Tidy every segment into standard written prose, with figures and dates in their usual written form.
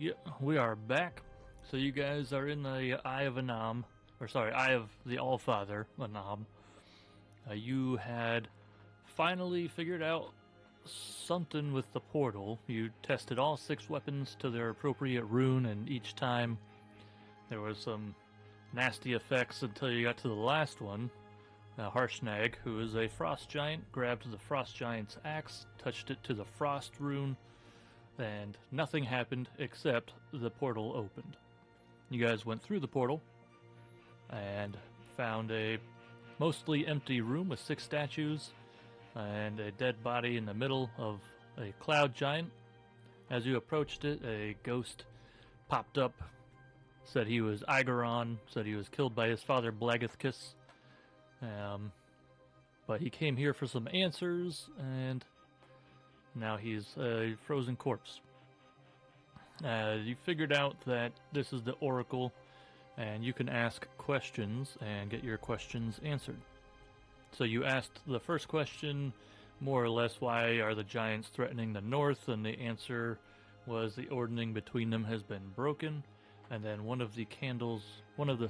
Yeah, we are back. So you guys are in the Eye of Anam, or sorry, Eye of the Allfather, Anam. You had finally figured out something with the portal. You tested all 6 weapons to their appropriate rune, and each time there was some nasty effects until you got to the last one. Harshnag, who is a frost giant, grabbed the frost giant's axe, touched it to the frost rune, and nothing happened except the portal opened. You guys went through the portal and found a mostly empty room with 6 statues and a dead body in the middle of a cloud giant. As you approached it, a ghost popped up, said he was Igaron, said he was killed by his father Blagathkis. But he came here for some answers, and now he's a frozen corpse. You figured out that this is the Oracle, and you can ask questions and get your questions answered. So you asked the first question, more or less, why are the giants threatening the north? And the answer was the ordning between them has been broken, and then one of the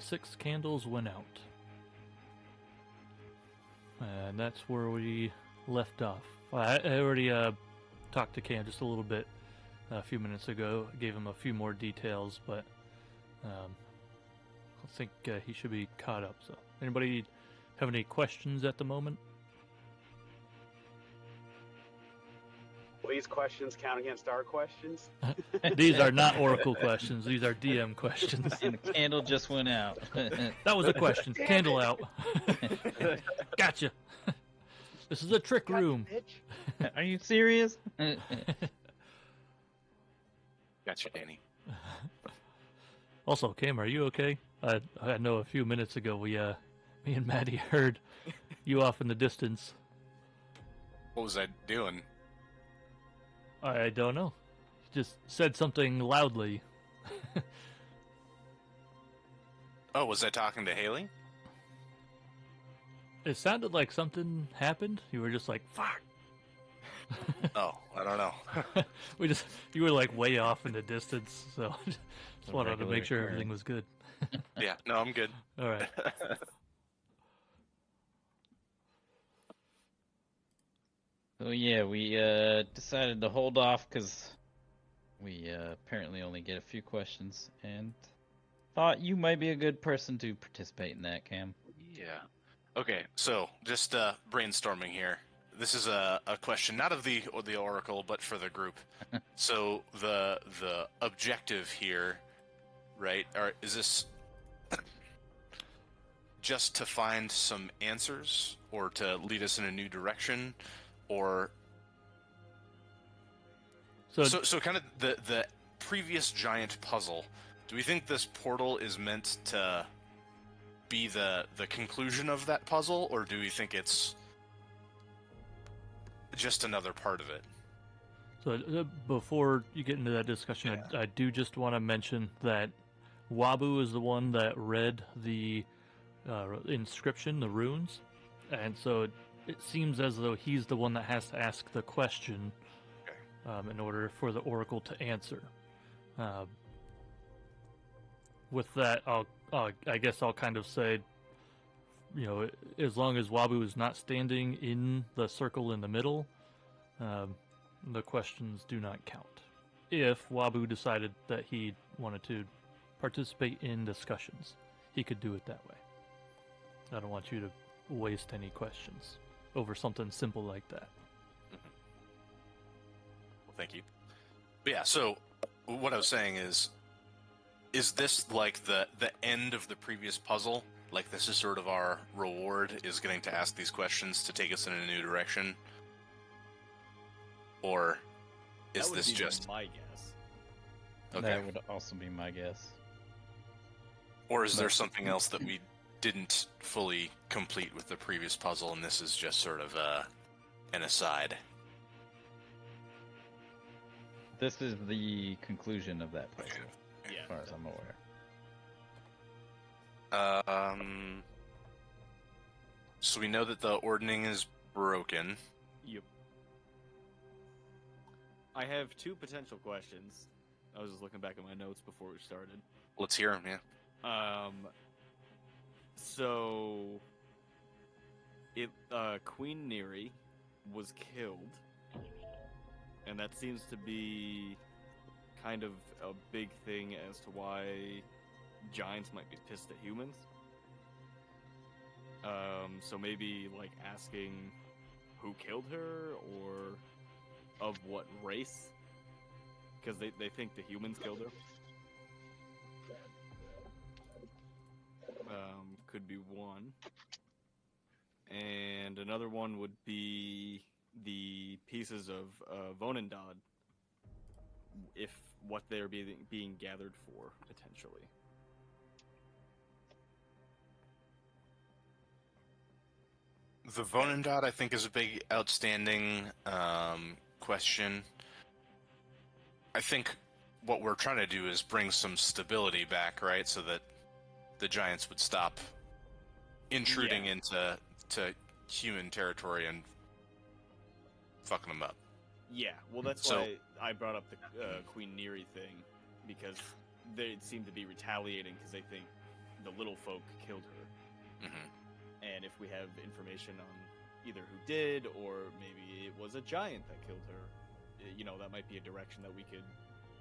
6 candles went out. And that's where we left off. I already talked to Cam just a little bit a few minutes ago, gave him a few more details, but I think he should be caught up. So, anybody have any questions at the moment? Will these questions count against our questions? These are not Oracle questions. These are DM questions. And the candle just went out. That was a question. Candle out. Gotcha. This is a trick room. Are you serious? Gotcha, Danny. Also, Cam, are you okay? I know a few minutes ago me and Maddie heard you off in the distance. What was I doing? I don't know. You just said something loudly. Oh, was I talking to Haley? It sounded like something happened. You were just like, fuck. Oh, I don't know. You were like way off in the distance, so just wanted to make sure everything was good. Yeah, no, I'm good. All right. So yeah, we decided to hold off because we apparently only get a few questions, and thought you might be a good person to participate in that, Cam. Yeah. Okay, so just brainstorming here. This is a question not of the Oracle, but for the group. So the objective here, right? Is this just to find some answers, or to lead us in a new direction, or so kind of the previous giant puzzle? Do we think this portal is meant to be the conclusion of that puzzle, or do we think it's just another part of it? So before you get into that discussion, I do just want to mention that Wabu is the one that read the inscription, the runes, and so it seems as though he's the one that has to ask the question in order for the Oracle to answer. With that, I guess I'll kind of say, as long as Wabu is not standing in the circle in the middle, the questions do not count. If Wabu decided that he wanted to participate in discussions, he could do it that way. I don't want you to waste any questions over something simple like that. Mm-hmm. Well, thank you. But yeah, so what I was saying is this like the end of the previous puzzle? Like, this is sort of our reward, is getting to ask these questions to take us in a new direction? Or is that would this be just my guess? Okay. That would also be my guess. Or is there something else that we didn't fully complete with the previous puzzle, and this is just sort of an aside? This is the conclusion of that puzzle, Yeah. as far as I'm aware. So we know that the ordning is broken. Yep. I have 2 potential questions. I was just looking back at my notes before we started. Let's hear him. Yeah. So Queen Neri was killed, and that seems to be kind of a big thing as to why giants might be pissed at humans. So maybe like asking who killed her or of what race, because they think the humans killed her. Could be one. And another one would be the pieces of Vonendad, if what they're being gathered for, potentially. The Vonendad, I think, is a big, outstanding question. I think what we're trying to do is bring some stability back, right? So that the giants would stop intruding into human territory and fucking them up. Yeah, well, that's why I brought up the Queen Neri thing, because they seem to be retaliating because they think the little folk killed her. Mm-hmm. And if we have information on either who did, or maybe it was a giant that killed her, you know, that might be a direction that we could,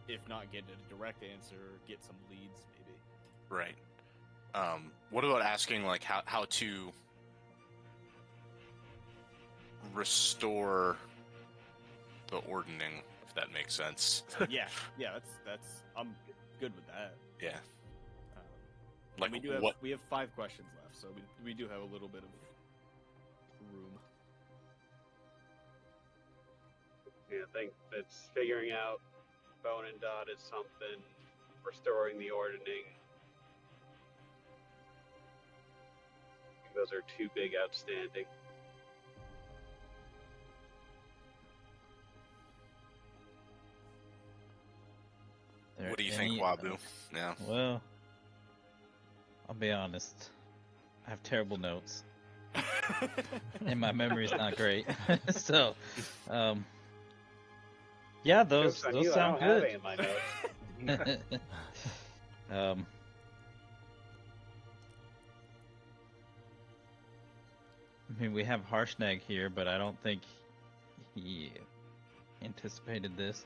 if not get a direct answer, get some leads, maybe. Right. What about asking, like, how to restore the ordning, if that makes sense? yeah, that's I'm good with that. Yeah. Like we have 5 questions left, so we do have a little bit of room. Yeah, I think that's figuring out Bone and Dot is something, restoring the ordning. I think those are 2 big outstanding. What do you think, Wabu? Yeah. Well, I'll be honest. I have terrible notes. And my memory's not great. So, yeah, those sound good. I don't have any in my notes. I mean, we have Harshnag here, but I don't think he anticipated this.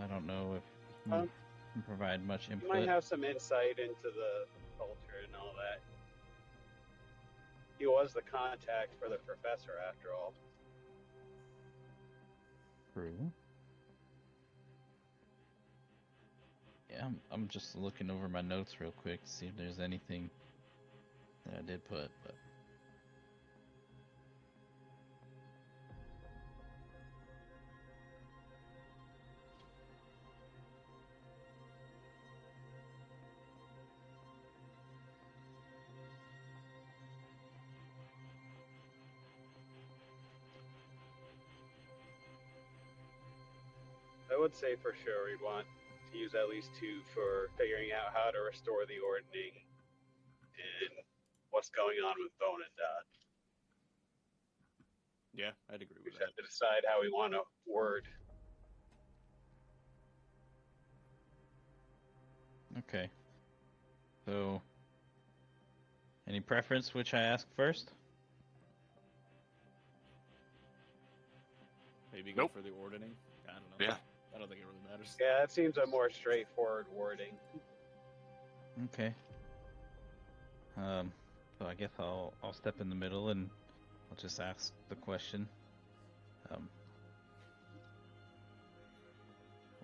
I don't know if he can provide much input. You might have some insight into the culture and all that. He was the contact for the professor, after all. True. Yeah, I'm just looking over my notes real quick to see if there's anything that I did put, but I would say for sure we'd want to use at least 2 for figuring out how to restore the ordning and what's going on with Bone and Dot. Yeah, I'd agree We with just that. have to decide how we want to word. okay. So, any preference which I ask first? Maybe go Nope. for the ordering. I don't know. Yeah. I don't think it really matters. Yeah, that seems a more straightforward wording. Okay. So I guess I'll step in the middle and I'll just ask the question.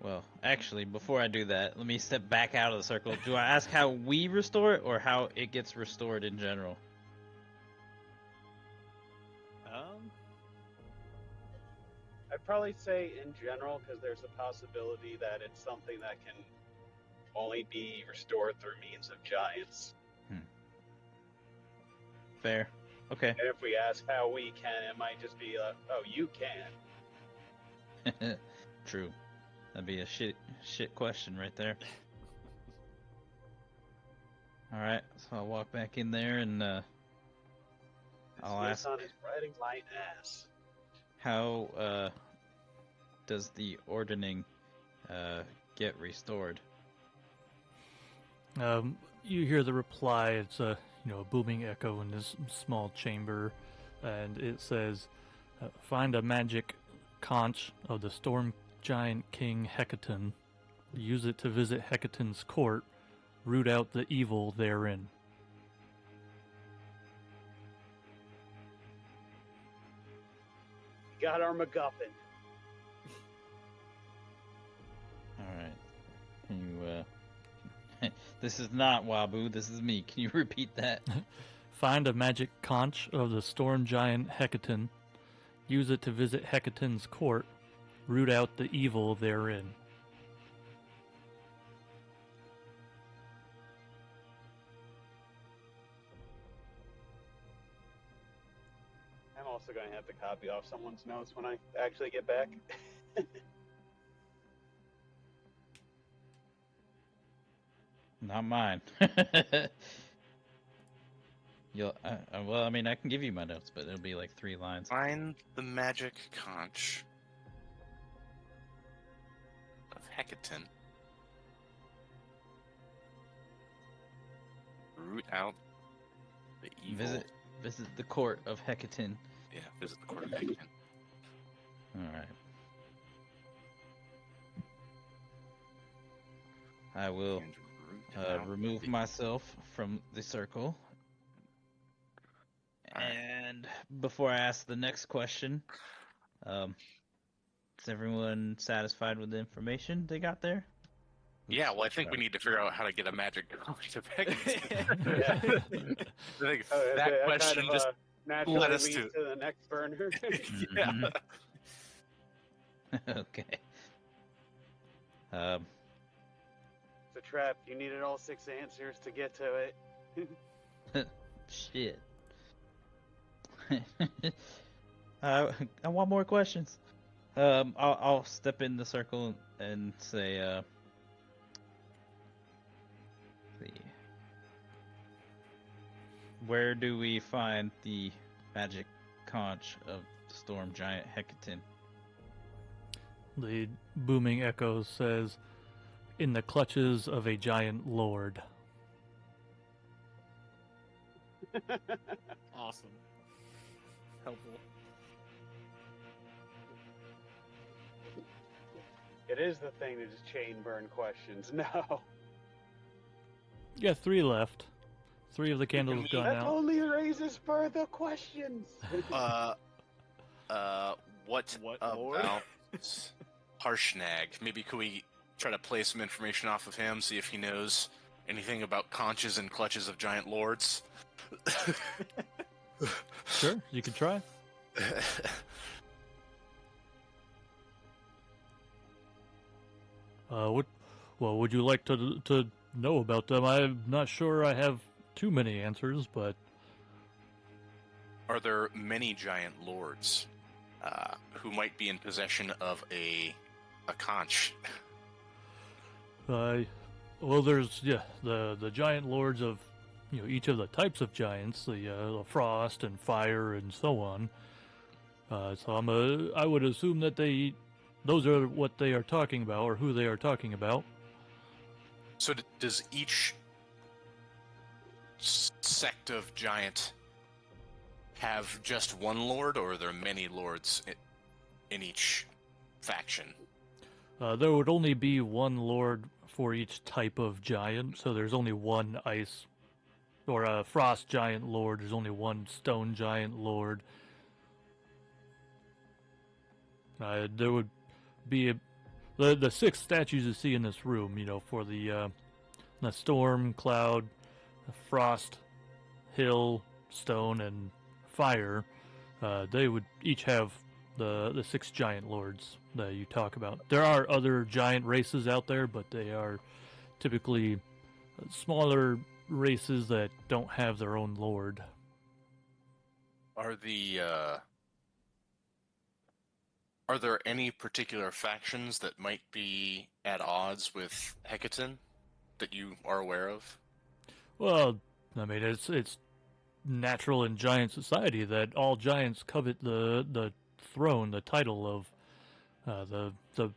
Well, actually, before I do that, let me step back out of the circle. Do I ask how we restore it or how it gets restored in general? I'd probably say in general, because there's a possibility that it's something that can only be restored through means of giants. Fair. Okay. And if we ask how we can, it might just be like, oh, you can. True. That'd be a shit question right there. Alright, so I'll walk back in there and I'll ask on his riding light ass. how does the ordning get restored? You hear the reply. It's a a booming echo in this small chamber, and it says, "Find a magic conch of the storm giant king Hecaton. Use it to visit Hecaton's court. Root out the evil therein." Got our MacGuffin. All right. Can you? This is not Wabu. This is me. Can you repeat that? Find a magic conch of the storm giant Hecaton. Use it to visit Hecaton's court. Root out the evil therein. I'm also going to have to copy off someone's notes when I actually get back. Not mine. You'll. Well, I mean, I can give you my notes, but it'll be like 3 lines. Find the magic conch of Hecaton. Root out the evil. Visit the court of Hecaton. Yeah, visit the court of Hecaton. All right. I will And root out remove the- myself from the circle. Alright. And before I ask the next question, is everyone satisfied with the information they got there? Yeah, well, I think we need to figure out how to get a magic conch of Hecaton. I think Oh, that okay, question kind of, just naturally led us leads to- to the next burner. yeah. Mhm. Okay. It's a trap. You needed all 6 answers to get to it. Shit. I want more questions. I'll step in the circle and say, where do we find the magic conch of the storm giant Hecaton? The booming echo says, "In the clutches of a giant lord." Awesome. Helpful. It is the thing to just chain burn questions. No. You got 3 left. 3 of the candles have gone That out. only raises further questions. What Lord? about Harshnag? Maybe could we try to play some information off of him, see if he knows anything about conches and clutches of giant lords? Sure, you can try. What would you like to know about them? I'm not sure I have too many answers, but Are there many giant lords who might be in possession of a conch? well, there's the giant lords of each of the types of giants, the frost and fire and so on. So I would assume that those are what they are talking about, or who they are talking about. So does each sect of giant have just one lord, or are there many lords in each faction? There would only be one lord for each type of giant, so there's only one ice or a frost giant lord. There's only one stone giant lord. There would be the 6 statues you see in this room. For the storm, cloud, frost, hill, stone, and fire. They would each have the 6 giant lords that you talk about. There are other giant races out there, but they are typically smaller races that don't have their own lord. Are there any particular factions that might be at odds with Hecaton that you are aware of? Well, I mean, it's natural in giant society that all giants covet the throne, the title the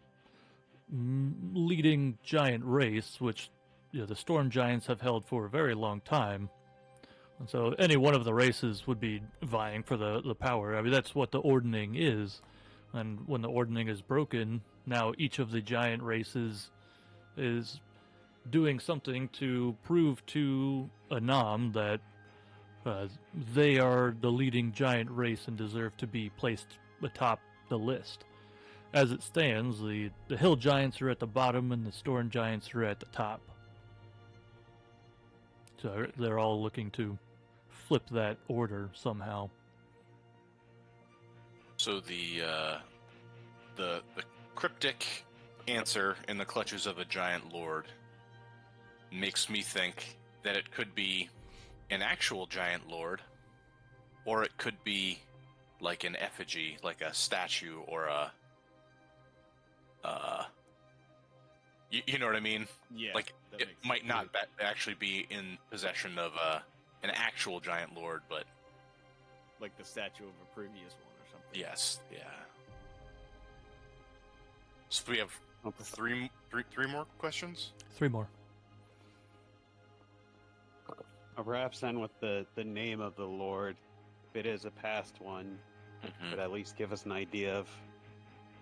leading giant race, which the storm giants have held for a very long time. And so any one of the races would be vying for the power. I mean, that's what the ordning is. And when the ordning is broken, now each of the giant races is doing something to prove to Anam that they are the leading giant race and deserve to be placed atop the list. As it stands, the hill giants are at the bottom and the storm giants are at the top. So they're all looking to flip that order somehow. So the cryptic answer in the clutches of a giant lord makes me think that it could be an actual giant lord, or it could be like an effigy, like a statue, or a you know what I mean? Yeah. Like it might not actually be in possession of an actual giant lord, but like the statue of a previous one or something. yes, yeah. So we have three more questions. 3 more. Perhaps then with the name of the Lord, if it is a past one, but at least give us an idea of,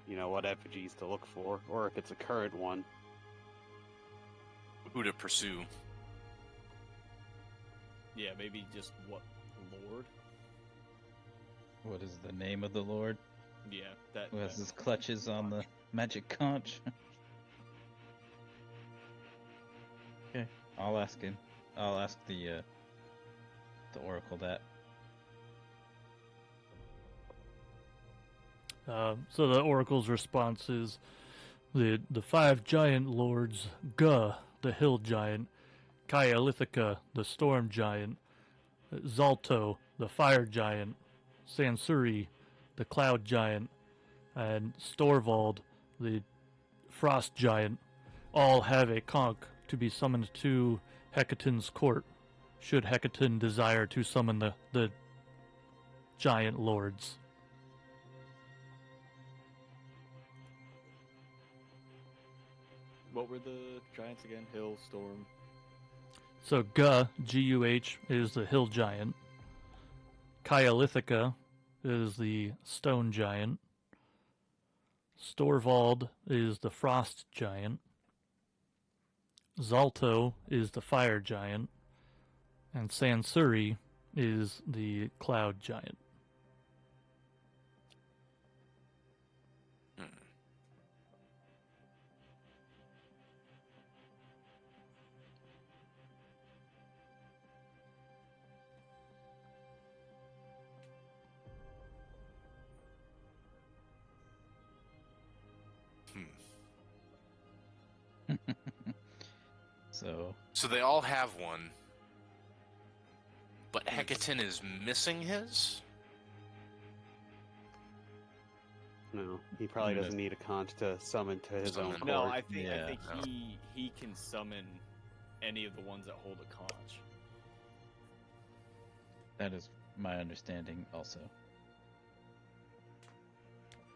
what effigies to look for, or if it's a current one. Who to pursue? Yeah, maybe just what lord? What is the name of the Lord? Yeah, that. Who has his clutches on the magic conch? Okay, I'll ask him. I'll ask the oracle that. So the oracle's response is the 5 giant lords: Guh, the hill giant; Kyalithica, the storm giant; Zalto, the fire giant; Sansuri, the cloud giant; and Storvald, the frost giant, all have a conch to be summoned to Hecaton's court, should Hecaton desire to summon the giant lords. What were the giants again? Hill, storm. So Guh, G-U-H, is the hill giant. Kyalithica is the stone giant. Storvald is the frost giant. Zalto is the fire giant. And Sansuri is the cloud giant. So they all have one, but Hecaton is missing his? No, he probably doesn't need a conch to summon to his own Summon. court. No, I think no. he can summon any of the ones that hold a conch. That is my understanding also.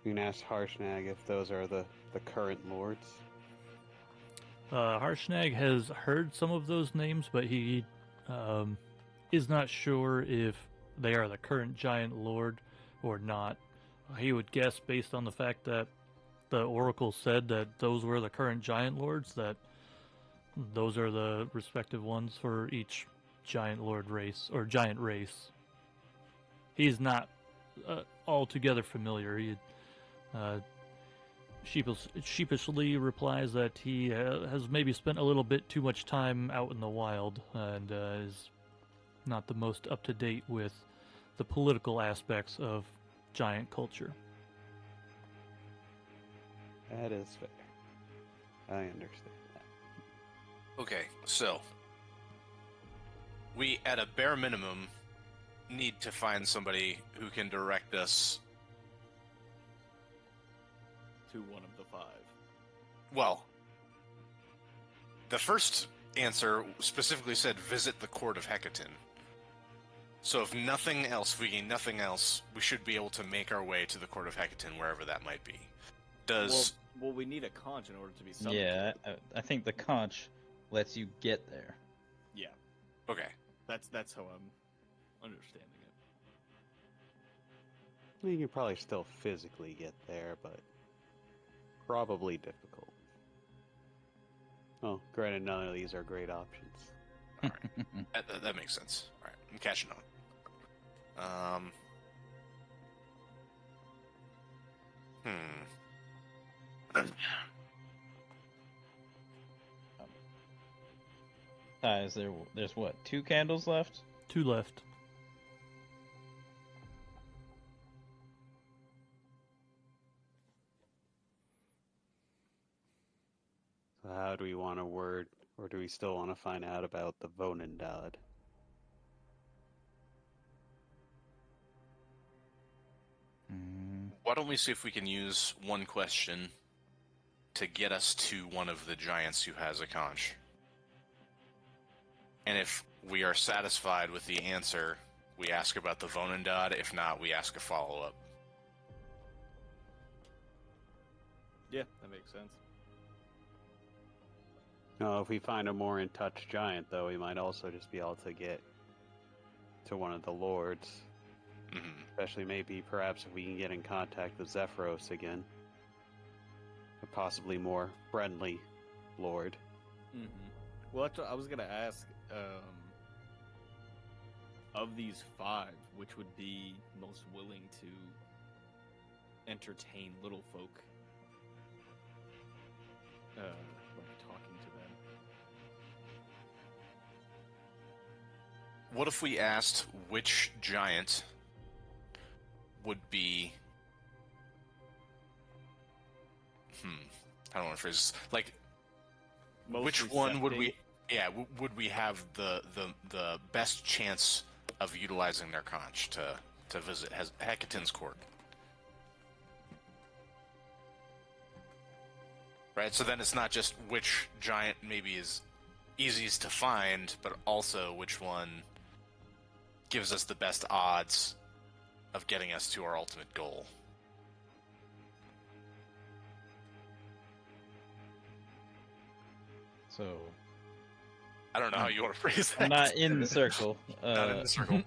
You can ask Harshnag if those are the current lords. Harshnag has heard some of those names, but he is not sure if they are the current giant lord or not. He would guess, based on the fact that the oracle said that those were the current giant lords, that those are the respective ones for each giant lord race, or giant race. He's not altogether familiar. He sheepishly replies that he has maybe spent a little bit too much time out in the wild and is not the most up-to-date with the political aspects of giant culture. That is fair. I understand that. Okay, so we, at a bare minimum, need to find somebody who can direct us. To one of the 5. Well, the first answer specifically said visit the court of Hecaton. So if nothing else, if we gain nothing else, we should be able to make our way to the court of Hecaton, wherever that might be. Does Well, we need a conch in order to be summoned. Yeah, I think the conch lets you get there. Yeah, okay? that's how I'm understanding it. You can probably still physically get there, but probably difficult. Oh, granted, none of these are great options. All right, that makes sense. All right, I'm catching on. There's what, 2 candles left? 2 left. So how do we want to word, or do we still want to find out about the Vonendad? Why don't we see if we can use one question to get us to one of the giants who has a conch? And if we are satisfied with the answer, we ask about the Vonendad. If not, we ask a follow-up. Yeah, that makes sense. No, if we find a more in touch giant, though, we might also just be able to get to one of the lords. Especially maybe, perhaps, if we can get in contact with Zephyros again. A possibly more friendly lord. Well, that's what I was gonna ask. Of these 5, which would be most willing to entertain little folk? Like talking to them. What if we asked which giant would be... I don't want to phrase this. Like, Most which one would receptive? we... Yeah, would we have the best chance of utilizing their conch to visit Hecaton's court? Right, so then it's not just which giant maybe is easiest to find, but also which one gives us the best odds of getting us to our ultimate goal. So I don't know how you want to phrase that. I'm not in the circle. Not in the circle.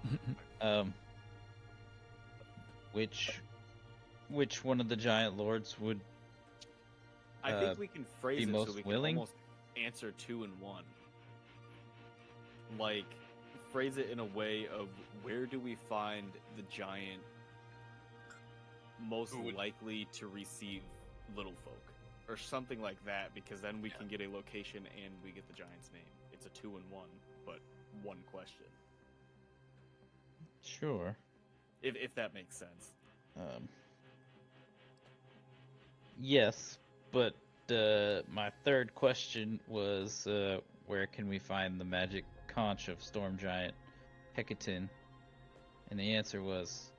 Which one of the giant lords would I think we can phrase be it most so we can willing? almost answer 2 in 1. Like, phrase it in a way of where do we find the giant most likely to receive little folk? Or something like that, because then we can get a location and we get the giant's name. It's a 2 in 1, but 1 question. Sure. If that makes sense. Yes, but my third question was where can we find the magic conch of Storm Giant Hecaton? And the answer was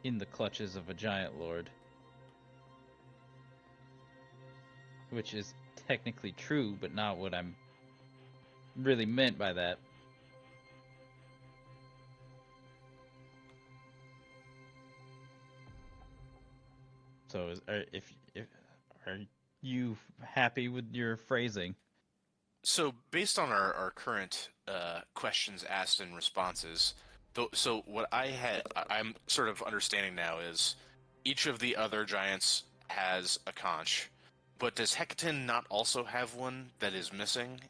in the clutches of a giant lord. Which is technically true, but not what I'm really meant by that. So, are you happy with your phrasing? So, based on our current questions asked and responses, so what I'm sort of understanding now is each of the other giants has a conch, but does Hecaton not also have one that is missing?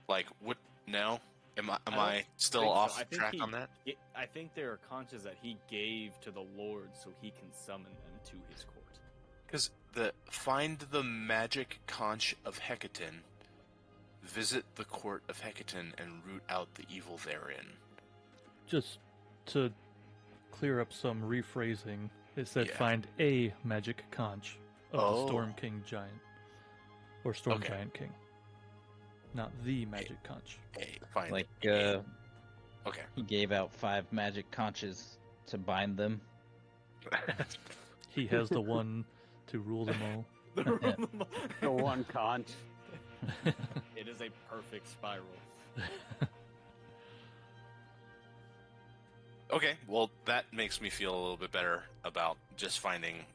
Like, what? No? Am I still off track on that? I think there are conches that he gave to the Lord so he can summon them to his court. Because find the magic conch of Hecaton, visit the court of Hecaton, and root out the evil therein. Just to clear up some rephrasing, it said Yeah. find a magic conch of the Storm King Giant. Or Storm Giant King. Not the magic conch. Find Like, okay. he gave out 5 magic conches to bind them. He has the one to rule them all. The one conch. It is a perfect spiral. Okay, well, that makes me feel a little bit better about just finding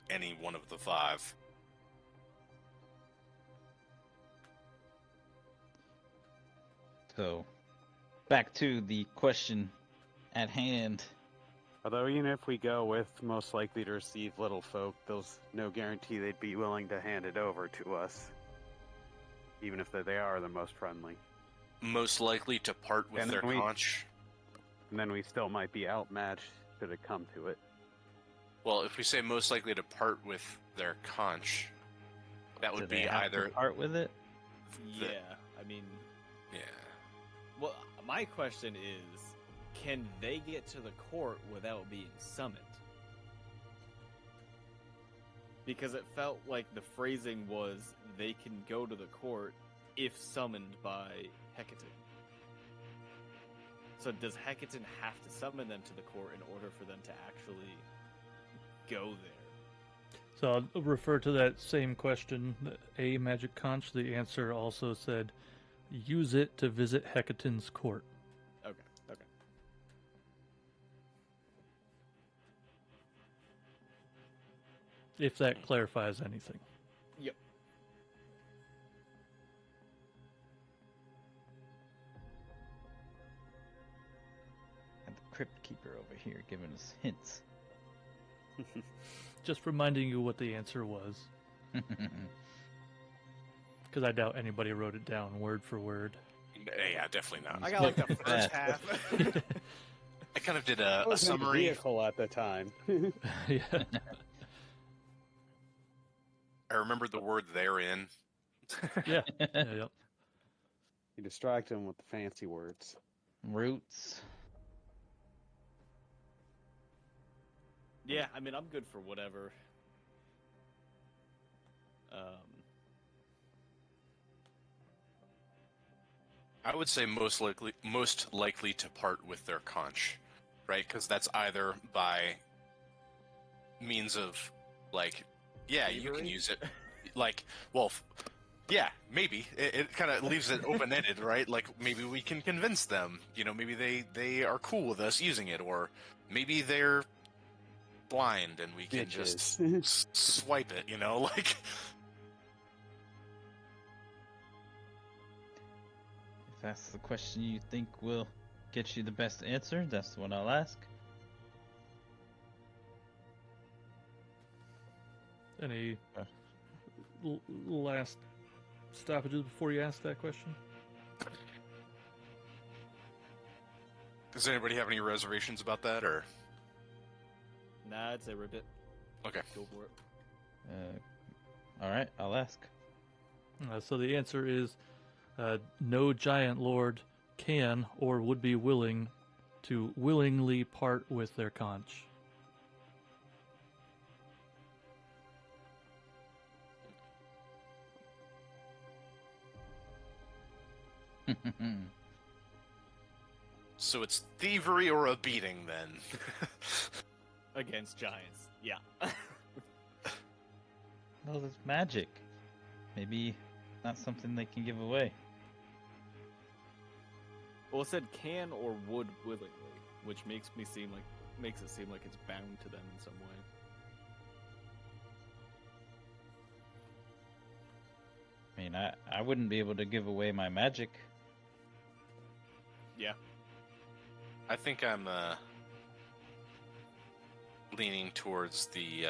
any one of the 5. So, back to the question at hand. Although even if we go with most likely to receive little folk, there's no guarantee they'd be willing to hand it over to us. Even if they are the most friendly. Most likely to part with And their we- conch. And then we still might be outmatched should it come to it. Well, if we say most likely to part with their conch, that Do would they be have either... to part with it? The- Yeah, I mean, Yeah. well, my question is, can they get to the court without being summoned? Because it felt like the phrasing was, they can go to the court if summoned by Hecate. So does Hecate have to summon them to the court in order for them to actually go there? So I'll refer to that same question. A magic conch. The answer also said, use it to visit Hecaton's court. Okay, okay. If that clarifies anything. Yep. And the Crypt Keeper over here giving us hints. Just reminding you what the answer was. Because I doubt anybody wrote it down word for word. Yeah, definitely not. I got like the first Fast. half. I kind of did I a was in the summary. vehicle at the time. Yeah. I remembered the word therein. Yeah. Yeah. You distract him with the fancy words. Roots. Yeah, I mean, I'm good for whatever. I would say most likely to part with their conch, right? Because that's either by means of, like, yeah, you can Thievery? use it. Like, well, yeah, maybe. It kind of leaves it open-ended, right? Like, maybe we can convince them. You know, maybe they are cool with us using it, or maybe they're blind and we can just swipe it, you know? Like, If that's the question you think will get you the best answer, that's the one I'll ask. Any last stoppages before you ask that question? does anybody have any reservations about that, or? Nah, I'd say rip it. Okay. Go for it. Alright, I'll ask. So the answer is no giant lord can or would be willing to willingly part with their conch. So it's thievery or a beating, then? Against giants. Yeah. Well, it's magic. Maybe not something they can give away. Well, it said can or would willingly, which makes it seem like it's bound to them in some way. I mean, I wouldn't be able to give away my magic. Yeah. I think I'm leaning towards the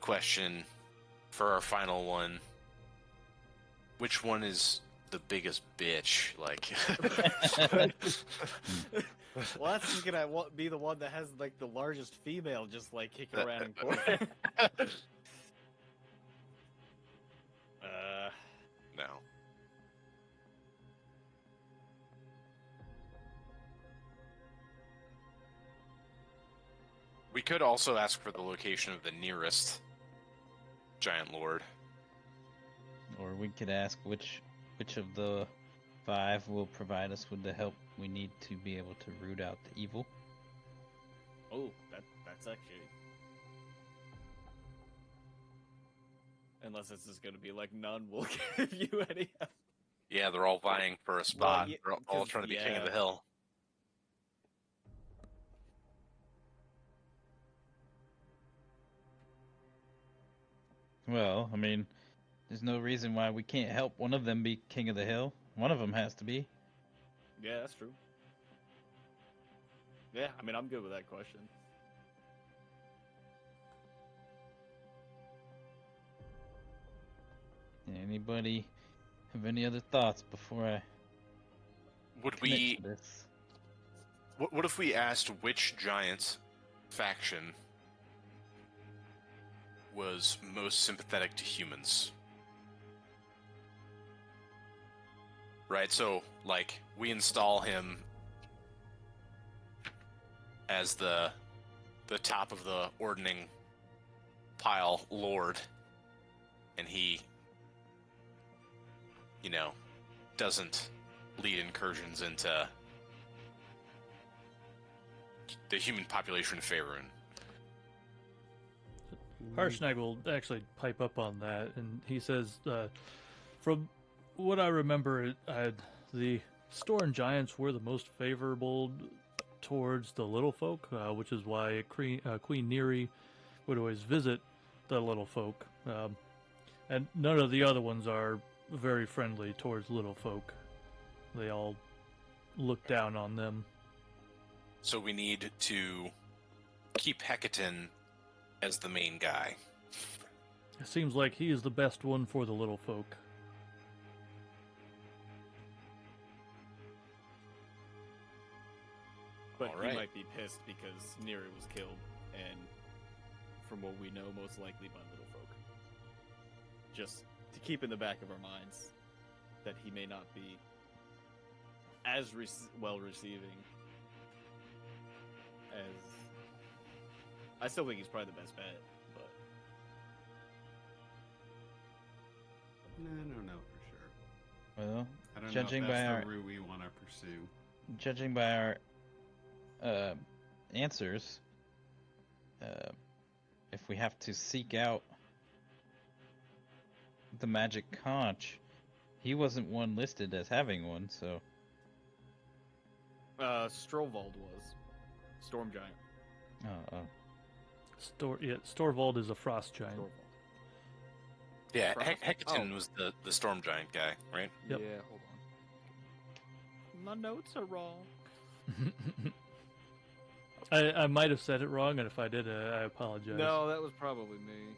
question for our final one. Which one is the biggest bitch? Like, Well, that's just gonna be the one that has like the largest female, just like kicking around in court. no. We could also ask for the location of the nearest giant lord. Or we could ask which of the 5 will provide us with the help we need to be able to root out the evil. Oh, that's actually. Unless this is gonna be like none will give you any help. Yeah, they're all vying for a spot. yeah, They're all 'cause, trying to be king of yeah. the hill. Well, I mean, there's no reason why we can't help one of them be king of the hill. One of them has to be. Yeah, that's true. Yeah, I mean, I'm good with that question. Anybody have any other thoughts before I Would commit we? to this? What if we asked which giant faction was most sympathetic to humans? Right, so, like, we install him as the top of the ordning pile lord, and he, you know, doesn't lead incursions into the human population of Faerun. Harshnag will actually pipe up on that, and he says, from what I remember, the Storm Giants were the most favorable towards the little folk, which is why Queen Neri would always visit the little folk. And none of the other ones are very friendly towards little folk. They all look down on them. So we need to keep Hecaton as the main guy. It seems like he is the best one for the little folk. But All right. he might be pissed because Neri was killed, and from what we know, most likely by little folk. Just to keep in the back of our minds that he may not be as well receiving as. I still think he's probably the best bet, but I don't know for sure. Well, I don't Judging know if by that's our- the route we want to pursue. judging by our answers, if we have to seek out the magic conch, he wasn't one listed as having one, so Strovold was Storm Giant. Storvald is a frost giant. Strovold. Yeah, Frost? Hecaton Oh. was the storm giant guy, right? Yep. Yeah, hold on. My notes are wrong. I might have said it wrong, and if I did, I apologize. No, that was probably me.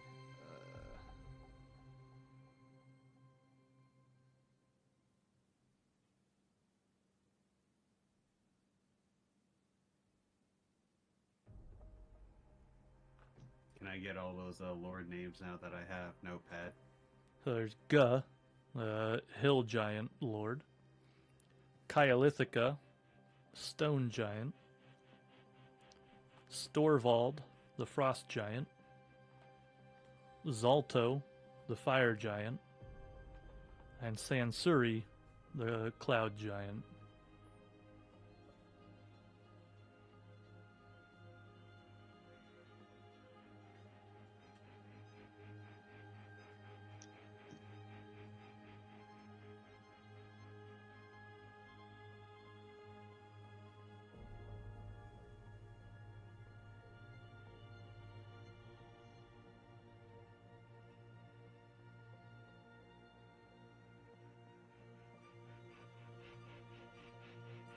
Can I get all those lord names now that I have Notepad? So there's Ga, hill giant lord. Kyolithica, stone giant. Storvald, the frost giant. Zalto, the fire giant. And Sansuri, the cloud giant.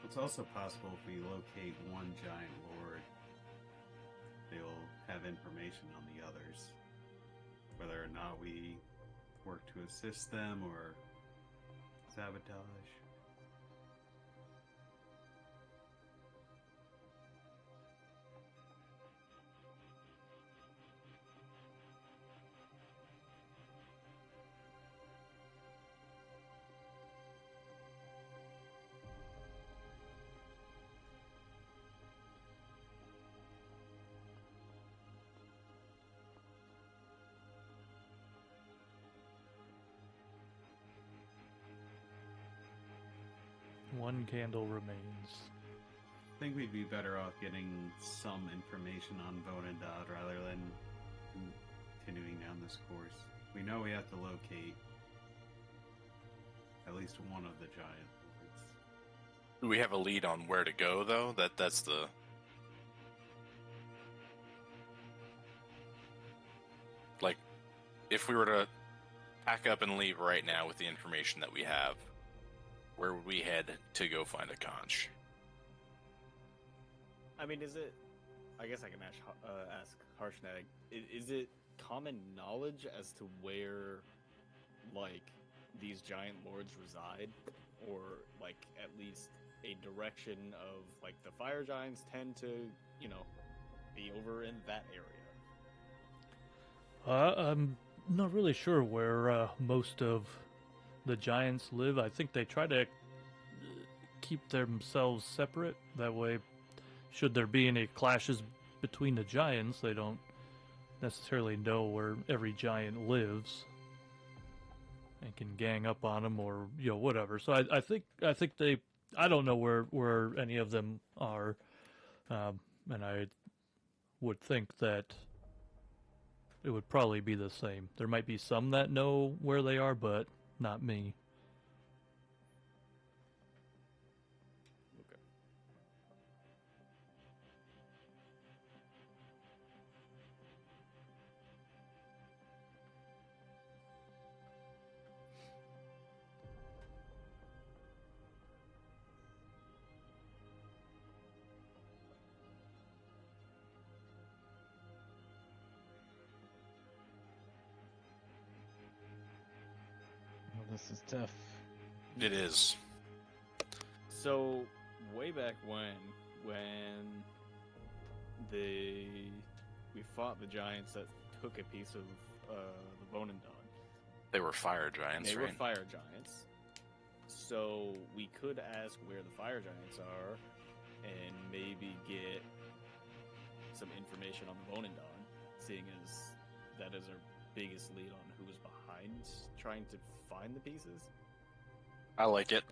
It's also possible if we locate one giant lord, they'll have information on the others. Whether or not we work to assist them or sabotage. One candle remains. I think we'd be better off getting some information on Vonadad rather than continuing down this course. We know we have to locate at least one of the giant lords. Do we have a lead on where to go, though? That's the... Like, if we were to pack up and leave right now with the information that we have, where would we head to go find a conch? I mean, is it? I guess I can ask Harshnag. Is it common knowledge as to where, like, these giant lords reside, or like at least a direction of like the fire giants tend to, you know, be over in that area? I'm not really sure where most of the giants live. I think they try to keep themselves separate. That way, should there be any clashes between the giants, they don't necessarily know where every giant lives and can gang up on them, or whatever. So I think they. I don't know where any of them are, and I would think that it would probably be the same. There might be some that know where they are, but not me. Okay. Well, this is tough. It is. So way back when we fought the giants that took a piece of the Bonendon. They were fire giants, They right? were fire giants. So we could ask where the fire giants are and maybe get some information on the Bonendon, seeing as that is our biggest lead on who is behind trying to find the pieces. I like it.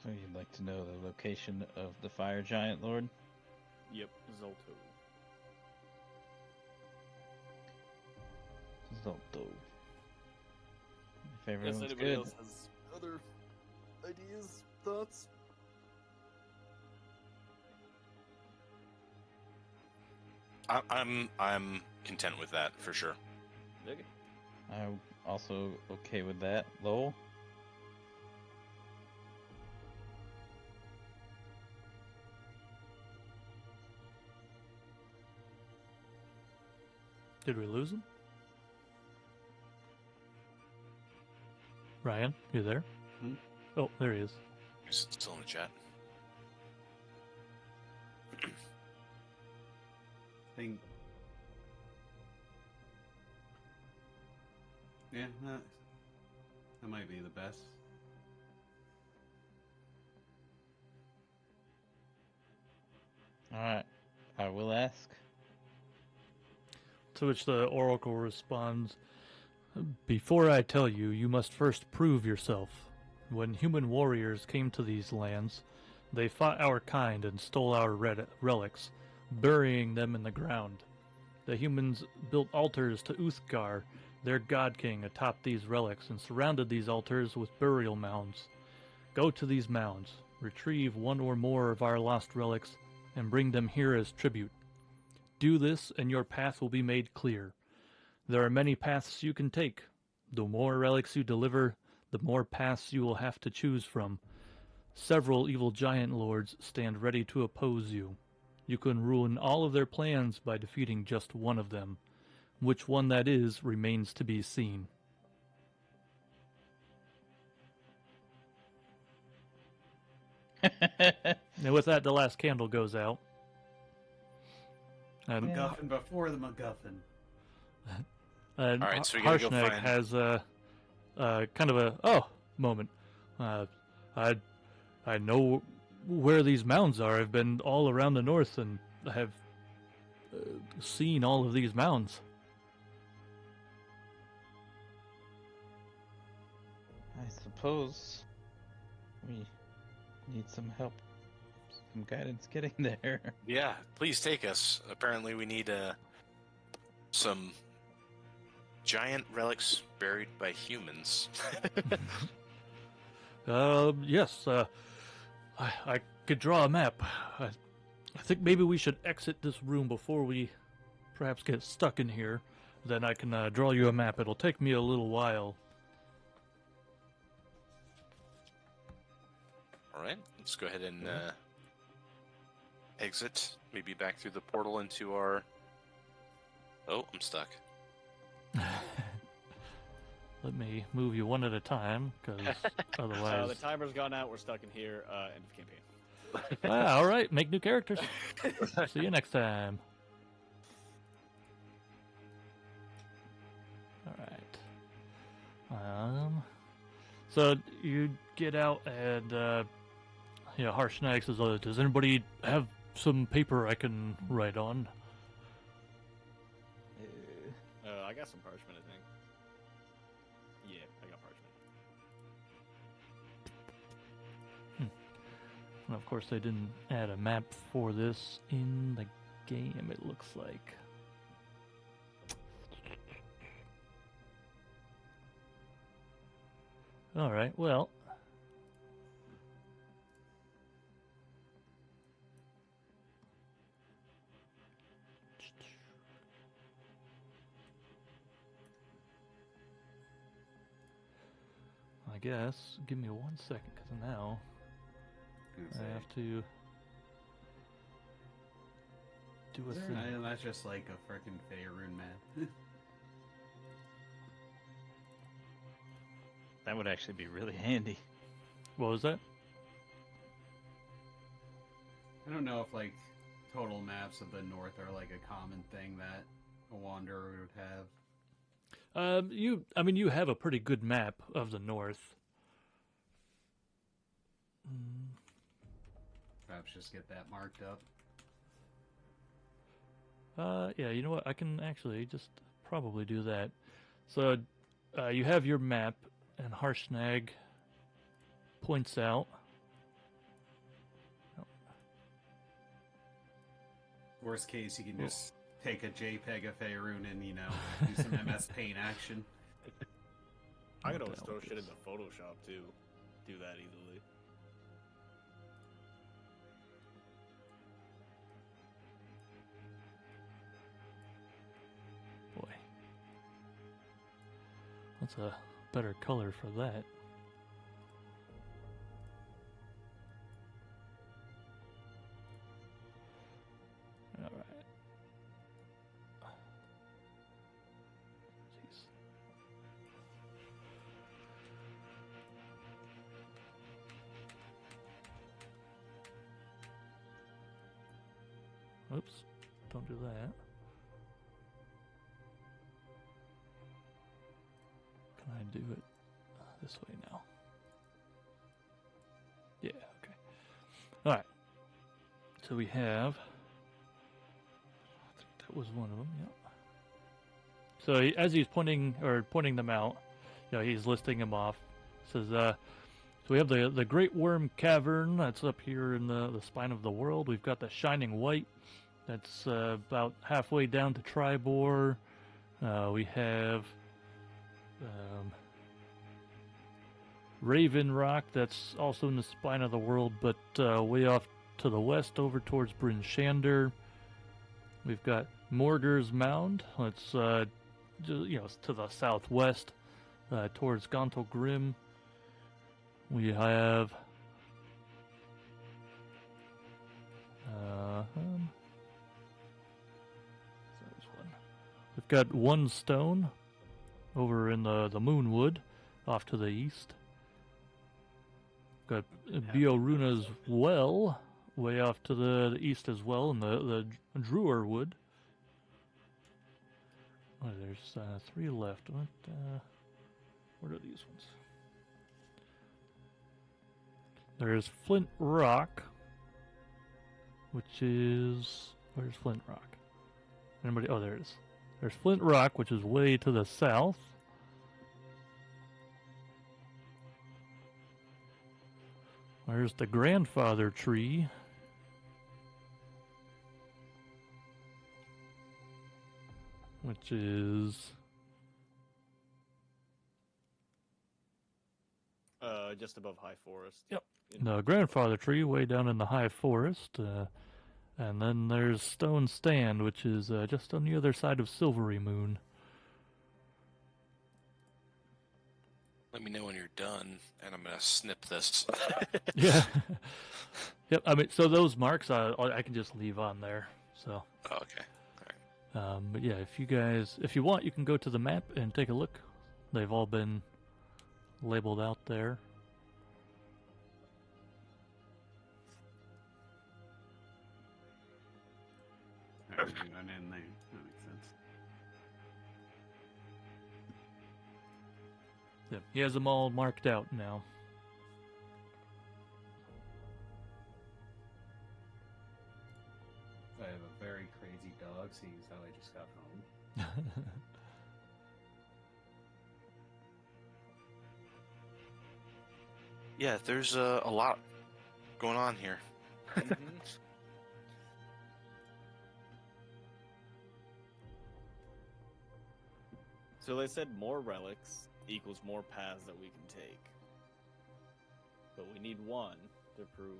So you'd like to know the location of the fire giant lord? Yep, Zolto. Zolto. If Yes, everyone's anybody good. else has other ideas, thoughts? I'm content with that for sure. Okay. I'm also okay with that. Lowell? Did we lose him? Ryan, you there? Hmm? Oh, there he is. He's still in the chat. Think. Yeah, that might be the best. Alright. I will ask. To which the oracle responds, "Before I tell you, you must first prove yourself. When human warriors came to these lands, they fought our kind and stole our relics, burying them in the ground. The humans built altars to Uthgar, their god king, atop these relics, and surrounded these altars with burial mounds. Go to these mounds, retrieve one or more of our lost relics, and bring them here as tribute. Do this, and your path will be made clear. There are many paths you can take. The more relics you deliver, the more paths you will have to choose from. Several evil giant lords stand ready to oppose you. You can ruin all of their plans by defeating just one of them. Which one that is remains to be seen." And with that, the last candle goes out. And MacGuffin before the MacGuffin. And All right, so we gotta go Harshnag find- has a kind of a moment. I know where these mounds are. I've been all around the north and have seen all of these mounds. I suppose we need some help, some guidance getting there. Yeah, please take us. Apparently, we need some giant relics buried by humans. Yes. I could draw a map. I think maybe we should exit this room before we perhaps get stuck in here. Then I can draw you a map. It'll take me a little while. All right, let's go ahead and exit. Maybe back through the portal into our... Oh, I'm stuck. Let me move you one at a time, because otherwise... The timer's gone out. We're stuck in here. End of campaign. All right, make new characters. See you next time. All right. So you get out and Harshnag says, "Does anybody have some paper I can write on?" I got some parchment, I think. Yeah, I got parchment. And of course, they didn't add a map for this in the game, it looks like. Alright, well. I guess, give me 1 second, because now I have to do a thing. That's just like a freaking Faerun map. That would actually be really handy. What was that? I don't know if like total maps of the North are like a common thing that a wanderer would have. You have a pretty good map of the North. Perhaps just get that marked up. Yeah, you know what? I can actually just probably do that. So, you have your map, and Harshnag points out. Worst case, you can just take a JPEG of Faerun and, do some MS Paint action. I could always throw shit into Photoshop, too. Do that easily. Boy. What's a better color for that? Alright. Jeez. Oops. Don't do that. Can I do it this way now? Yeah, okay. Alright. So we have... I think that was one of them, yeah. So as he's pointing them out, he's listing them off. Says, so we have the Great Worm Cavern, that's up here in the spine of the world. We've got the Shining White, that's about halfway down to Tribor. We have Raven Rock, that's also in the spine of the world, but way off to the west over towards Bryn Shander. We've got Morgar's Mound, that's to the southwest towards Gontal Grim. We have we've got One Stone over in the Moonwood off to the east. Got Bioruna's Well way off to the east as well in the Druer Wood. Oh, there's 3 left. What are these ones? There's Flint Rock, which is... Where's Flint Rock? Anybody? Oh, there it is. There's Flint Rock, which is way to the south. There's the Grandfather Tree. Which is... Just above High Forest. Yep. In- The grandfather tree way down in the high forest, and then there's Stone Stand, which is just on the other side of Silvery Moon. Let me know when you're done, and I'm gonna snip this. Yeah. Yep. I mean, so those marks I can just leave on there. So. Oh, okay. But yeah, if you want, you can go to the map and take a look. They've all been labeled out there. Alright, we got in there. That makes sense. Yeah, he has them all marked out now. I have a very crazy dog, seeing as how I just got home. Yeah, there's a lot going on here. Mhm. So they said more relics equals more paths that we can take. But we need one to prove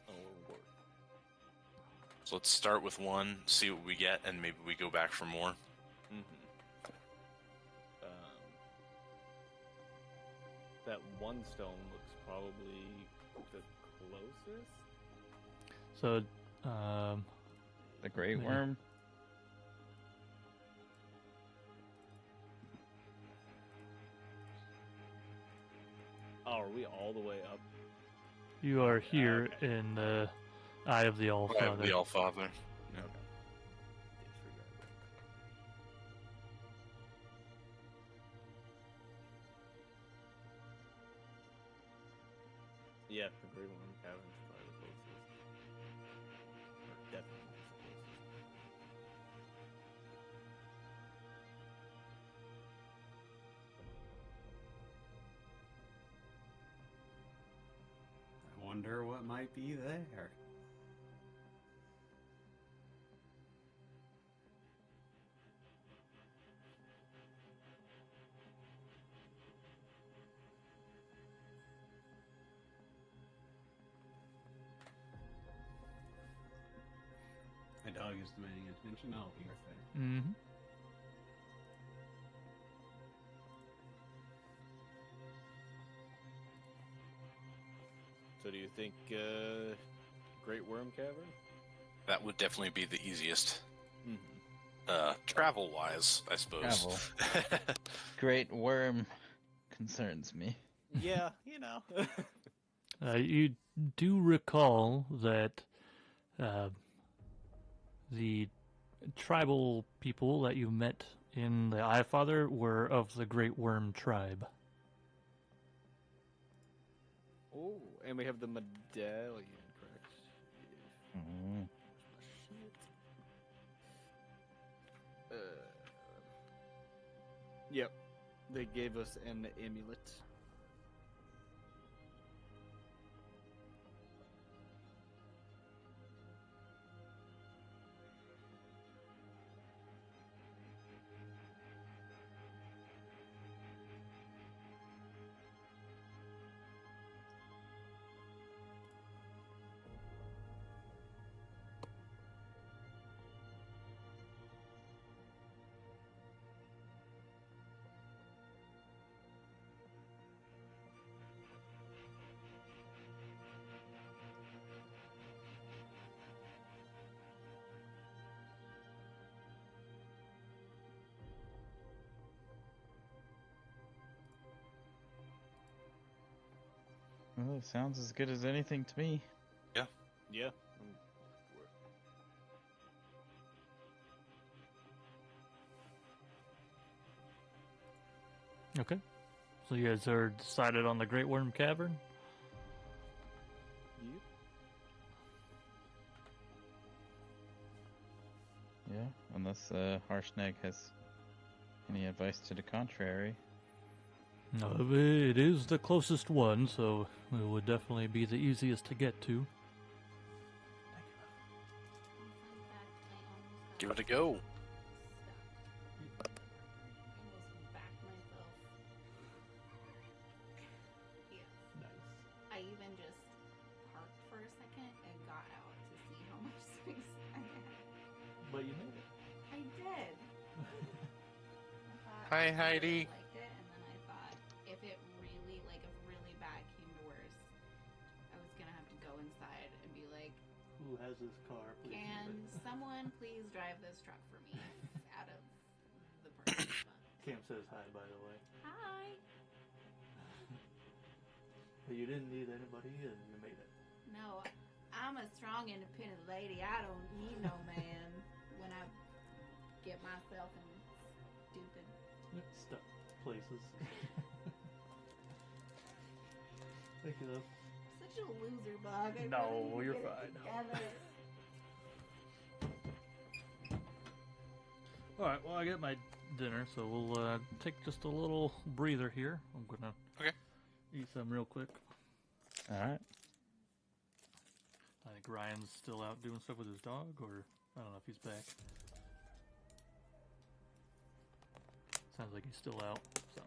our worth. So let's start with one, see what we get, and maybe we go back for more. That one stone looks probably the closest. So, The Great Yeah. Worm. Oh, are we all the way up? you are here Okay. in the Eye of the Allfather. The Allfather. Okay. Yeah. Disregard that. Yeah, the Great Worm Cavern is probably the closest. Or definitely the closest. I wonder what might be there. My dog is demanding attention. I'll be right there. Mm-hmm. So do you think Great Worm Cavern? That would definitely be the easiest. Mm-hmm. Travel-wise, I suppose. Great Worm concerns me. Yeah, you know. You do recall that the tribal people that you met in the Eyefather were of the Great Worm tribe. Oh, and we have the medallion, correct? Mm. Yep. They gave us an amulet. Well, it sounds as good as anything to me. Yeah. Okay. So you guys are decided on the Great Worm Cavern? Yep. Yeah, unless Harshnag has any advice to the contrary. No, it is the closest one, so it would definitely be the easiest to get to. Give it a go. Hi, I Heidi. really liked it, and then I thought if it really, like, if really bad came to worse, I was gonna have to go inside and be like, Who has this car? Please can move it. someone please drive this truck for me out of the parking spot? Cam says hi, by the way. Hi. But you didn't need anybody, and you made it. No, I'm a strong, independent lady. I don't need no man when I get myself in stupid. Stuck places. Thank you, though. Such a loser, Bug. I No, really you're get it fine. together. Alright, well, I get my dinner, so we'll take just a little breather here. I'm gonna eat some real quick. Alright. I think Ryan's still out doing stuff with his dog, or I don't know if he's back. Sounds like he's still out, so.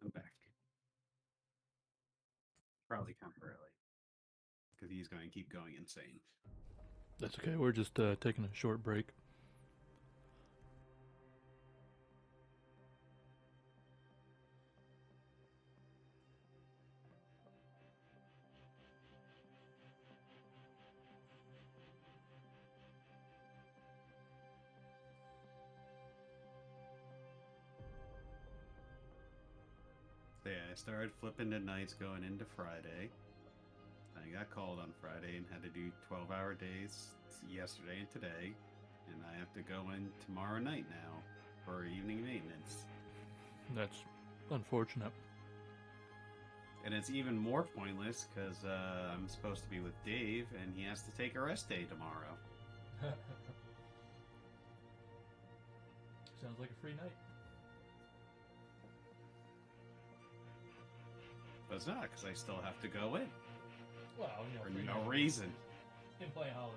I'm back. Probably come early. Because he's going to keep going insane. That's okay, we're just taking a short break. So yeah, I started flipping the nights going into Friday. I got called on Friday and had to do 12-hour days yesterday and today. And I have to go in tomorrow night now for evening maintenance. That's unfortunate. And it's even more pointless because I'm supposed to be with Dave and he has to take a rest day tomorrow. Sounds like a free night. But it's not because I still have to go in Well, you know, for free no night. reason. In play holiday.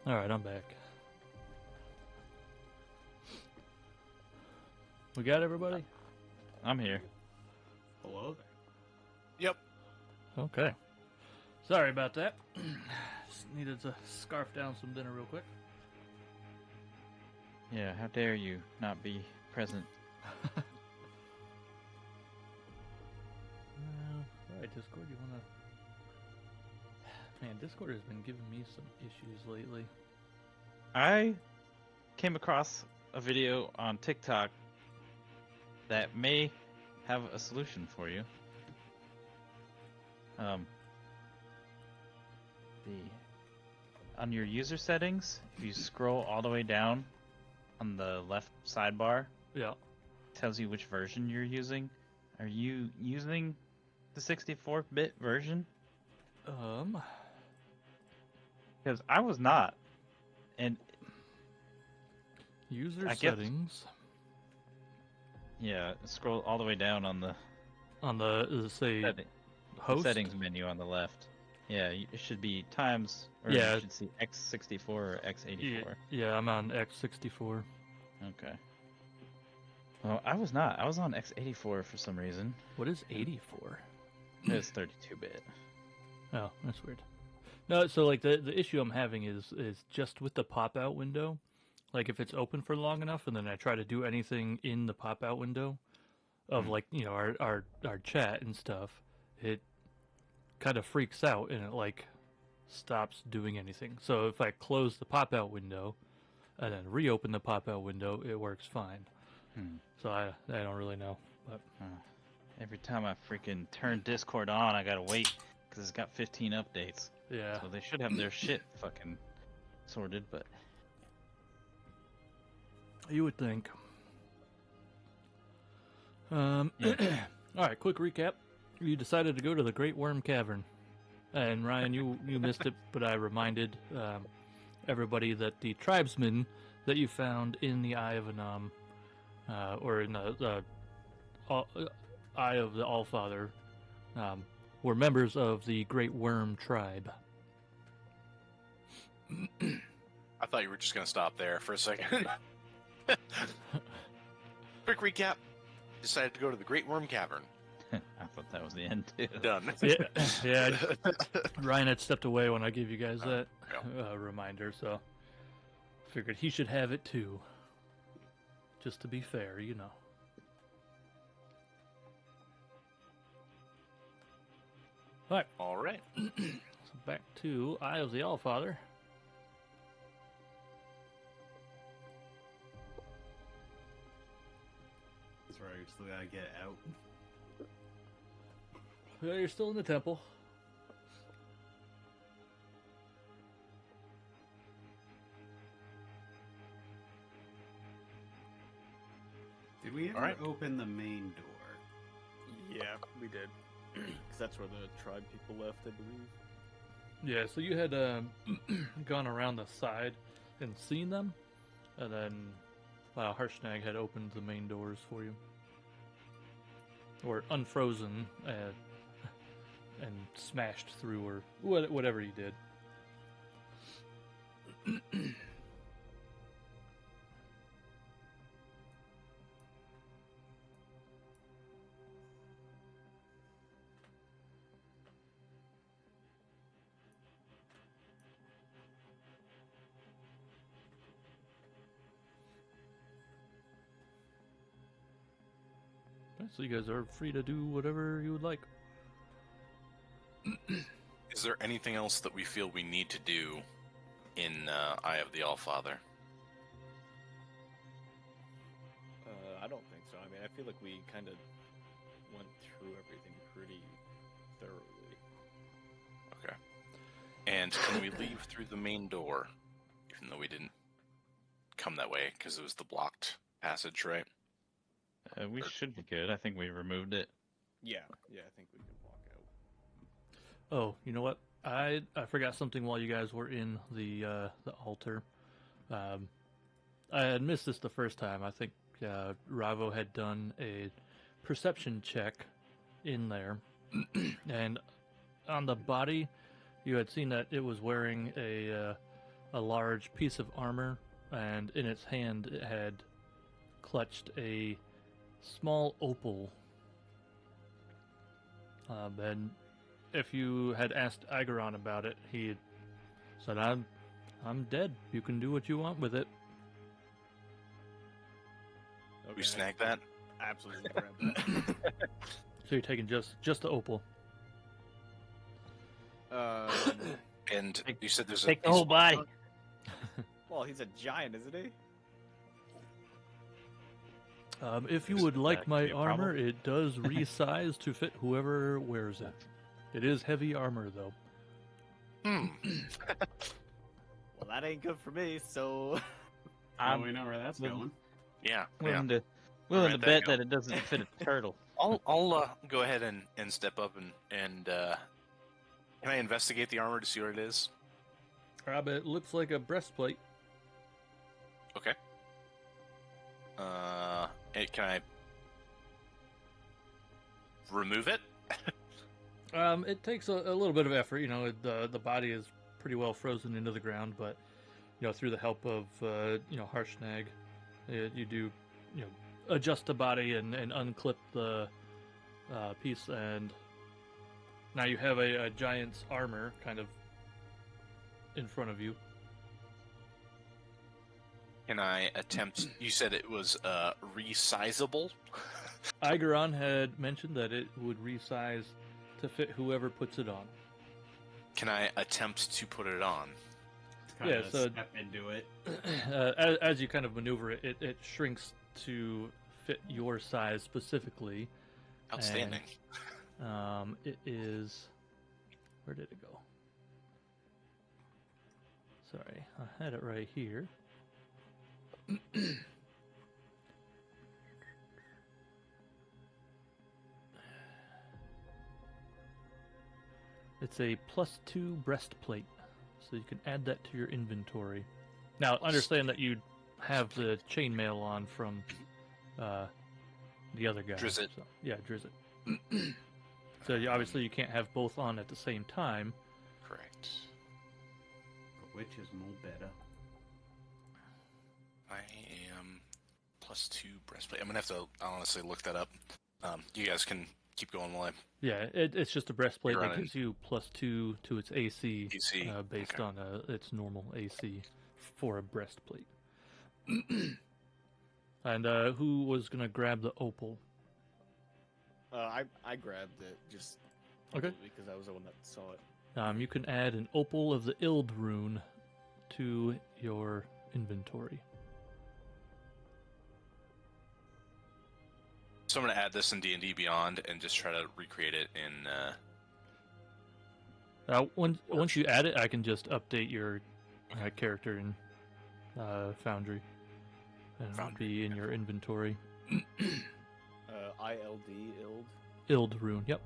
All right, I'm back. We got everybody? I'm here. Hello there. Yep. Okay. Sorry about that. Just needed to scarf down some dinner real quick. Yeah, how dare you not be present? Alright, Discord, you wanna... Man, Discord has been giving me some issues lately. I came across a video on TikTok that may have a solution for you. On your user settings, if you scroll all the way down on the left sidebar, Yeah. it tells you which version you're using. Are you using the 64-bit version? Because I was not. And User I guess- settings. yeah, scroll all the way down on the On the, say, host? settings menu on the left. Yeah, it should be times, or Yeah. you should see X64 or X84. Yeah, I'm on X64. Okay. Well, I was not. I was on X84 for some reason. What is 84? It's 32-bit. Oh, that's weird. No, so like the issue I'm having is just with the pop-out window. Like if it's open for long enough and then I try to do anything in the pop-out window of like, you know, our chat and stuff, it kind of freaks out and it like stops doing anything. So if I close the pop-out window and then reopen the pop-out window, it works fine. So I don't really know, but Every time I freaking turn Discord on, I gotta wait because it's got 15 updates. yeah. So they should have their shit fucking sorted, but You would think. All right, quick recap. You decided to go to the Great Worm Cavern. And Ryan, you missed it, but I reminded everybody that the tribesmen that you found in the Eye of Anam, or in the Eye of the Allfather, were members of the Great Worm tribe. I thought you were just gonna stop there for a second. Quick recap. Decided to go to the Great Worm Cavern. I thought that was the end too. Done. Yeah. Ryan had stepped away when I gave you guys that yeah. reminder, so figured he should have it too. Just to be fair, you know. All right, All right. so back to Eye of the Allfather. That's right. We still gotta get out. Yeah, you're still in the temple. Did we ever All right. open the main door? Yeah, we did. Because that's where the tribe people left, I believe. Yeah, so you had gone around the side and seen them, and then Harshnag had opened the main doors for you. Or unfrozen and smashed through, or whatever he did. So you guys are free to do whatever you would like. Is there anything else that we feel we need to do in Eye of the Allfather? I don't think so. I mean, I feel like we kind of went through everything pretty thoroughly. Okay. And can we leave through the main door, even though we didn't come that way because it was the blocked passage, right? We should be good. I think we removed it. Yeah, I think we can walk out. Oh, you know what? I forgot something while you guys were in the altar. I had missed this the first time. I think Ravo had done a perception check in there, and on the body, you had seen that it was wearing a a large piece of armor, and in its hand it had clutched a small opal. And if you had asked Igaron about it, he had said, I'm dead. You can do what you want with it. Okay, We snag that. absolutely grab that. So you're taking just the opal. And you said there's a Take the piece whole of- body. Well, he's a giant, isn't he? If you Is would like that my be a problem? armor, it does resize to fit whoever wears it. It is heavy armor, though. Hmm. Well, that ain't good for me. So Oh, we know where that's willing- going. Yeah. Willing Yeah. to willing Right, to there you bet go. that it doesn't fit a turtle. I'll go ahead and step up and can I investigate the armor to see what it is? But it looks like a breastplate. Okay. Can I remove it? It takes a little bit of effort. You know, the body is pretty well frozen into the ground, but you know, through the help of Harshnag, you do adjust the body and unclip the piece, and now you have a giant's armor kind of in front of you. Can I attempt? You said it was resizable. Igaron had mentioned that it would resize to fit whoever puts it on. Can I attempt to put it on? Kind Yeah, of so- step into it. As you kind of maneuver it, it shrinks to fit your size specifically. Outstanding. It is. Where did it go? Sorry, I had it right here. It's a +2 breastplate, so you can add that to your inventory. Now, understand that you have the chainmail on from the other guy. Drizzt. So, yeah, Drizzt. So obviously you can't have both on at the same time. Correct. But which is more better? I am +2 breastplate. I'm gonna have to honestly look that up. You guys can keep going while I Yeah, it's just a breastplate You're that running. gives you +2 to its AC, AC. based Okay. on its normal AC for a breastplate. And who was gonna grab the opal? I grabbed it just Okay. because I was the one that saw it. You can add an opal of the Ild rune to your inventory. So I'm gonna add this in D&D Beyond and just try to recreate it in. Once you add it, I can just update your character in Foundry, and it'll Foundry, be in your inventory. ILD, ILD. Ild rune, yep.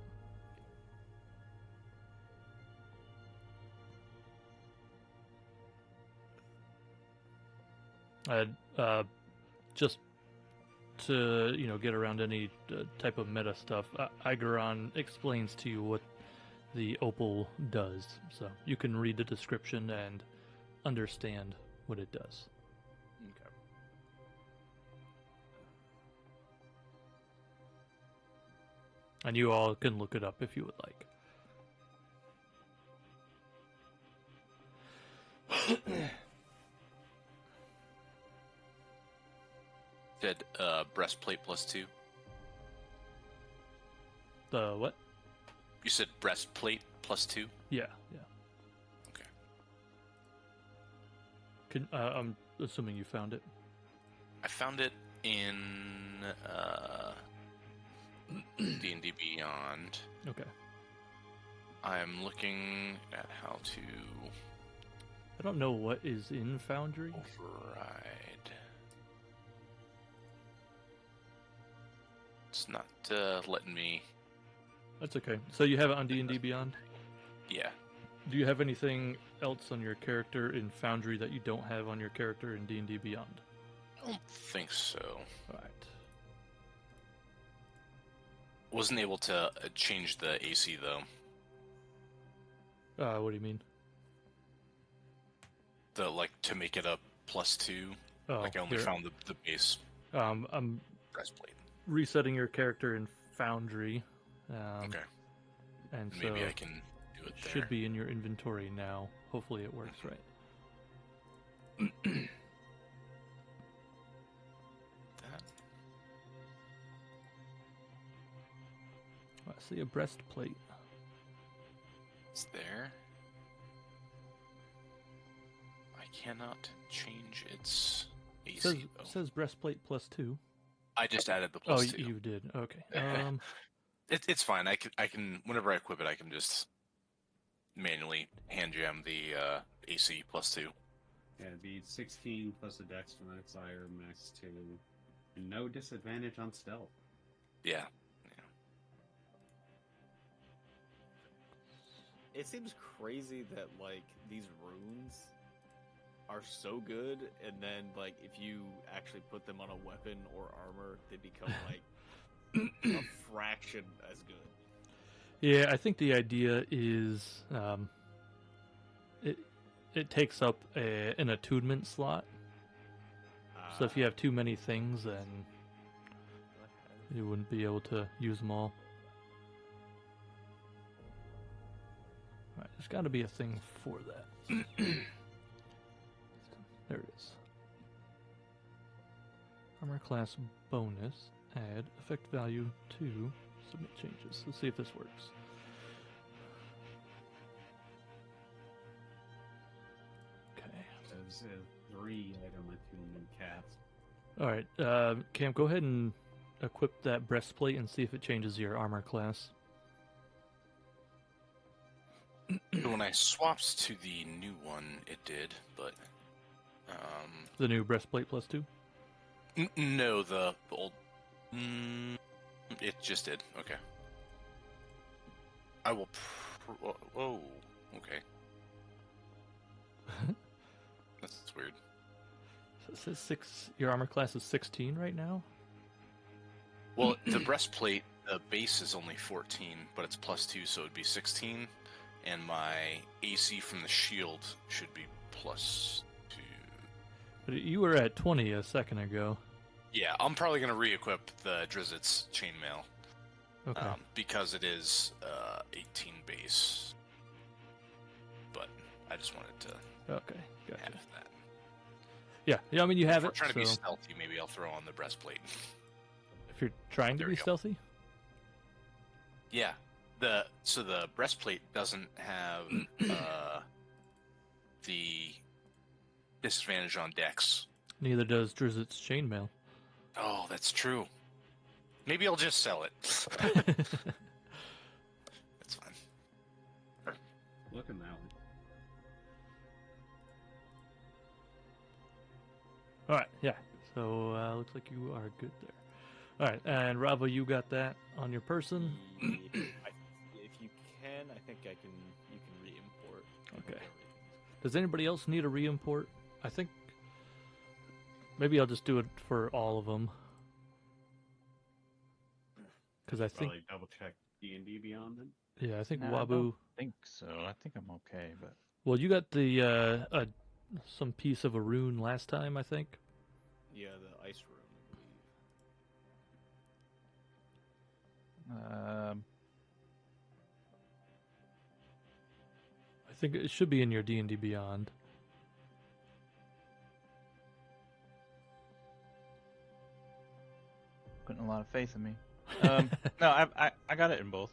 Just to get around any type of meta stuff, Igaron explains to you what the opal does, so you can read the description and understand what it does. Okay. And you all can look it up if you would like. Said breastplate +2. The what? You said breastplate +2. Yeah. Okay. I'm assuming you found it. I found it in D&D Beyond. Okay. I'm looking at how to I don't know what is in Foundry. override. It's not letting me. That's okay. So you have it on D&D Beyond? Yeah. Do you have anything else on your character in Foundry that you don't have on your character in D&D Beyond? I don't think so. Alright. Wasn't able to change the AC though. What do you mean? to make it a +2. Oh, Like I only here. found the base I'm breastplate. resetting your character in Foundry. Okay. And so Maybe I can do it there. should be in your inventory now. Hopefully it works right. That. I see a breastplate. It's there. I cannot change its AC. though. Says breastplate +2. I just added the Oh, +2. you did. Okay. It's fine. I can whenever I equip it, I can just manually hand jam the AC +2. Yeah, it'd be 16 plus a dex modifier, max 2. And no disadvantage on stealth. Yeah. It seems crazy that like these runes are so good, and then like if you actually put them on a weapon or armor, they become like a fraction as good. Yeah, I think the idea is it takes up an attunement slot. So if you have too many things, then you wouldn't be able to use them all. Alright, there's got to be a thing for that. There it is. Armor class bonus. Add effect value to submit changes. Let's see if this works. Okay. There's a 3-item attunement cap. Alright, Cam, go ahead and equip that breastplate and see if it changes your armor class. When I swapped to the new one, it did, but The new breastplate +2? no, the old. It just did. Okay. I will. Oh, okay. That's weird. So it says your armor class is 16 right now? Well, the breastplate, the base is only 14, but it's +2, so it'd be 16. And my AC from the shield should be +2. But you were at 20 a second ago. Yeah, I'm probably going to re-equip the Drizzt's chainmail. Okay. Because it is 18 base. But I just wanted to Okay, gotcha. have that. Yeah, I mean, you have If we're it, trying to be so stealthy, maybe I'll throw on the breastplate. if you're trying to There be we go. stealthy? Yeah. So the breastplate doesn't have the disadvantage on dex. Neither does Drizzt's chainmail. Oh, that's true. Maybe I'll just sell it. That's fine. Looking that way. Alright, yeah. So, looks like you are good there. Alright, and Ravo, you got that on your person? If you can, I think you can re-import. Okay. Does anybody else need a re-import? I think maybe I'll just do it for all of them. Because I think, Probably double check D&D Beyond it. yeah, I think No, I Wabu. don't think so. I think I'm okay, but Well, you got the some piece of a rune last time, I think. Yeah, the ice room, I believe. I think it should be in your D&D Beyond. putting a lot of faith in me. No, I got it in both.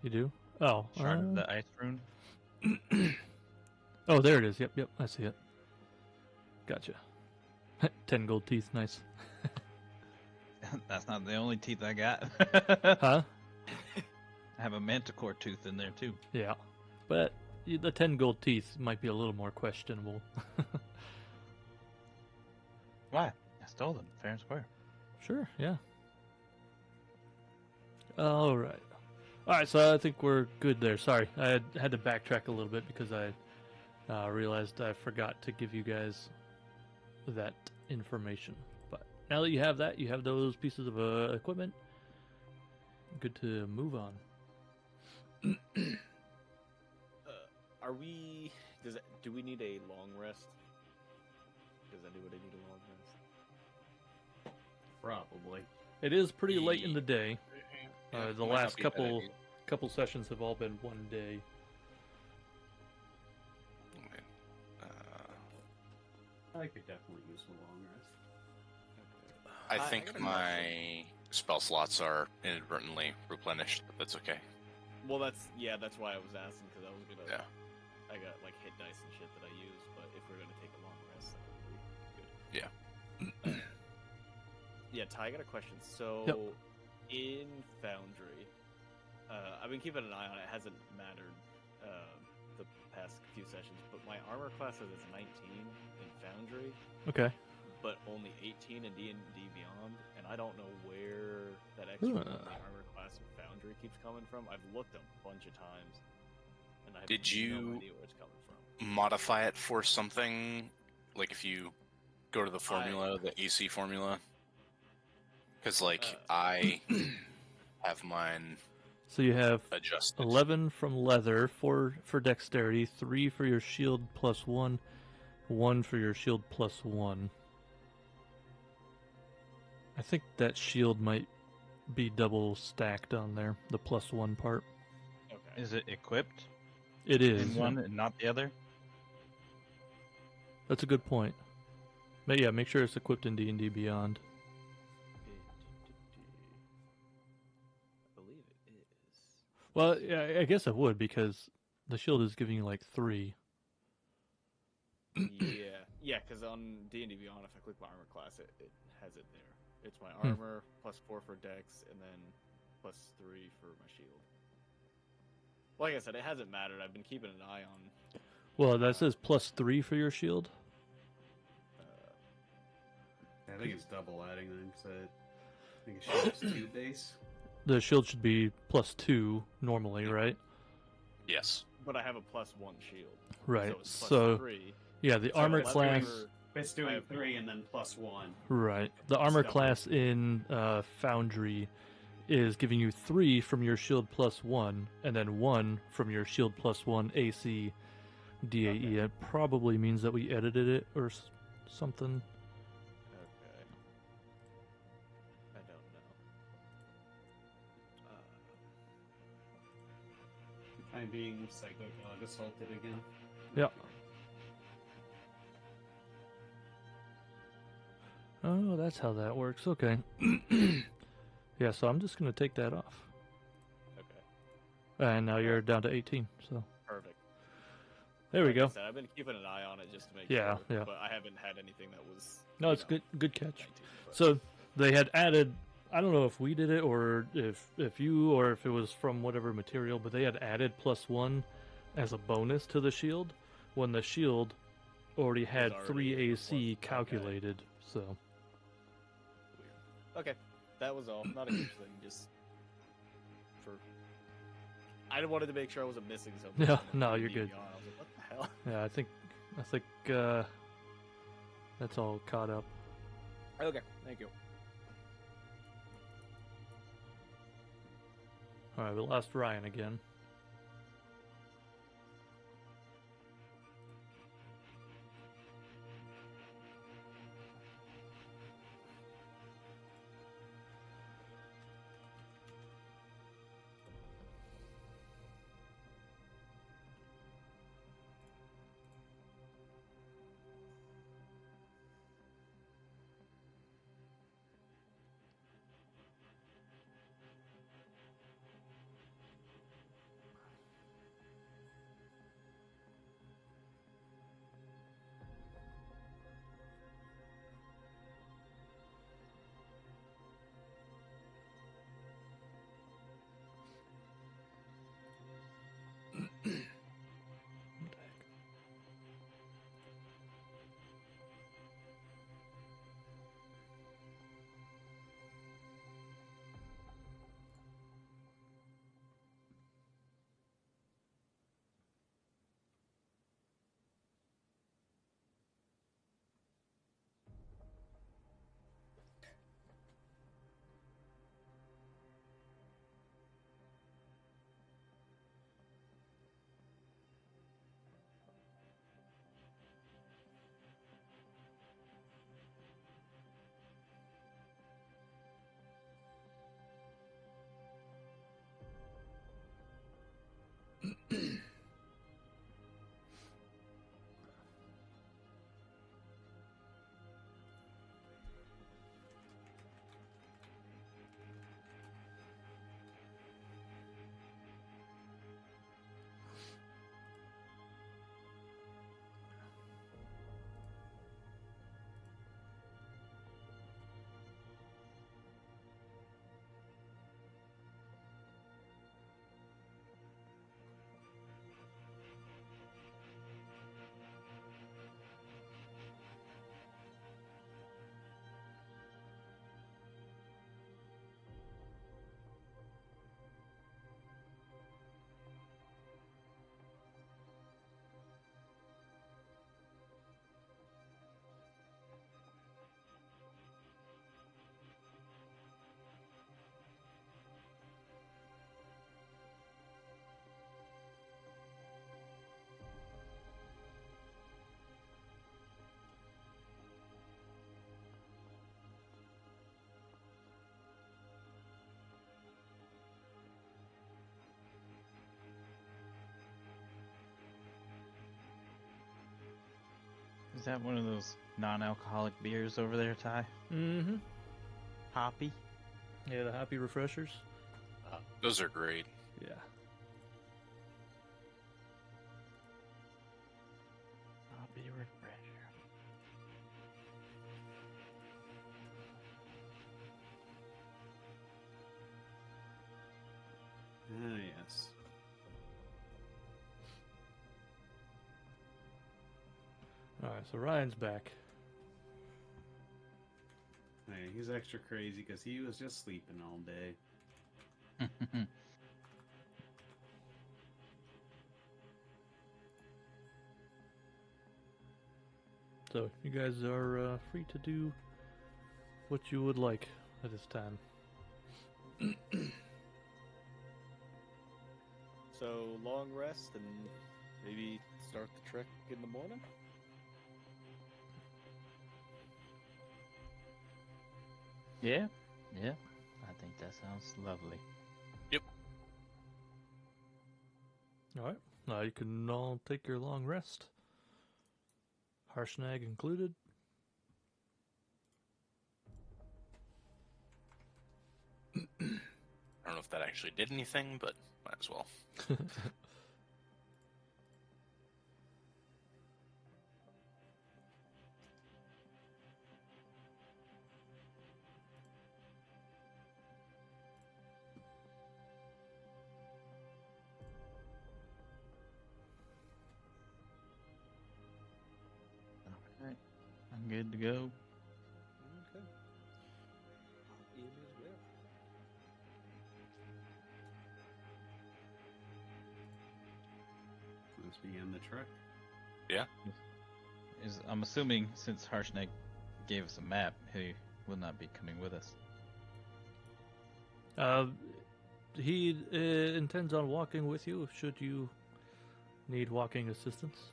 You do? Oh, Shard of the Ice Rune. oh, there it is. Yep, I see it. Gotcha. 10 gold teeth, nice. That's not the only teeth I got. Huh? I have a manticore tooth in there too. Yeah, but the 10 gold teeth might be a little more questionable. Why? I stole them, fair and square. Sure, yeah. All right. So I think we're good there. Sorry, I had to backtrack a little bit because I realized I forgot to give you guys that information. But now that you have that, you have those pieces of equipment. Good to move on. Are we? Do we need a long rest Does anybody need a long rest? Probably. It is pretty late in the day. Yeah, The might not last be a bad idea. couple sessions have all been one day. Okay. I could definitely use a long rest. I I think got a my spell slots are inadvertently replenished, but that's okay. Well, that's why I was asking, because I was gonna. Yeah. I got like hit dice and shit that I use, but if we're gonna take a long rest, that would be good. Yeah, Ty, I got a question. So, Yep. in Foundry, I've been keeping an eye on it. It hasn't mattered the past few sessions, but my armor class says it's 19 in Foundry, Okay. but only 18 in D&D Beyond, and I don't know where that extra one in the armor class in Foundry keeps coming from. I've looked a bunch of times, and I have Did no you- idea where it's coming from. Modify it for something, like if you go to the formula, the EC formula. Because, like, I have mine So you have adjusted. 11 from leather, 4 for dexterity, 3 for your shield plus 1, 1 for your shield plus 1. I think that shield might be double stacked on there, the plus 1 part. Okay. Is it equipped It is. in one and not the other? That's a good point. But yeah, make sure it's equipped in D&D Beyond. I believe it is. Well, yeah, I guess it would, because the shield is giving you like 3. Yeah, because on D&D Beyond, if I click my armor class, it has it there. It's my Hmm. armor, plus 4 for dex, and then plus 3 for my shield. Like I said, it hasn't mattered. I've been keeping an eye on... Well, that says plus 3 for your shield. I think it's double adding them, so I think it shows 2 base. The shield should be plus 2 normally, right? Yes. But I have a plus 1 shield. Right. So it's plus So, 3. yeah, the So armor it's class... doing- It's I doing have- 3 and then plus 1. Right. The armor Double. class in Foundry is giving you 3 from your shield plus 1, and then 1 from your shield plus 1 AC DAE. Okay. It probably means that we edited it or something. Okay. I don't know. I'm being assaulted again. Yeah. Oh, that's how that works. Okay. Yeah, so I'm just going to take that off. Okay. And now you're down to 18, so Perfect. there we Like go. I said, I've been keeping an eye on it just to make Yeah, sure. yeah. But I haven't had anything that was... No, you it's know, good catch. 19, but- So they had added, I don't know if we did it or if you or if it was from whatever material, but they had added plus 1 as a bonus to the shield when the shield already had already 3 plus- AC okay. calculated. So Weird. Okay, that was all. Not a huge thing, just for... I wanted to make sure I wasn't missing something. Yeah, on no, the you're DVR. good. I was like, what the hell? yeah, I think that's all caught up. Okay, thank you. All right, we lost Ryan again. Is that one of those non-alcoholic beers over there, Ty? Mm-hmm. Hoppy? Yeah, the happy refreshers. Those are great. Yeah. Hoppy refresher. Ah, yes. All right, so Ryan's back. Hey, he's extra crazy because he was just sleeping all day. So you guys are free to do what you would like at this time. So long rest and maybe start the trek in the morning. Yeah, yeah. I think that sounds lovely. All right. Now you can all take your long rest. Harshnag included. I don't know if that actually did anything, but might as well. Alright, I'm good to go. Okay. It is well. Let's begin the trek. I'm assuming since Harshnag gave us a map, he will not be coming with us. He intends on walking with you should you need walking assistance.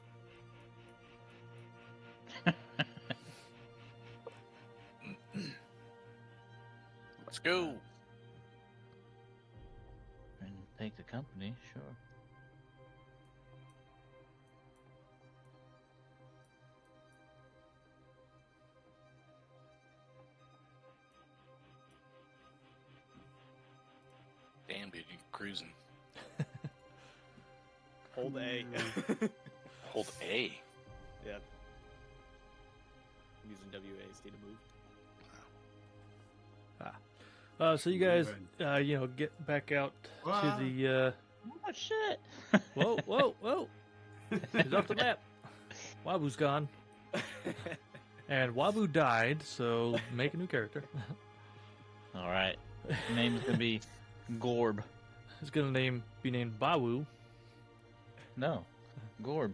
Let's go. And take the company, sure. Damn, dude, you cruising. Hold A. Hold A. Yeah. I'm using WASD to move. So you guys, get back out to the. Oh shit! Whoa, whoa, whoa! He's off the map. Wabu's gone, and Wabu died. So make a new character. All right, name's gonna be Gorb. He's gonna be named Bawu. No, Gorb.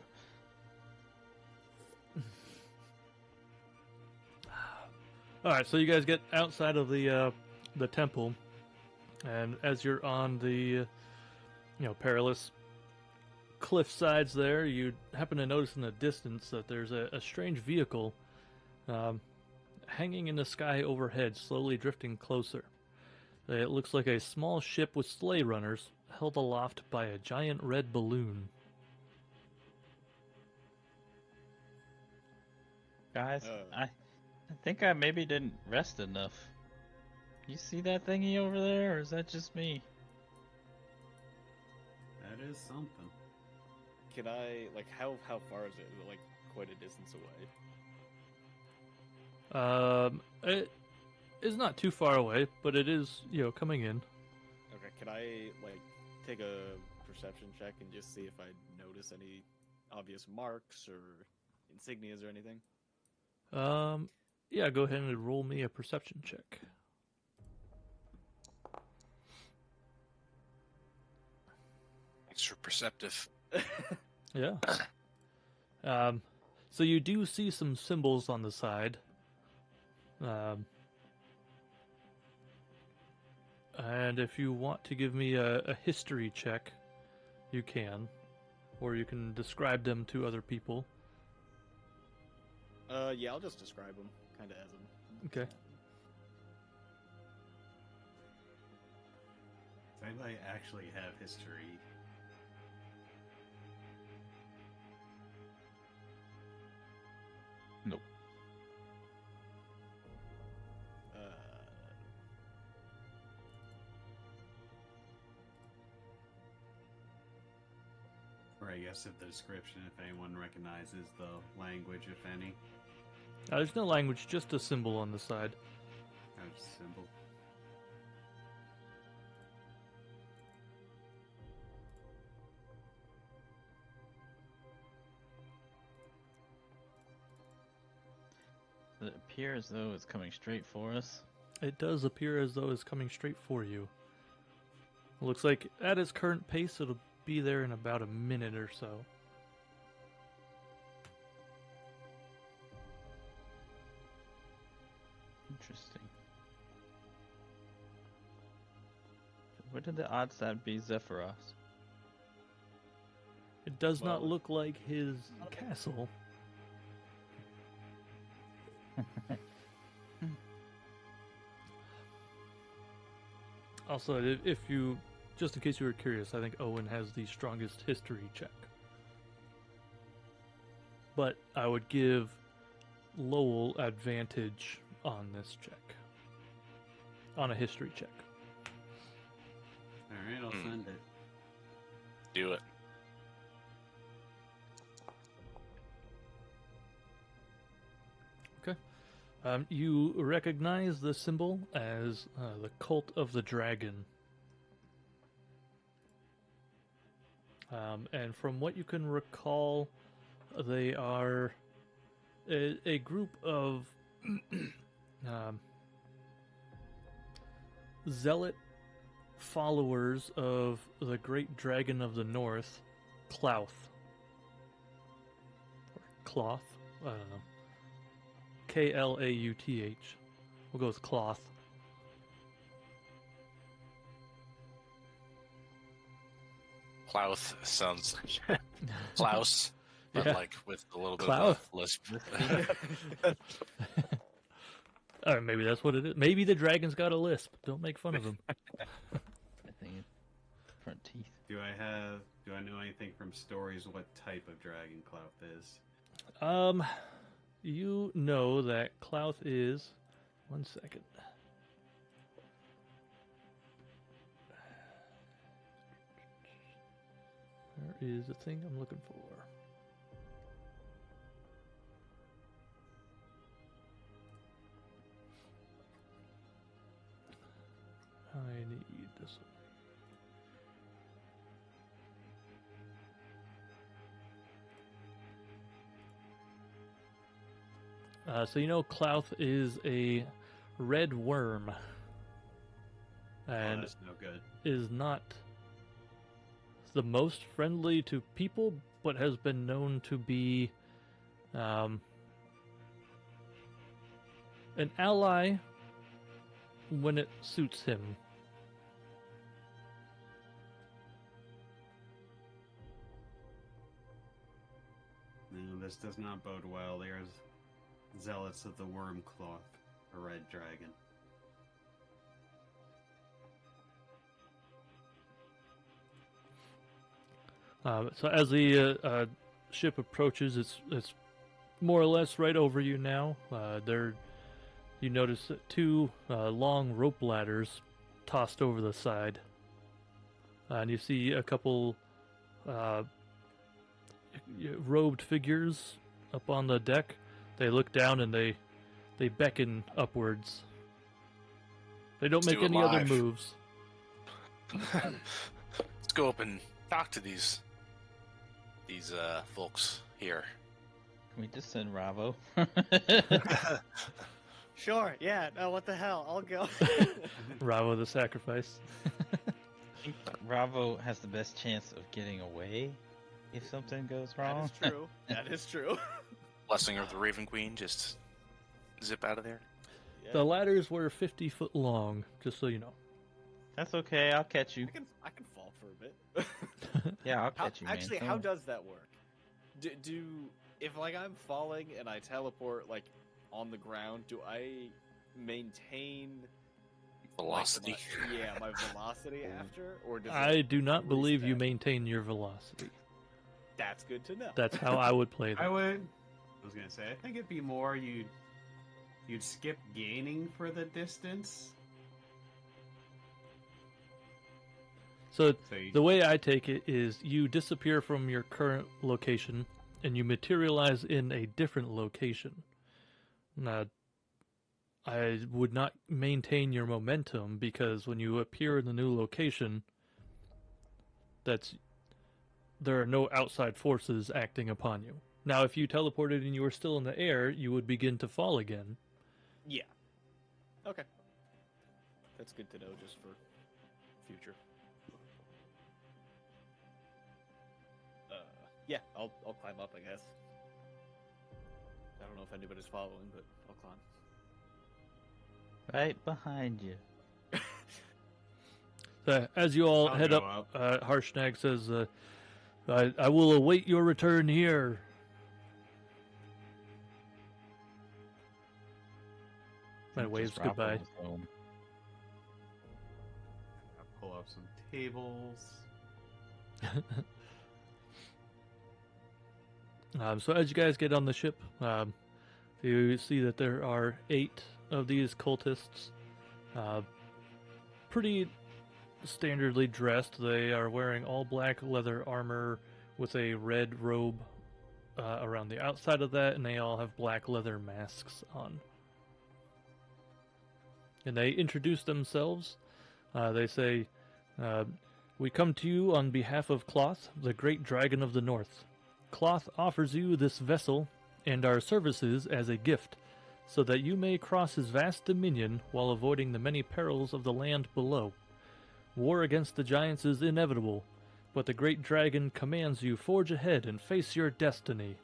All right, so you guys get outside of the temple, and as you're on the perilous cliff sides there, you happen to notice in the distance that there's a strange vehicle hanging in the sky overhead, slowly drifting closer. It looks like a small ship with sleigh runners held aloft by a giant red balloon. Guys, I think I maybe didn't rest enough. You see that thingy over there, or is that just me? That is something. Can I, how far is it? Is it, quite a distance away? It is not too far away, but it is, coming in. Okay, can I, take a perception check and just see if I notice any obvious marks or insignias or anything? Yeah, go ahead and roll me a perception check. Extra perceptive. Yeah. So you do see some symbols on the side. And if you want to give me a history check, you can. Or you can describe them to other people. Yeah, I'll just describe them, kind of as them. Okay. Does anybody actually have history? Nope. Or I guess if the description, if anyone recognizes the language, if any. There's no language, just a symbol on the side. Symbol. Does it appear as though it's coming straight for us? It does appear as though it's coming straight for you. It looks like at its current pace, it'll be there in about a minute or so. Interesting. What are the odds that be Zephyros? It does not Well- look like his castle. Also, if you, just in case you were curious, I think Owen has the strongest history check. But I would give Lowell advantage on this check. On a history check. Alright, I'll send it. Do it. You recognize the symbol as the Cult of the Dragon. And from what you can recall, they are a group of zealot followers of the great dragon of the north, Clouth. Or Cloth? I don't know. Klauth. We'll go with cloth. Klauth sounds like Klaus, but Yeah. like with a little bit Klauth. of a lisp. Or maybe that's what it is. Maybe the dragon's got a lisp. Don't make fun of him. I think it's front teeth. Do I know anything from stories what type of dragon Clouth is? You know that Clouth is... One second. Where is the thing I'm looking for? I need this one. So you know Clouth is a red worm. And that's no good. is not the most friendly to people, but has been known to be an ally when it suits him. No, this does not bode well. There's zealots of the worm cloth, a red dragon. So as the ship approaches, it's more or less right over you now. You notice two long rope ladders tossed over the side, and you see a couple robed figures up on the deck. They look down and they beckon upwards. They don't Let's make do it any other live. moves. Let's go up and talk to these folks here. Can we just send Ravo? Sure, yeah, no, what the hell, I'll go. Ravo the sacrifice. I think Ravo has the best chance of getting away if something goes That wrong. is true. That is true. Blessing of the Raven Queen, just zip out of there. Yeah. The ladders were 50 foot long, just so you know. That's okay, I'll catch you. I can fall for a bit. Yeah, I'll How, catch you, man. actually, Don't how worry. does that work? Do if like I'm falling and I teleport like on the ground, do I maintain like, Velocity. my velocity after, or does I it do not believe you reset? maintain your velocity. That's good to know. That's how I would play I that. I was gonna say, I think it'd be more you'd skip gaining for the distance. So So you, the way I take it is you disappear from your current location and you materialize in a different location. Now, I would not maintain your momentum because when you appear in the new location, there are no outside forces acting upon you. Now, if you teleported and you were still in the air, you would begin to fall again. Yeah. Okay. That's good to know just for future. Yeah, I'll climb up, I guess. I don't know if anybody's following, but I'll climb. Right behind you. As you all I'll head go up, Harshnag says, I will await your return here. And waves Just goodbye. Ravo was home. I'll pull up some tables. So as you guys get on the ship, you see that there are 8 of these cultists, pretty standardly dressed. They are wearing all black leather armor with a red robe around the outside of that, and they all have black leather masks on. And they introduce themselves. They say, "We come to you on behalf of Cloth, the great dragon of the north. Cloth offers you this vessel and our services as a gift, so that you may cross his vast dominion while avoiding the many perils of the land below. War against the giants is inevitable, but the great dragon commands you forge ahead and face your destiny.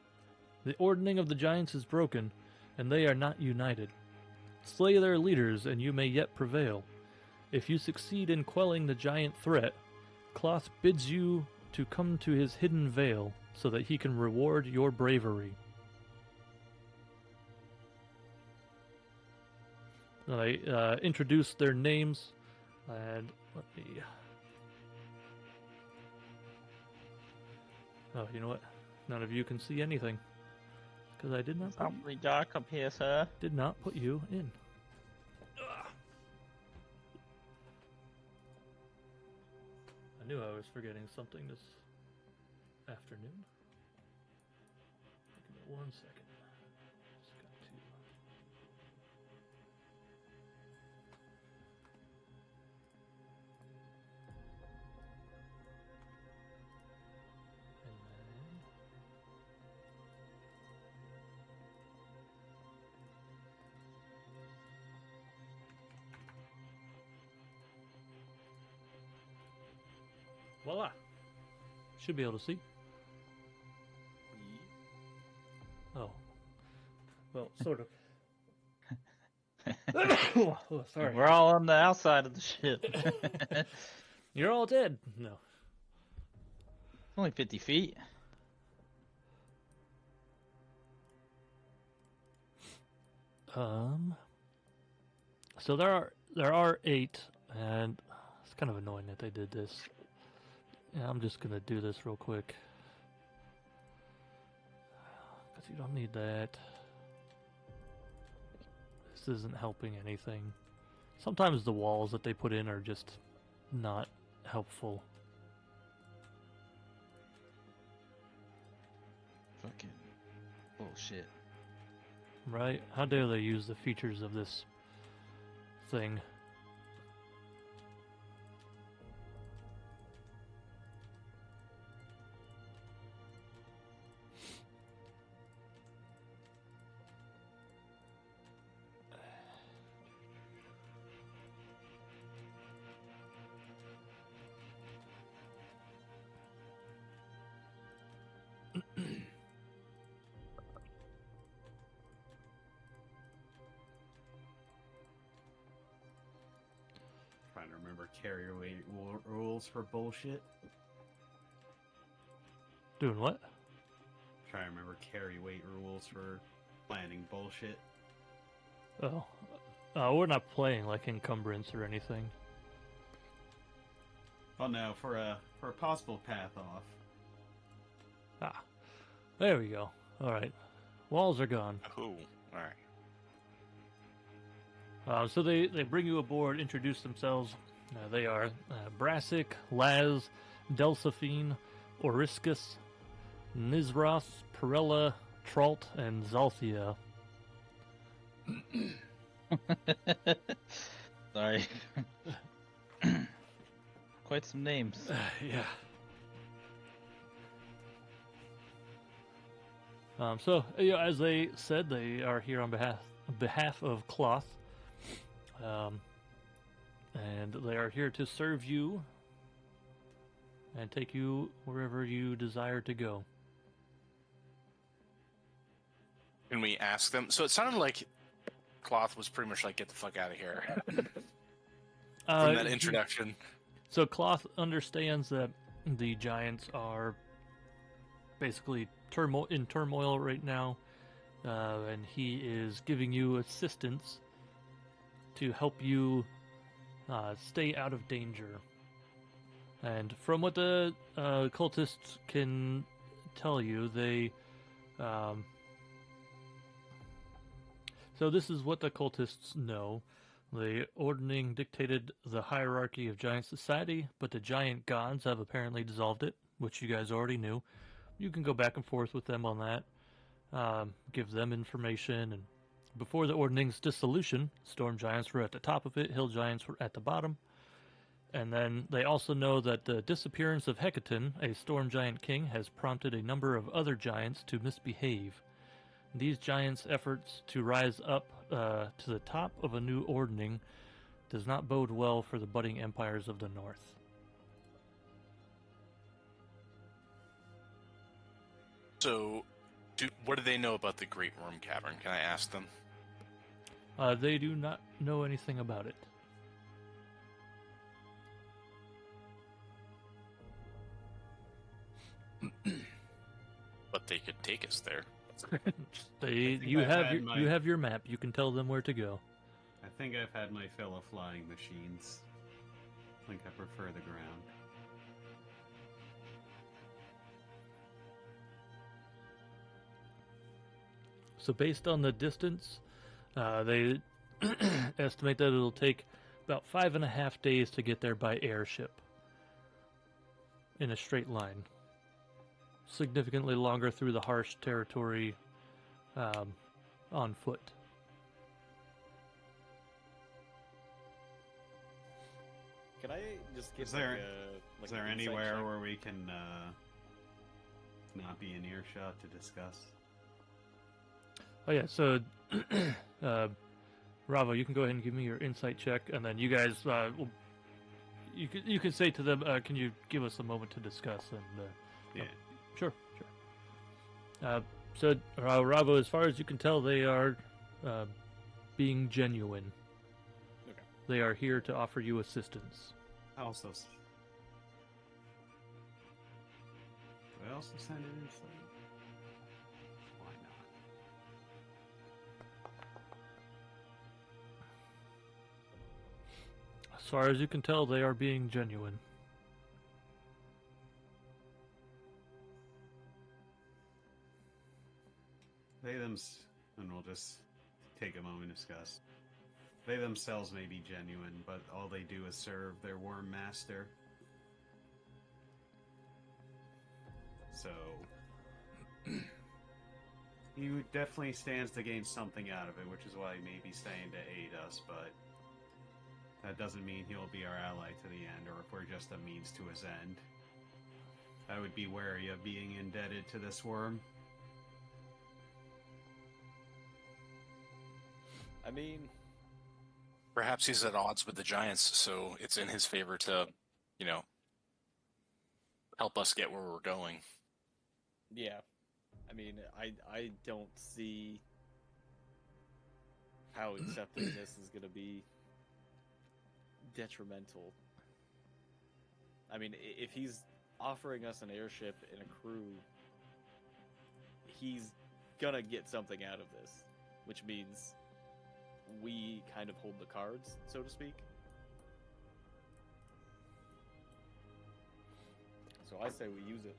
The ordering of the giants is broken, and they are not united. Slay their leaders, and you may yet prevail. If you succeed in quelling the giant threat, Cloth bids you to come to his hidden veil, so that he can reward your bravery." Now they introduce their names, and let me... Oh, you know what? None of you can see anything, because I did not put Awfully dark up here, sir. did not put you in. I knew I was forgetting something this afternoon. Give me 1 second. Just got to... And then... Voila! Should be able to see. Oh. Well, sort of. Oh, sorry. We're all on the outside of the ship. You're all dead. No. Only 50 feet. So there are 8, and it's kind of annoying that they did this. Yeah, I'm just gonna do this real quick. Because you don't need that. This isn't helping anything. Sometimes the walls that they put in are just not helpful. Fucking bullshit. Right? How dare they use the features of this thing? Trying to remember carrier weight rules for bullshit. Doing what? Trying to remember carry weight rules for planning bullshit. Oh. We're not playing like encumbrance or anything. Oh no, for a possible path off. Ah. There we go. Alright. Walls are gone. Oh, all right. So they bring you aboard, introduce themselves. They are Brassic, Laz, Delsophine, Oriscus, Nizroth, Perella, Tralt, and Zalthia. Sorry. Quite some names. Yeah. As they said, they are here on behalf of Cloth, and they are here to serve you and take you wherever you desire to go. Can we ask them? So it sounded like Cloth was pretty much like, "Get the fuck out of here." From that introduction. So Cloth understands that the giants are basically in turmoil right now, and he is giving you assistance to help you stay out of danger. And from what the cultists can tell you, they so this is what the cultists know. The ordning dictated the hierarchy of giant society, but the giant gods have apparently dissolved it, which you guys already knew. You can go back and forth with them on that, give them information. And before the ordning's dissolution, storm giants were at the top of it, hill giants were at the bottom. And then they also know that the disappearance of Hecaton, a storm giant king, has prompted a number of other giants to misbehave. These giants' efforts to rise up to the top of a new ordning does not bode well for the budding empires of the north. So, what do they know about the Great Worm Cavern? Can I ask them? They do not know anything about it. But they could take us there. You have your map. You can tell them where to go. I think I've had my fill of flying machines. I think I prefer the ground. So based on the distance, they estimate that it'll take about 5.5 days to get there by airship in a straight line. Significantly longer through the harsh territory on foot. Can I just get Is there an insight anywhere check? where we can not be in earshot to discuss? Oh yeah, so Ravo, you can go ahead and give me your insight check, and then you guys you can say to them, "Can you give us a moment to discuss?" And Yeah. Sure. So Ravo, as far as you can tell, they are being genuine. Okay. They are here to offer you assistance. Do I also send an insight? Why not? As far as you can tell, they are being genuine. And we'll just take a moment to discuss. They themselves may be genuine, but all they do is serve their worm master. So, he definitely stands to gain something out of it, which is why he may be staying to aid us, but that doesn't mean he'll be our ally to the end, or if we're just a means to his end. I would be wary of being indebted to this worm. I mean, Perhaps he's at odds with the giants, so it's in his favor to, help us get where we're going. yeah. I mean, I don't see how accepting this is going to be detrimental. I mean, if he's offering us an airship and a crew, he's gonna get something out of this, which means we kind of hold the cards, so to speak. So I say we use it.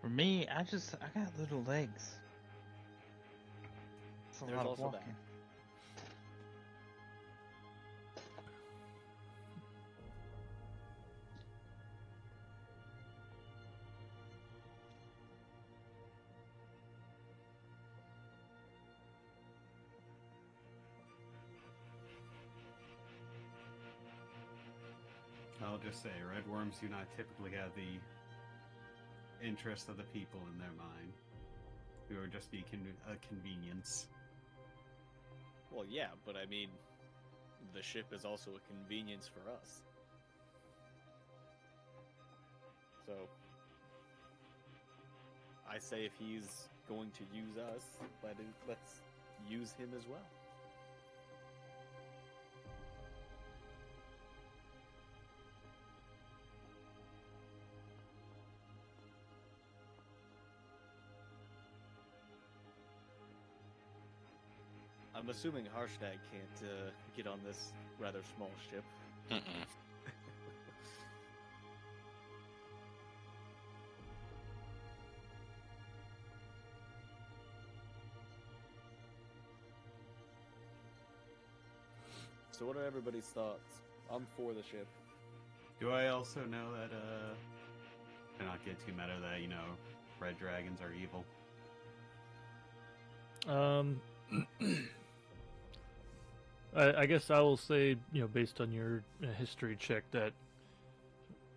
For me, I got little legs. It's a There's lot of also that. walking. I'll just say, red worms do not typically have the interest of the people in their mind. It would just be a convenience. Well, yeah, but I mean, the ship is also a convenience for us. So, I say if he's going to use us, let's use him as well. I'm assuming Harshnag can't get on this rather small ship. Mm-mm. So what are everybody's thoughts? I'm for the ship. Do I also know that, to not get too meta, that, red dragons are evil? I guess I will say, based on your history check, that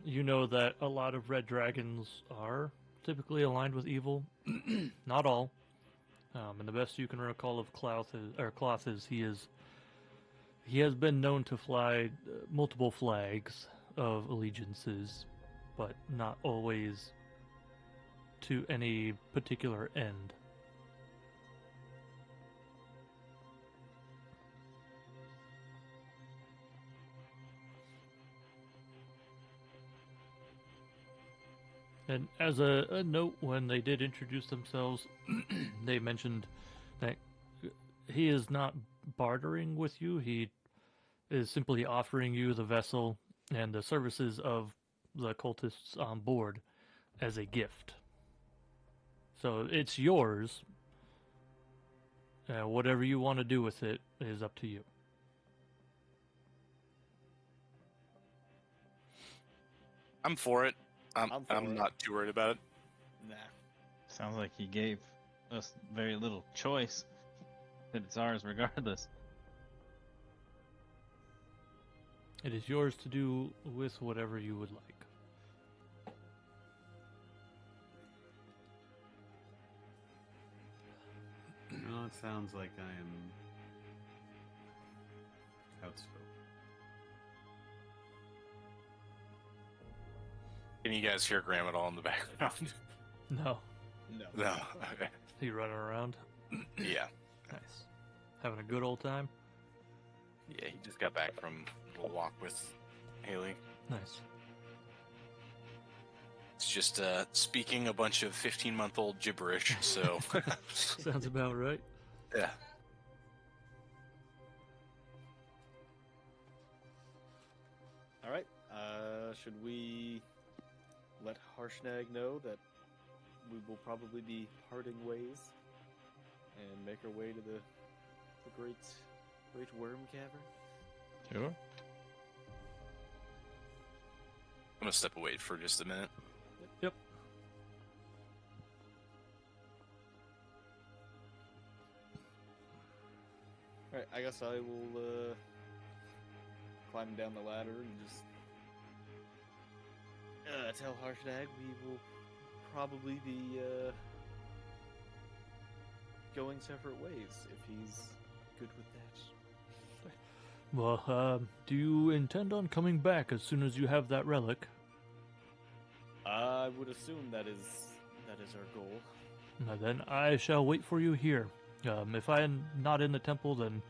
you know that a lot of red dragons are typically aligned with evil. Not all. And the best you can recall of Cloth is he has been known to fly multiple flags of allegiances, but not always to any particular end. And as a note, when they did introduce themselves, they mentioned that he is not bartering with you. He is simply offering you the vessel and the services of the cultists on board as a gift. So it's yours. Whatever you want to do with it is up to you. I'm for it. I'm for I'm it. not too worried about it. Nah. Sounds like he gave us very little choice. That it's ours regardless. It is yours to do with whatever you would like. Well, it sounds like I am outspoken. Can you guys hear Graham at all in the background? No. No. No. Okay. You running around? Yeah. Nice. Having a good old time? Yeah, he just got back from a little walk with Haley. Nice. It's just speaking a bunch of 15-month-old gibberish, so... Sounds about right. Yeah. All right. Should we let Harshnag know that we will probably be parting ways and make our way to the great worm cavern? Sure. I'm gonna step away for just a minute. Yep. All right. I guess I will climb down the ladder and just tell Harshnag we will probably be going separate ways if he's good with that. Well, do you intend on coming back as soon as you have that relic? I would assume that is our goal. Now then, I shall wait for you here. If I am not in the temple, then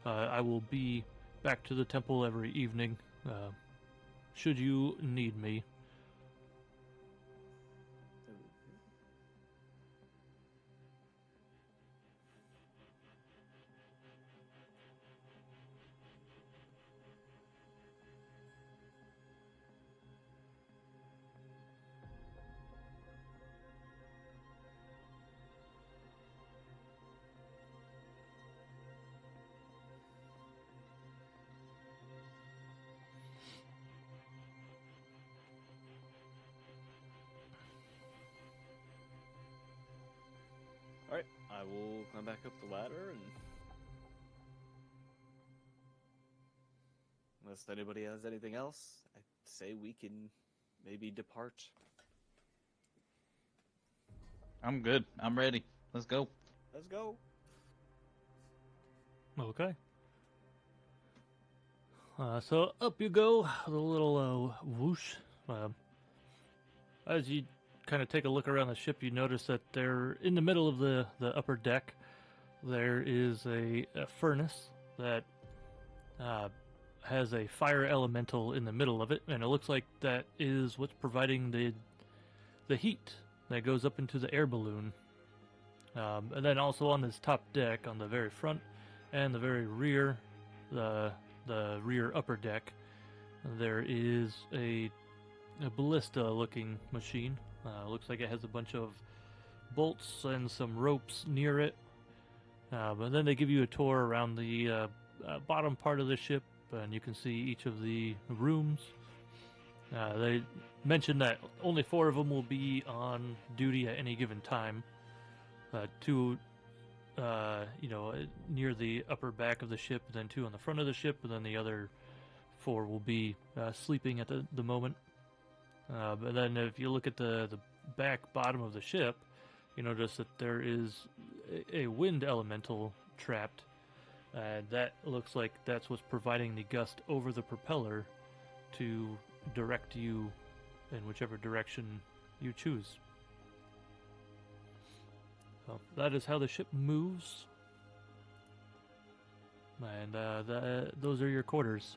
I will be back to the temple every evening, should you need me. I will climb back up the ladder, and unless anybody has anything else, I say we can maybe depart. I'm good. I'm ready. Let's go. Let's go. Okay. So up you go, with a little whoosh. As you kind of take a look around the ship, you notice that there, in the middle of the upper deck, there is a furnace that has a fire elemental in the middle of it, and it looks like that is what's providing the heat that goes up into the air balloon. And then also on this top deck, on the very front and the very rear, the rear upper deck, there is a ballista-looking machine. Looks like it has a bunch of bolts and some ropes near it. But then they give you a tour around the bottom part of the ship, and you can see each of the rooms. They mentioned that only 4 of them will be on duty at any given time. 2, near the upper back of the ship, and then 2 on the front of the ship, and then the other 4 will be sleeping at the moment. But then if you look at the back bottom of the ship, you notice that there is a wind elemental trapped. That looks like that's what's providing the gust over the propeller to direct you in whichever direction you choose. So that is how the ship moves. And those are your quarters.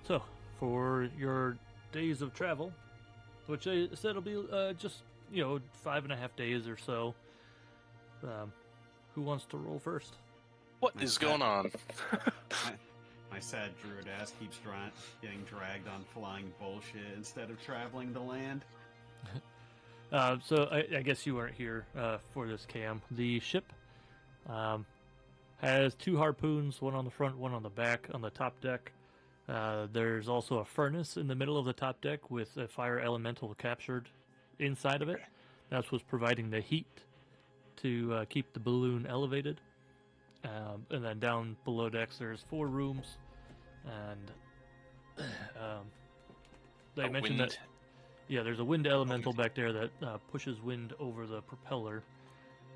So, for your days of travel, which I said will be just, 5.5 days or so, who wants to roll first? What is going on? My sad druid ass keeps getting dragged on flying bullshit instead of traveling the land. So I guess you weren't here for this, Cam. The ship has 2 harpoons, one on the front, one on the back, on the top deck. There's also a furnace in the middle of the top deck with a fire elemental captured inside of it. That's what's providing the heat to keep the balloon elevated. And then down below decks, there's 4 rooms, and they mentioned that there's a wind elemental back there that pushes wind over the propeller.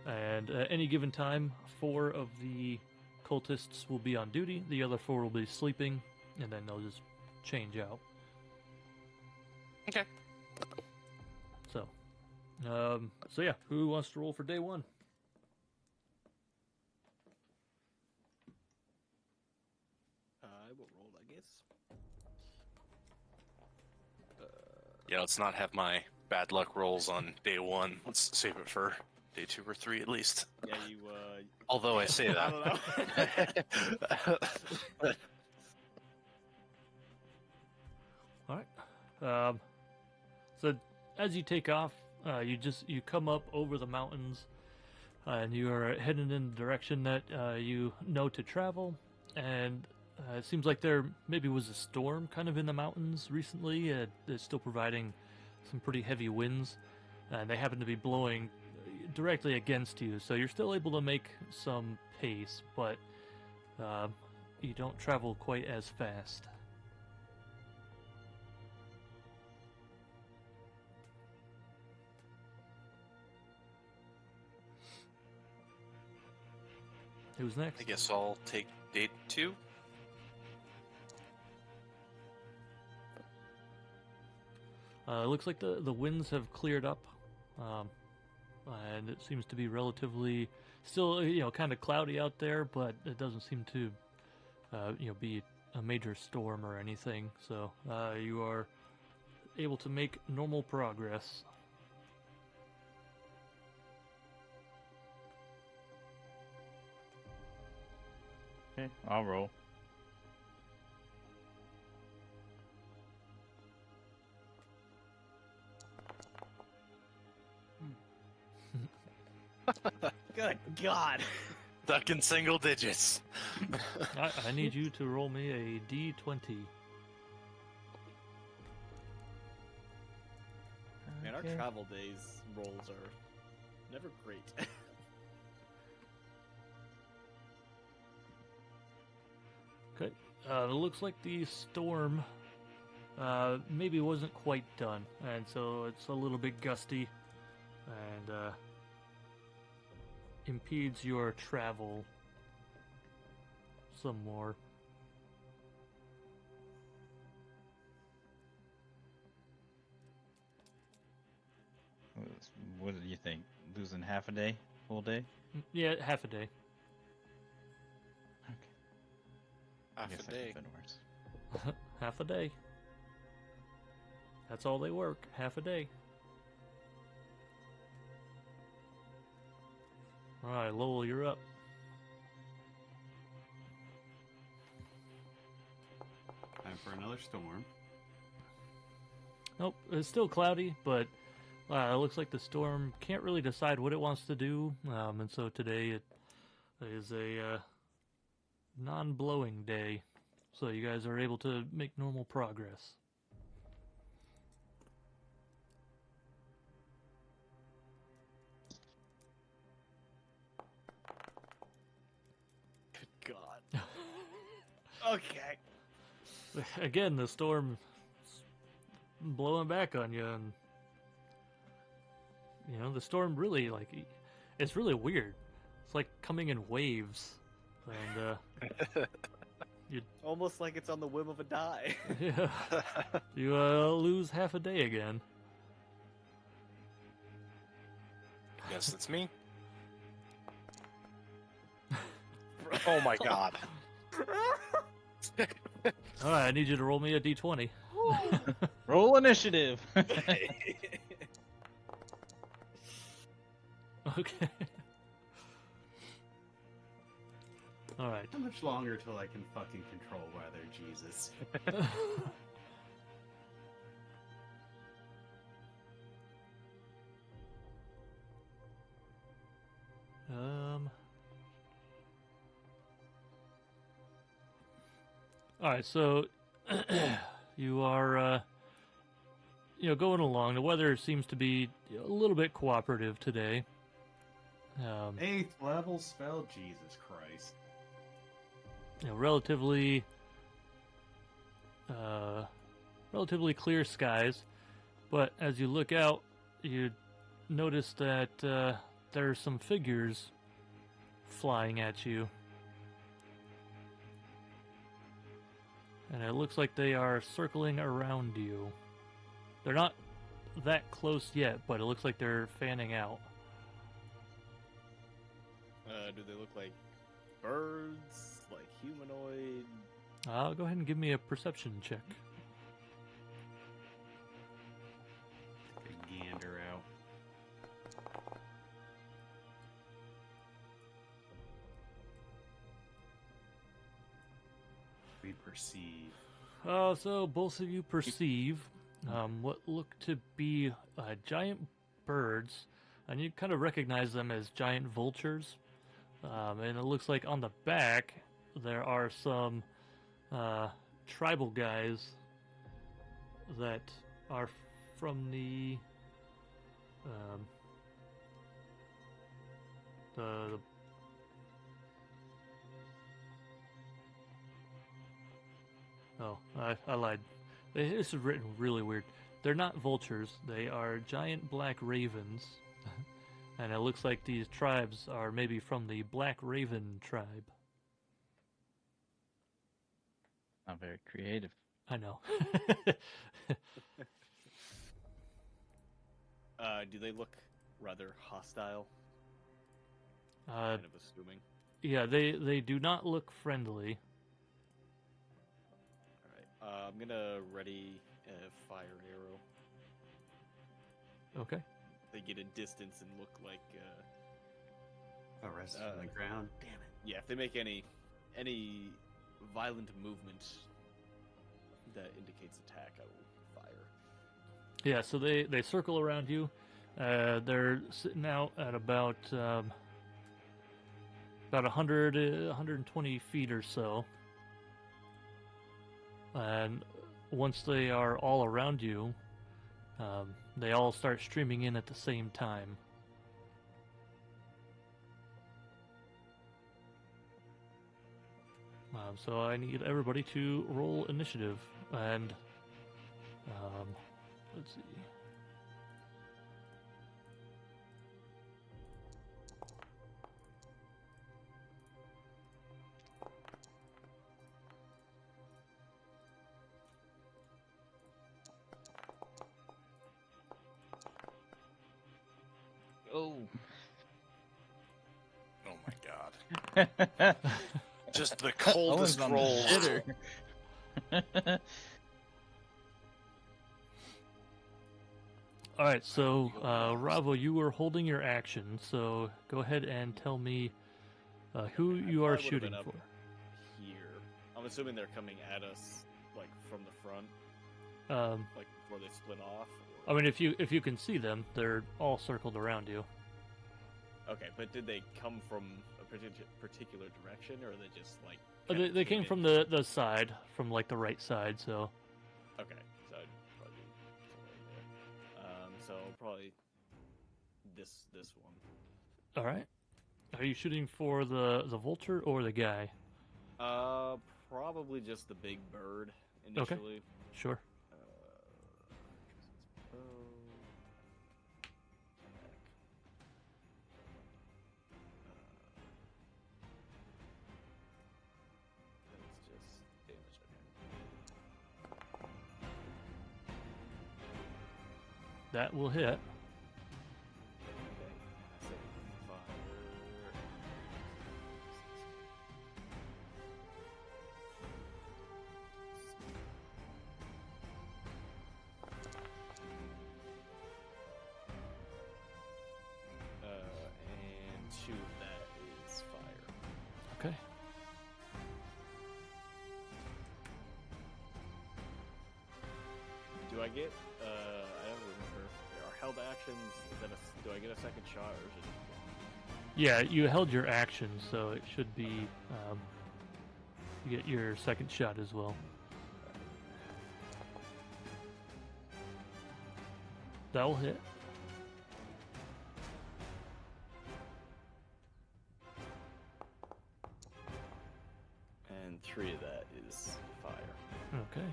And at any given time, 4 of the cultists will be on duty. The other 4 will be sleeping, and then they'll just change out. Okay. So yeah, who wants to roll for day 1? I will roll, I guess. Yeah, let's not have my bad luck rolls on day 1. Let's save it for day 2 or 3 at least. Yeah, you. Although I say that. I don't know. All right. So as you take off, you come up over the mountains, and you are heading in the direction that you know to travel. And it seems like there maybe was a storm kind of in the mountains recently. It's still providing some pretty heavy winds, and they happen to be blowing directly against you. So you're still able to make some pace, but you don't travel quite as fast. Who's next? I guess I'll take day 2. It looks like the winds have cleared up, and it seems to be relatively still, kind of cloudy out there, but it doesn't seem to, be a major storm or anything. So you are able to make normal progress. Okay, I'll roll. Good God. Stuck in single digits. I need you to roll me a D20. Man, our Okay. travel days rolls are never great. Okay. It looks like the storm maybe wasn't quite done, and so it's a little bit gusty and impedes your travel some more. What do you think? Losing half a day? Full day? Yeah, half a day. Okay. I Half guess a that day. could've been worse. Half a day. That's all they work. Half a day. All right, Lowell, you're up. Time for another storm. Nope, it's still cloudy, but it looks like the storm can't really decide what it wants to do, and so today it is a non-blowing day, so you guys are able to make normal progress. Good God. Okay. Again, the storm's blowing back on you, and you know the storm really it's really weird. It's like coming in waves, and Almost like it's on the whim of a die. yeah, you lose half a day again. Yes, that's me. Oh my god. All right, I need you to roll me a d20. Roll initiative! Okay. All right. How much longer till I can fucking control weather, Jesus? All right, so you are, going along. The weather seems to be a little bit cooperative today. 8th level spell, Jesus Christ. Relatively clear skies, but as you look out, you notice that there are some figures flying at you. And it looks like they are circling around you. They're not that close yet, but it looks like they're fanning out. Do they look like birds? Like humanoid? Go ahead and give me a perception check. Take a gander out. We perceive. So both of you perceive what look to be giant birds, and you kind of recognize them as giant vultures. And it looks like on the back there are some tribal guys that are from the I lied. This is written really weird. They're not vultures. They are giant black ravens. And it looks like these tribes are maybe from the Black Raven tribe. Not very creative. I know. Do they look rather hostile? Uh, Kind of assuming. yeah, they do not look friendly. Alright. I'm gonna ready a fire arrow. Okay. They get a distance and look like Rest on the ground. damn it. Yeah, if they make any violent movement that indicates attack, I will fire. Yeah, so they circle around you. They're sitting out at about 100, 120 feet or so. And once they are all around you, They all start streaming in at the same time. So I need everybody to roll initiative, and let's see. Oh. Oh my god. Just the coldest rolls. All right, so Ravo, you were holding your action, so go ahead and tell me who you are shooting for. Here, I'm assuming they're coming at us like from the front, like before they split off. I mean, if you can see them, they're all circled around you. Okay, but did they come from a particular direction, or are they just like? They came from the side, from like the right side. So. Okay, so I'd probably there. So probably this one. All right. Are you shooting for the vulture or the guy? Probably just the big bird initially. Okay. Sure. That will hit. And 2 of that is fire. Okay. Do I get? I don't remember. Are held actions? Is that do I get a second shot, or is it just one? Yeah, you held your action, so it should be. You get your second shot as well. That will hit. And 3 of that is fire. Okay.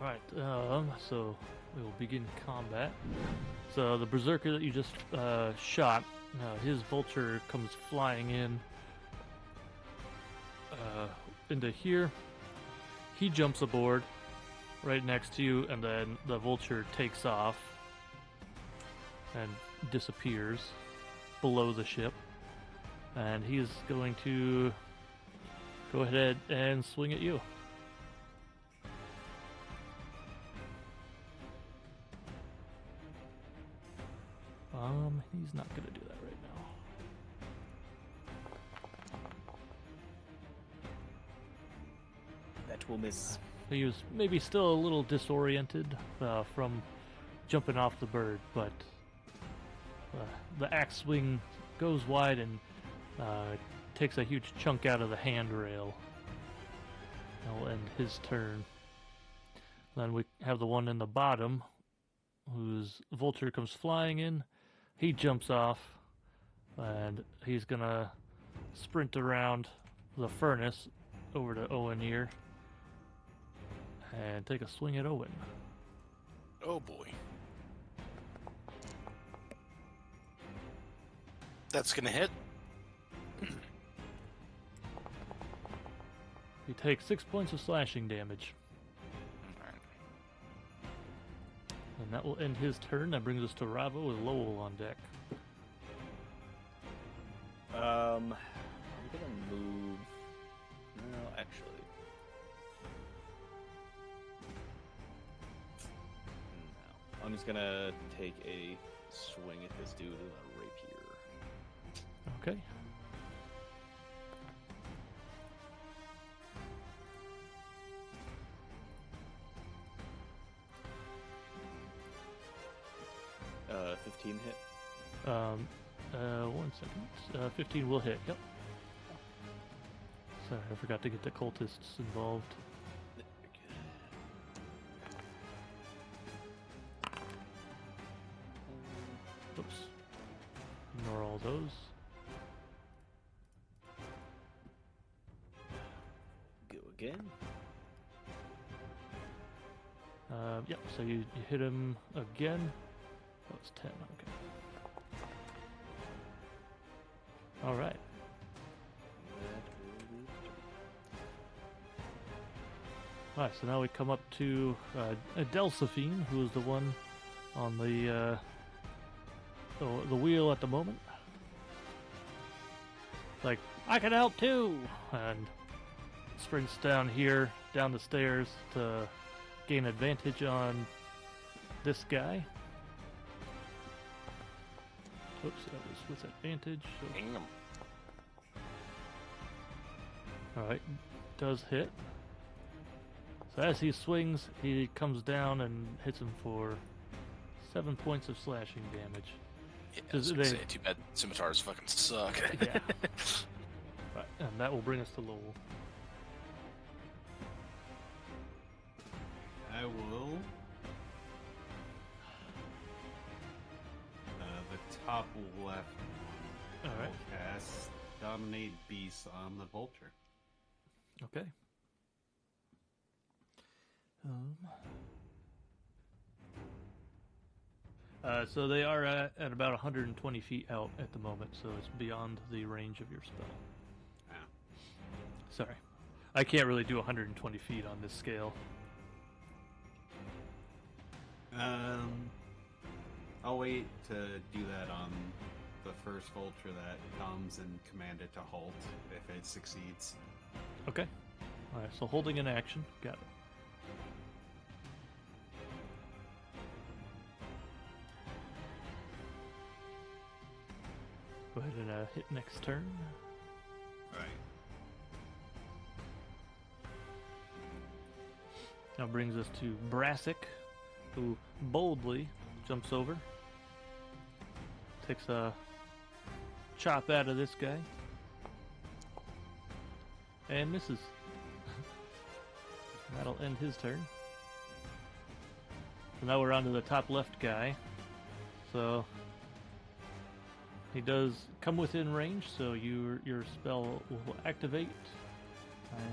Alright, so we will begin combat. So the berserker that you just shot, his vulture comes flying in into here. He jumps aboard right next to you, and then the vulture takes off and disappears below the ship. And he is going to go ahead and swing at you. He's not going to do that right now. That will miss. He was maybe still a little disoriented from jumping off the bird, but the axe swing goes wide and takes a huge chunk out of the handrail. That'll end his turn. Then we have the one in the bottom, whose vulture comes flying in. He jumps off, and he's gonna sprint around the furnace over to Owen here and take a swing at Owen. Oh boy. That's gonna hit. He takes 6 points of slashing damage. And that will end his turn. That brings us to Ravo with Lowell on deck. I'm gonna move. No, actually. No. I'm just gonna take a swing at this dude with a rapier. Okay. $15 hit. 1 second. 15 will hit. Yep. Sorry, I forgot to get the cultists involved. Oops. Ignore all those. Go again. Yep, so you hit him again. That was 10, okay. Alright. Alright, so now we come up to Delphine, who is the one on the wheel at the moment. Like, I can help too! And sprints down here, down the stairs to gain advantage on this guy. Oops, that was with advantage. So. Alright, does hit. So as he swings, he comes down and hits him for 7 points of slashing damage. Yeah, I was gonna say, too bad scimitars fucking suck. Yeah. Right, and that will bring us to Lowell. I will. The top left one. Alright. Cast Dominate Beast on the Vulture. Okay. So they are at about 120 feet out at the moment, so it's beyond the range of your spell. Ah. Sorry. I can't really do 120 feet on this scale. I'll wait to do that on the first vulture that comes and command it to halt if it succeeds. Okay. Alright, so holding an action. Got it. Go ahead and hit next turn. Right. Now brings us to Brassic, who boldly jumps over. Takes a chop out of this guy. And misses. That'll end his turn. So now we're on to the top left guy. So he does come within range, so your spell will activate.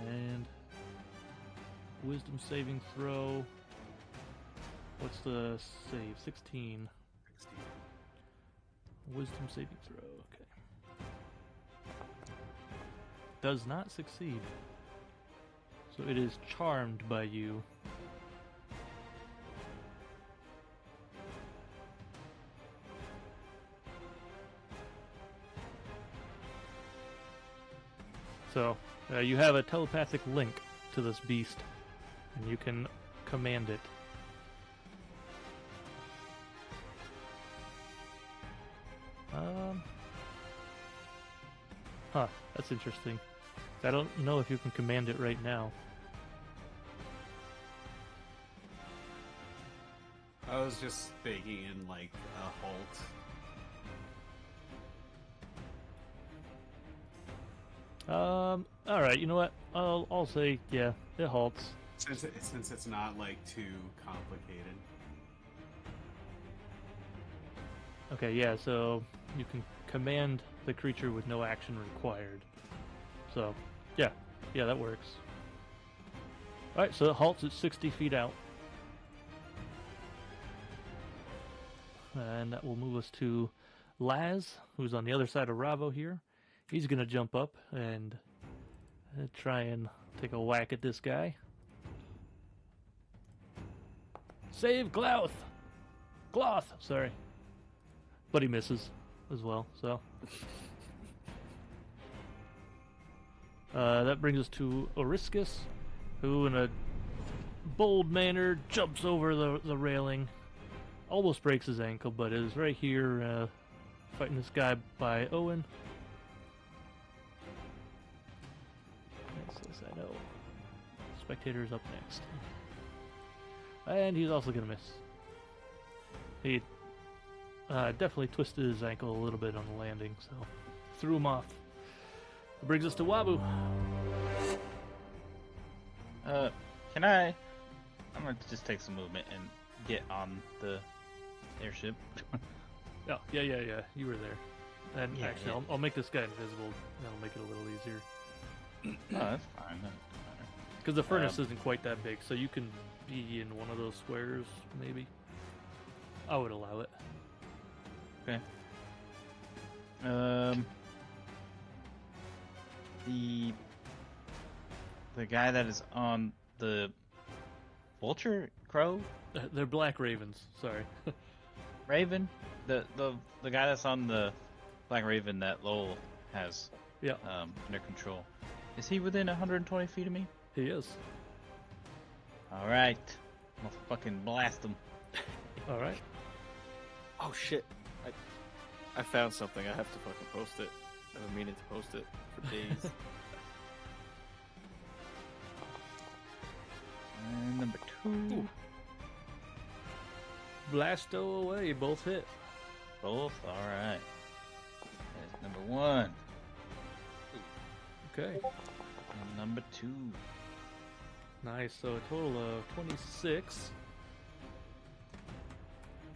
And wisdom saving throw. What's the save? 16. 16. Wisdom saving throw, okay. Does not succeed. So it is charmed by you. So, you have a telepathic link to this beast, and you can command it. Huh, that's interesting. I don't know if you can command it right now. I was just thinking in like a halt. Alright, you know what? I'll say, yeah, it halts. Since it's not like too complicated. Okay, yeah, so you can command the creature with no action required. So, yeah, that works. Alright, so it halts at 60 feet out. And that will move us to Laz, who's on the other side of Ravo here. He's going to jump up and try and take a whack at this guy. Save Glauth! Gloth, sorry. But he misses as well, so. That brings us to Oriscus, who in a bold manner jumps over the railing. Almost breaks his ankle, but is right here fighting this guy by Owen. Yes, I know. Spectator's up next. And he's also gonna miss. He Definitely twisted his ankle a little bit on the landing, so threw him off. That brings us to Wabu. Can I? I'm gonna just take some movement and get on the airship. Oh, yeah. You were there. And Yeah, actually, yeah. I'll make this guy invisible. That'll make it a little easier. Oh, that's fine. That doesn't matter. Because the furnace isn't quite that big, so you can be in one of those squares, maybe. I would allow it. Okay. The guy that is on the vulture crow They're black ravens. Sorry. raven, the guy that's on the black raven that Lowell has Yeah, under control. Is he within 120 feet of me? he is. All right, I'm gonna fucking blast him. All right. Oh shit! I found something. I have to fucking post it. I've been meaning to post it for days. And number 2. Blasto away. Both hit. Both. All right. That's number 1. Okay. And number 2. Nice. So a total of 26.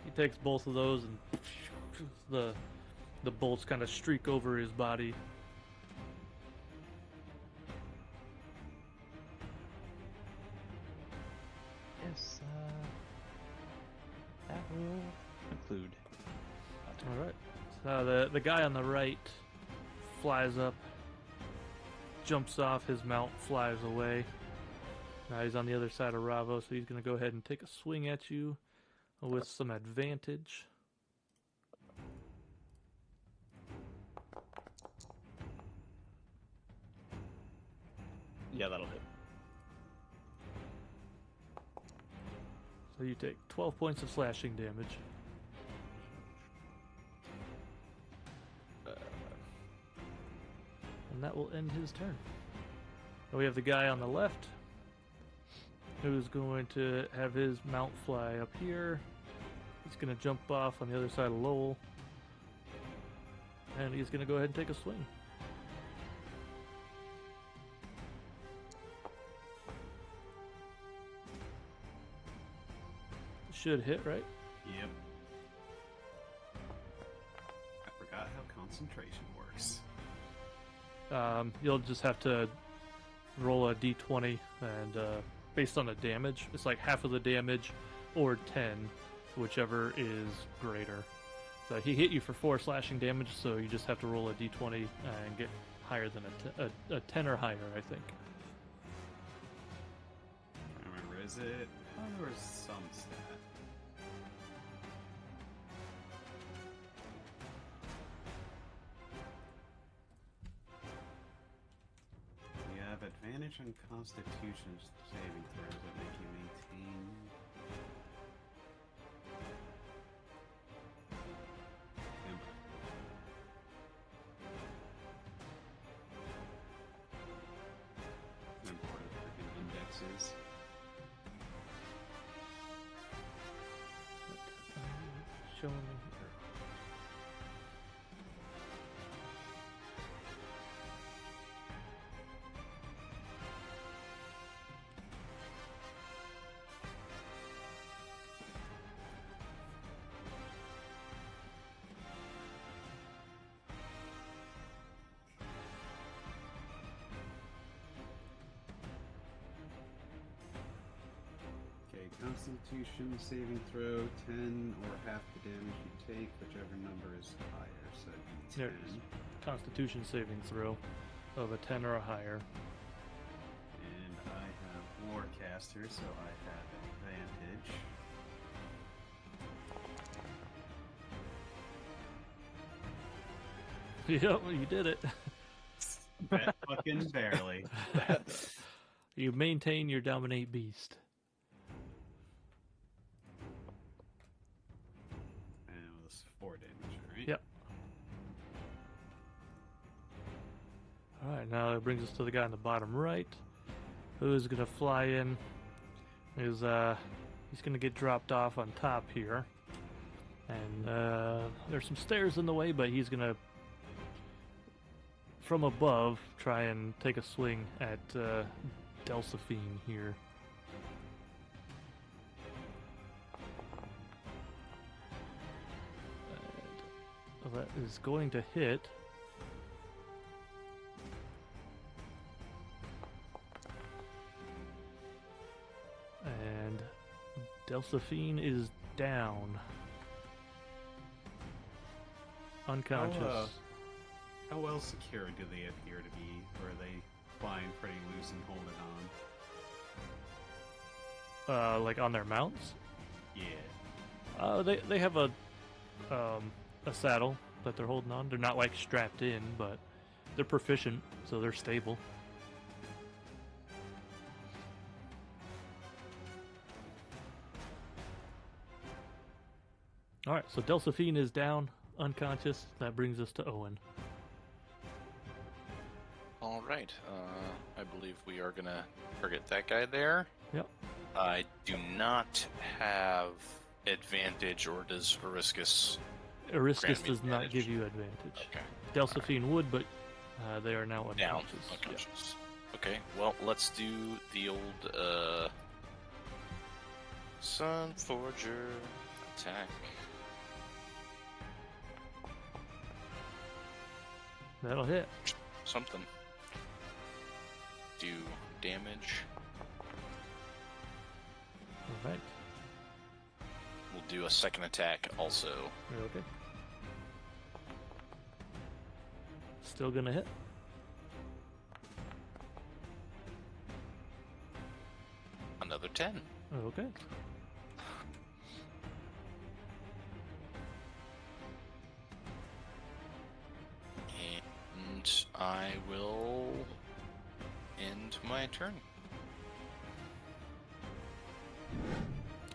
He takes both of those, and the bolts kind of streak over his body. Yes. That will conclude. All right. So the guy on the right flies up, jumps off his mount, flies away. Now he's on the other side of Ravo, so he's going to go ahead and take a swing at you with some advantage. Yeah, that'll hit. So you take 12 points of slashing damage. And that will end his turn. Now we have the guy on the left, who's going to have his mount fly up here. He's going to jump off on the other side of Lowell. And he's going to go ahead and take a swing. Should hit, right? Yep. I forgot how concentration works. You'll just have to roll a d20, and based on the damage, it's like half of the damage or 10, whichever is greater. So he hit you for 4 slashing damage, so you just have to roll a d20 and get higher than a 10 or higher, I think. I remember, is it? Oh, there was some stat. You have advantage on Constitution saving throws that make you maintain. Important freaking indexes. Showing me here. Okay, Constitution saving throw 10 or half the damage you take, whichever number is higher. So it'd be There 10. it is. Constitution saving throw of a 10 or higher. And I have Warcaster, so I have advantage. Yep, you did it. Bet fucking barely. You maintain your dominate beast. And it was 4 damage, right? Yep. Alright, now that brings us to the guy on the bottom right, who's gonna fly in. He's gonna get dropped off on top here. And there's some stairs in the way, but he's gonna, from above, try and take a swing at Delphine here. And that is going to hit. And Delphine is down. Unconscious. How well secured do they appear to be? Or are they flying pretty loose and holding on? Like on their mounts? Yeah. They have a saddle that they're holding on. They're not like strapped in, but they're proficient, so they're stable. Alright, so Delphine is down, unconscious. That brings us to Owen. All right. I believe we are gonna target that guy there. Yep. I do not have advantage, or does Oriscus? Oriscus Grant me does not advantage. give you advantage. Okay. Delphine would, but they are now Down. unconscious. Yeah. Unconscious. Okay. Well, let's do the old Sun Forger attack. That'll hit. Something. Do damage. Alright. We'll do a second attack also. You're okay. Still gonna hit. Another 10. Okay. And I will end my turn.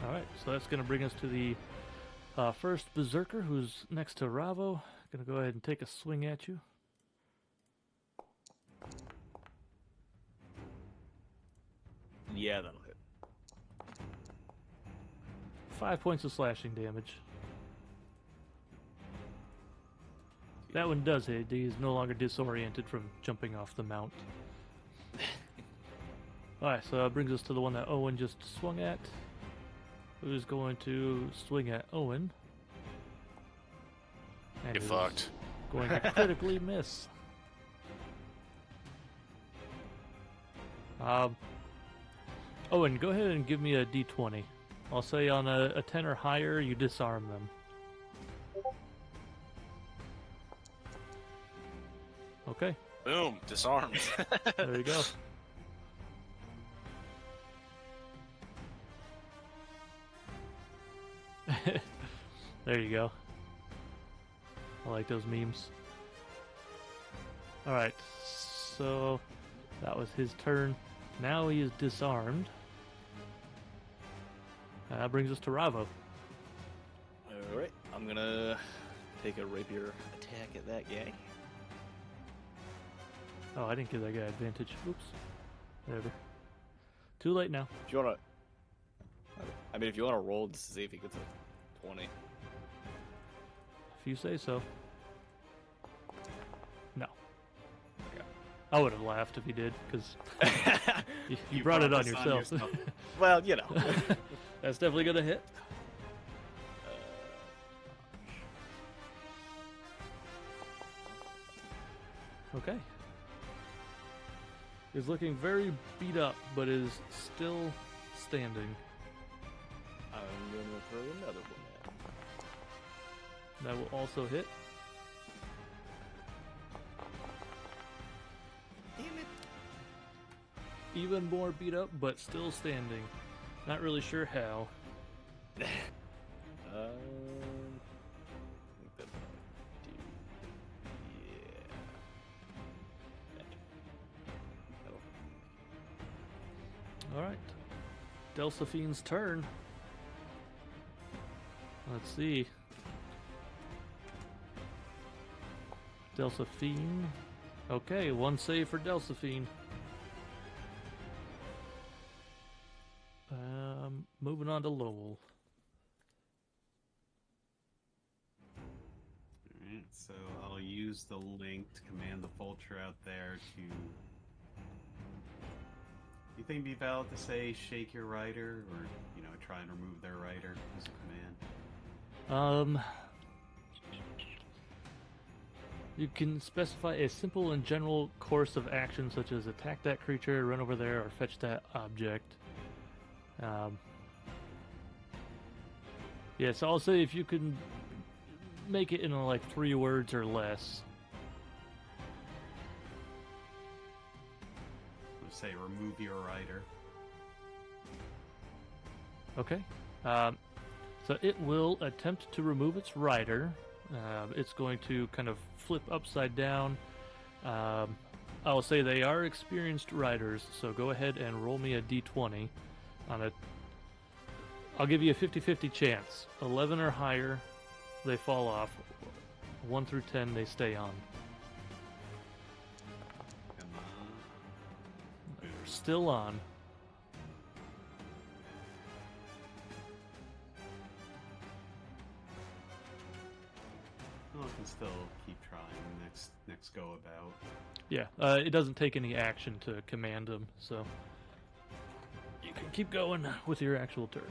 Alright, so that's gonna bring us to the first Berserker, who's next to Ravo. Gonna go ahead and take a swing at you. Yeah, that'll hit. 5 points of slashing damage. That one does hit. He is no longer disoriented from jumping off the mount. Alright, so that brings us to the one that Owen just swung at. Who's going to swing at Owen. And Get is fucked. going to critically miss. Owen, go ahead and give me a d20. I'll say on a 10 or higher, you disarm them. Okay, Boom. Disarmed. there you go. There you go. I like those memes. Alright, so that was his turn. Now he is disarmed. That brings us to Ravo. Alright, I'm gonna take a rapier attack at that guy. Oh, I didn't give that guy advantage. Oops. Whatever. Too late now. If you wanna... I mean, if you wanna roll to see if he gets a 20. If you say so. No. I would have laughed if he did, because you brought it on this yourself. Well, you know. That's definitely going to hit. Okay. He's looking very beat up, but is still standing. I'm gonna throw another one at him. That will also hit. Damn it! Even more beat up, but still standing. Not really sure how. I think that's what I do. Yeah. Alright. Delphine's turn. Let's see. Delphine. Okay, one save for Delphine. Moving on to Lowell. So I'll use the link to command the vulture out there to. Do you think it'd be valid to say shake your rider, or try and remove their rider as a command? You can specify a simple and general course of action, such as attack that creature, run over there, or fetch that object. Yeah, so I'll say if you can make it in like 3 words or less. Let's say remove your rider. Okay. So it will attempt to remove its rider. It's going to kind of flip upside down. I'll say they are experienced riders, so go ahead and roll me a d20 on a. I'll give you a 50-50 chance. 11 or higher, they fall off. 1 through 10, they stay on. Come on. They're still on. Well, I can still keep trying next go about. Yeah, it doesn't take any action to command them, so you can keep going with your actual turn.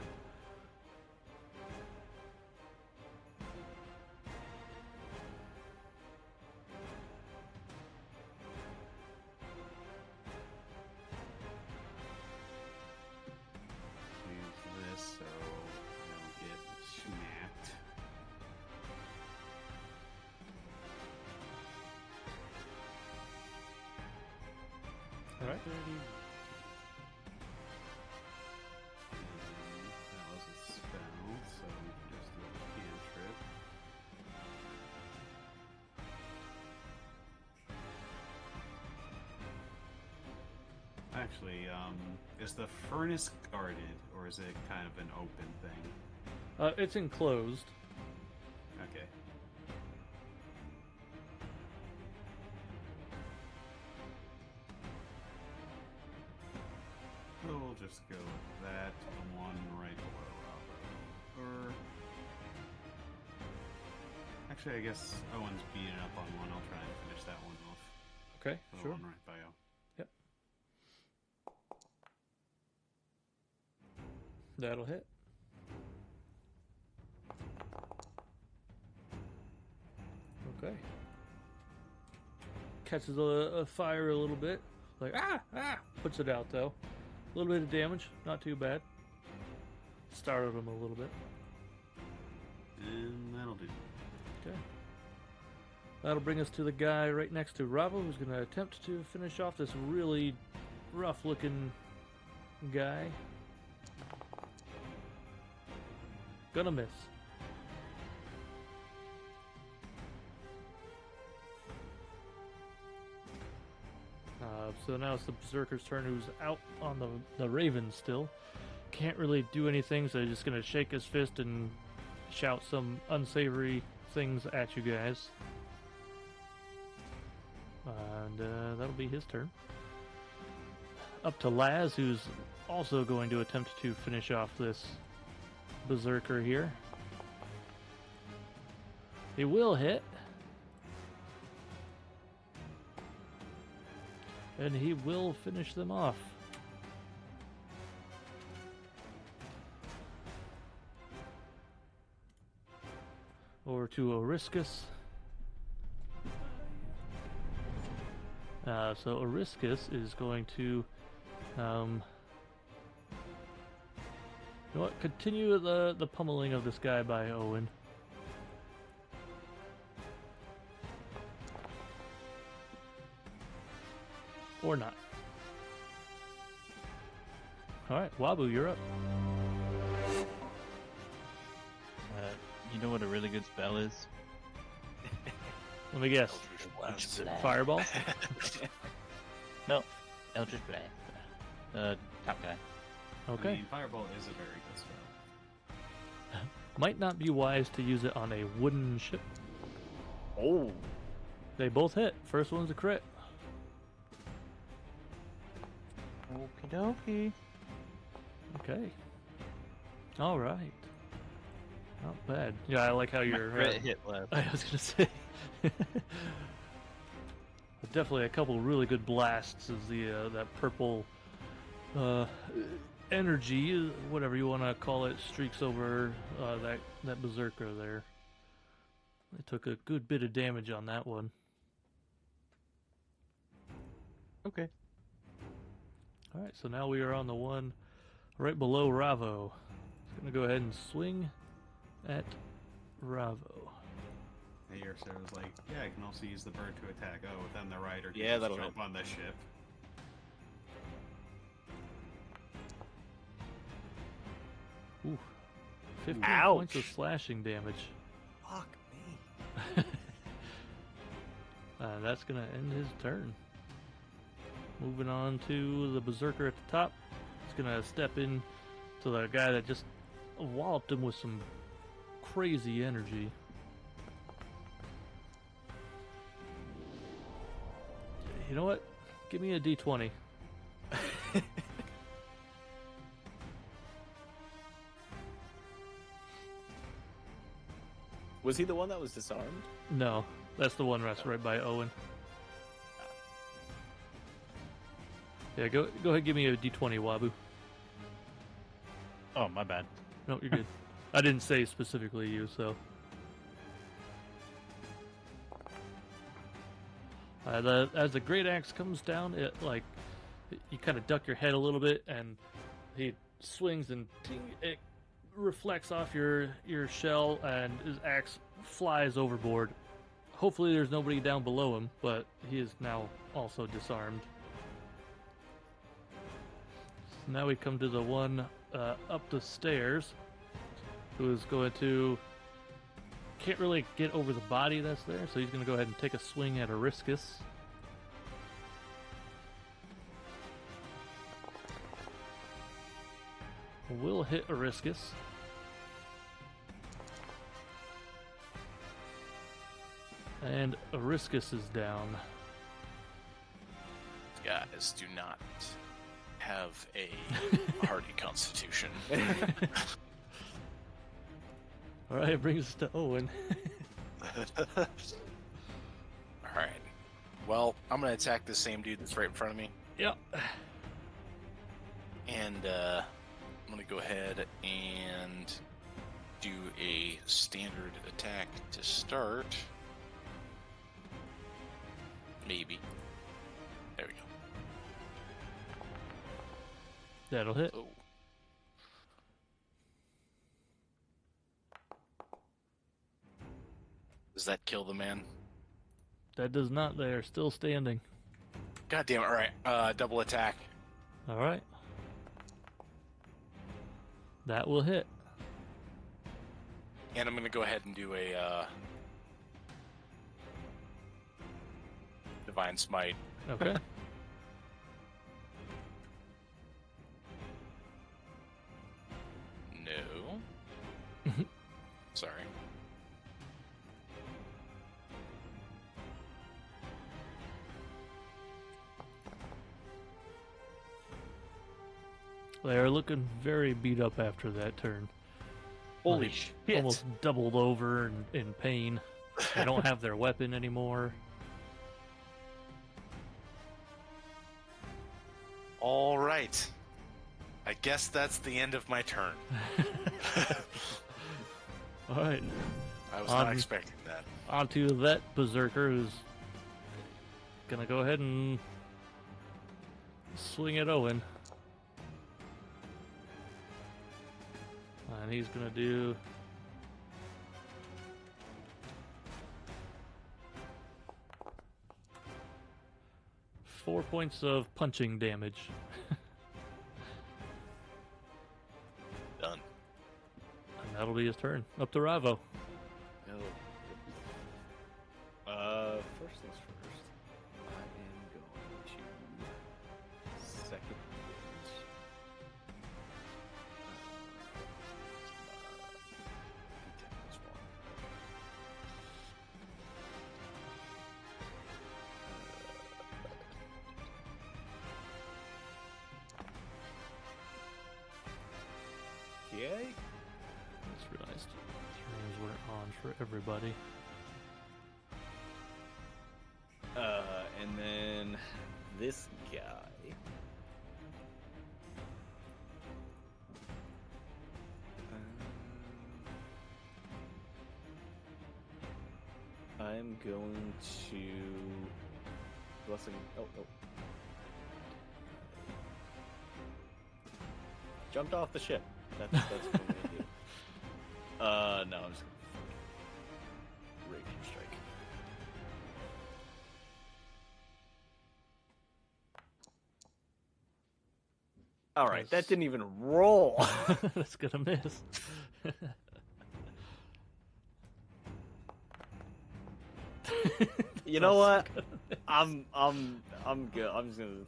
Use this so I don't get smacked. All right. That was a spell, so we can just do a cantrip. Actually, is the furnace guarded, or is it kind of an open thing? It's enclosed. Okay. So we'll just go with that, the one right below Ravo. Or... Actually, I guess Owen's beating up on one. I'll try and finish that one off. Okay, The sure. one right by O. Yep. That'll hit. Okay. Catches a fire a little bit. Like, puts it out though. A little bit of damage, not too bad. Startled him a little bit. And that'll do. Okay. That'll bring us to the guy right next to Ravo, who's going to attempt to finish off this really rough-looking guy. Gonna miss. So now it's the Berserker's turn, who's out on the Raven still. Can't really do anything, so he's just going to shake his fist and shout some unsavory things at you guys. And that'll be his turn. Up to Laz, who's also going to attempt to finish off this Berserker here. He will hit. And he will finish them off. Over to Oriscus. So Oriscus is going to, you know what? Continue the pummeling of this guy by Owen. Or not. Alright, Wabu, you're up. You know what a really good spell is? Let me guess. Eldritch Blast. Fireball? No, Eldritch Blast. Top guy. Okay. I mean, Fireball is a very good spell. Might not be wise to use it on a wooden ship. Oh. They both hit. First one's a crit. Okie dokie. Okay. Alright. Not bad. Yeah, I like how you're. Crit hit left. I was gonna say. Definitely a couple really good blasts as the that purple energy, whatever you want to call it, streaks over that berserker there. I took a good bit of damage on that one. Okay. All right, so now we are on the one right below Ravo. Just gonna go ahead and swing at Ravo. Hey, Ursa was like, yeah, I can also use the bird to attack. Oh, then the rider can Yeah, just that'll jump hit. on the ship. Ooh, 15 Ouch. points of slashing damage. Fuck me. That's gonna end his turn. Moving on to the berserker at the top. He's gonna step in to the guy that just walloped him with some crazy energy. You know what? Give me a D20. Was he the one that was disarmed? No, that's the one that's right by Owen. Yeah, go ahead and give me a D20, Wabu. Oh, my bad. No, you're good. I didn't say specifically you, so. As the great axe comes down, you kind of duck your head a little bit, and he swings and ting, it reflects off your shell, and his axe flies overboard. Hopefully, there's nobody down below him, but he is now also disarmed. So now we come to the one up the stairs, who is going to. Can't really get over the body that's there, so he's going to go ahead and take a swing at Ariscus. Will hit Ariscus. And Ariscus is down. Guys do not have a hardy constitution. All right, brings us to Owen. All right. Well, I'm gonna attack the same dude that's right in front of me, Yep. and I'm gonna go ahead and do a standard attack to start. Maybe. There we go. That'll hit. Oh. Does that kill the man? That does not. They are still standing. God damn it! All right, double attack. All right. That will hit. And I'm gonna go ahead and do a divine smite. Okay. No. Sorry. They are looking very beat up after that turn. Holy Like, shit. Almost doubled over in pain. They don't have their weapon anymore. All right. I guess that's the end of my turn. All right. I was not expecting that. Onto that berserker who's gonna go ahead and swing at Owen. And he's gonna do 4 points of punching damage. Done. And that'll be his turn. Up to Ravo. First things first, I am going to second wind. D10 plus 1. Okay. Just realized. for everybody. And then this guy. I'm going to blessing. Oh. Jumped off the ship. That's what I'm gonna do. No, I'm just gonna raging strike. All right, that didn't even roll. That's gonna miss. You know what? I'm good. I'm just gonna.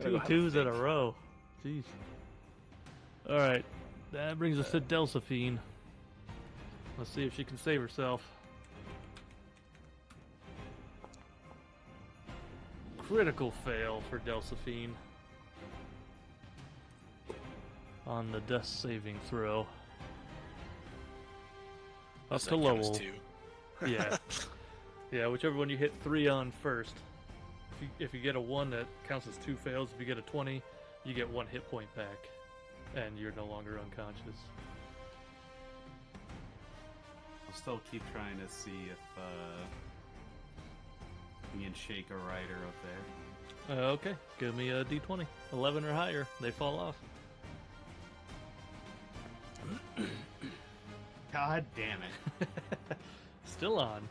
Two twos in a row. Jeez. All right, that brings us to Delphine. Let's see if she can save herself. Critical fail for Delphine on the death saving throw. Up to Lowell. Yeah. Yeah, whichever one you hit 3 on first. If you get a 1, that counts as 2 fails. If you get a 20, you get 1 hit point back. And you're no longer unconscious. I'll still keep trying to see if me and Shake a rider up there. Okay, give me a d20. 11 or higher, they fall off. God damn it. Still on.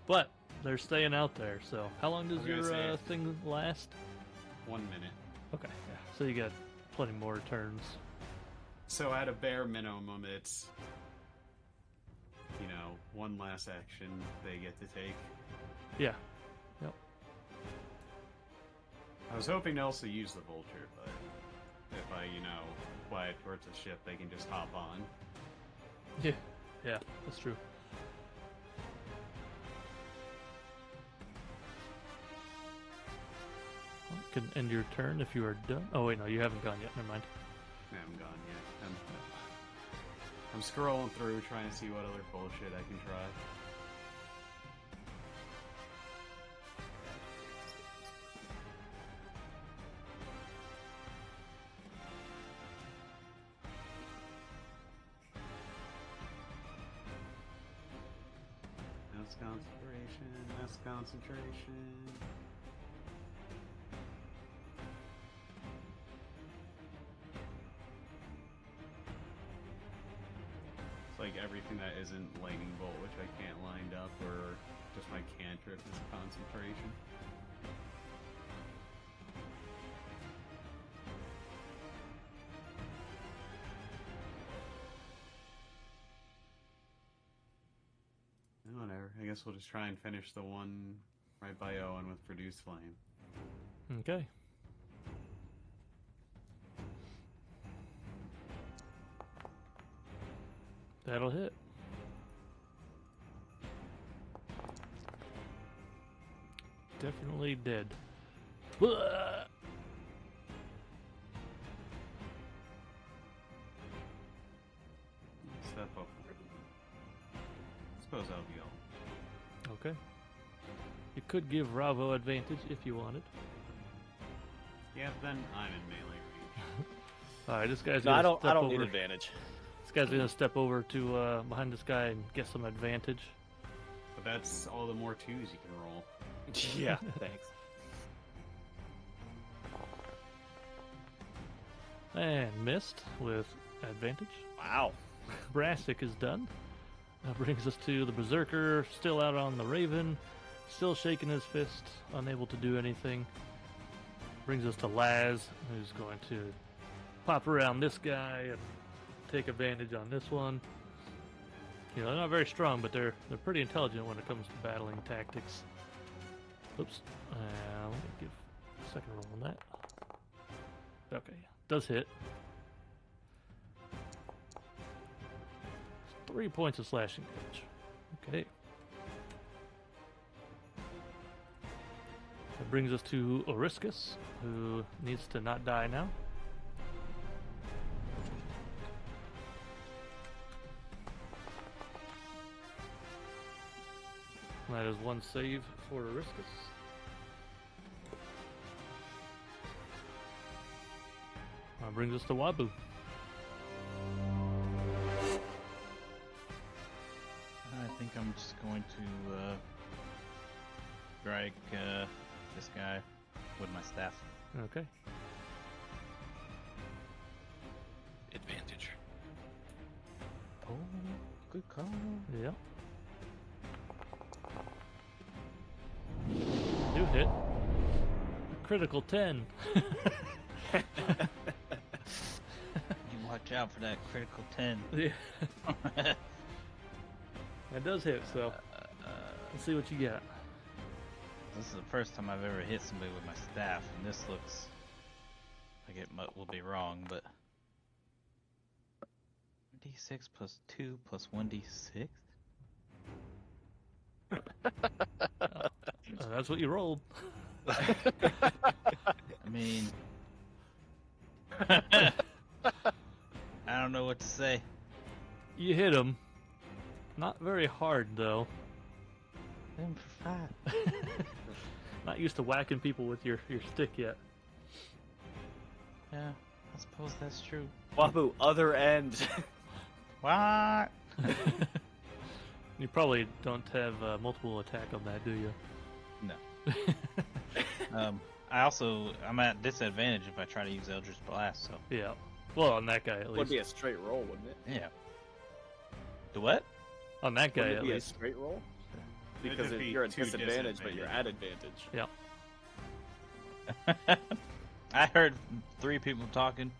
But they're staying out there, so how long does your thing last? 1 minute. Okay, yeah. So you got plenty more turns. So at a bare minimum, it's, you know, one last action they get to take. Yeah. Yep. I was hoping to also use the vulture, but if I, you know, fly it towards the ship, they can just hop on. Yeah. Yeah, that's true. Well, you can end your turn if you are done. Oh wait, no, you haven't gone yet. Never mind. I haven't gone yet. I'm scrolling through trying to see what other bullshit I can try. That's concentration. That's concentration. Like everything that isn't lightning bolt, which I can't line up, or just my cantrip is concentration. Whatever. I guess we'll just try and finish the one right by Owen with Produce Flame. Okay. That'll hit. Definitely dead. Step up. Suppose that'll be all. Okay. You could give Ravo advantage if you wanted. Yeah, but then I'm in melee range. Alright, this guy's No, gonna I don't. step I don't over. need advantage. This guy's gonna step over to behind this guy and get some advantage. But that's all the more twos you can roll. Yeah, thanks. And missed with advantage. Wow. Brassic is done. That brings us to the Berserker, still out on the Raven, still shaking his fist, unable to do anything. Brings us to Laz, who's going to pop around this guy and take advantage on this one. You know, they're not very strong, but they're pretty intelligent when it comes to battling tactics. Oops. Let me give a second roll on that. Okay, does hit. 3 points of slashing damage. Okay. That brings us to Oriscus, who needs to not die now. That is one save for Ariscus. That brings us to Wabu. I think I'm just going to strike this guy with my staff. Okay. Advantage. Oh, good call. Yeah. Do hit. A critical 10. You watch out for that critical 10. Yeah. That does hit, so let's see what you got. This is the first time I've ever hit somebody with my staff, and this looks like it will be wrong, but d6 plus 2 plus 1d6? That's what you rolled. I mean, I don't know what to say. You hit him. Not very hard, though. Hit him for 5. Not used to whacking people with your stick yet. Yeah, I suppose that's true. Wabu, other end. What? You probably don't have multiple attack on that, do you? No. I'm at disadvantage if I try to use Eldritch Blast, so. Yeah. Well, on that guy at Would least. be a straight roll, wouldn't it? Yeah. The what? On that guy Wouldn't at it be a least. straight roll? It'd Because be you're at 2 disadvantage, but you're disadvantage. at advantage. Yeah. I heard 3 people talking,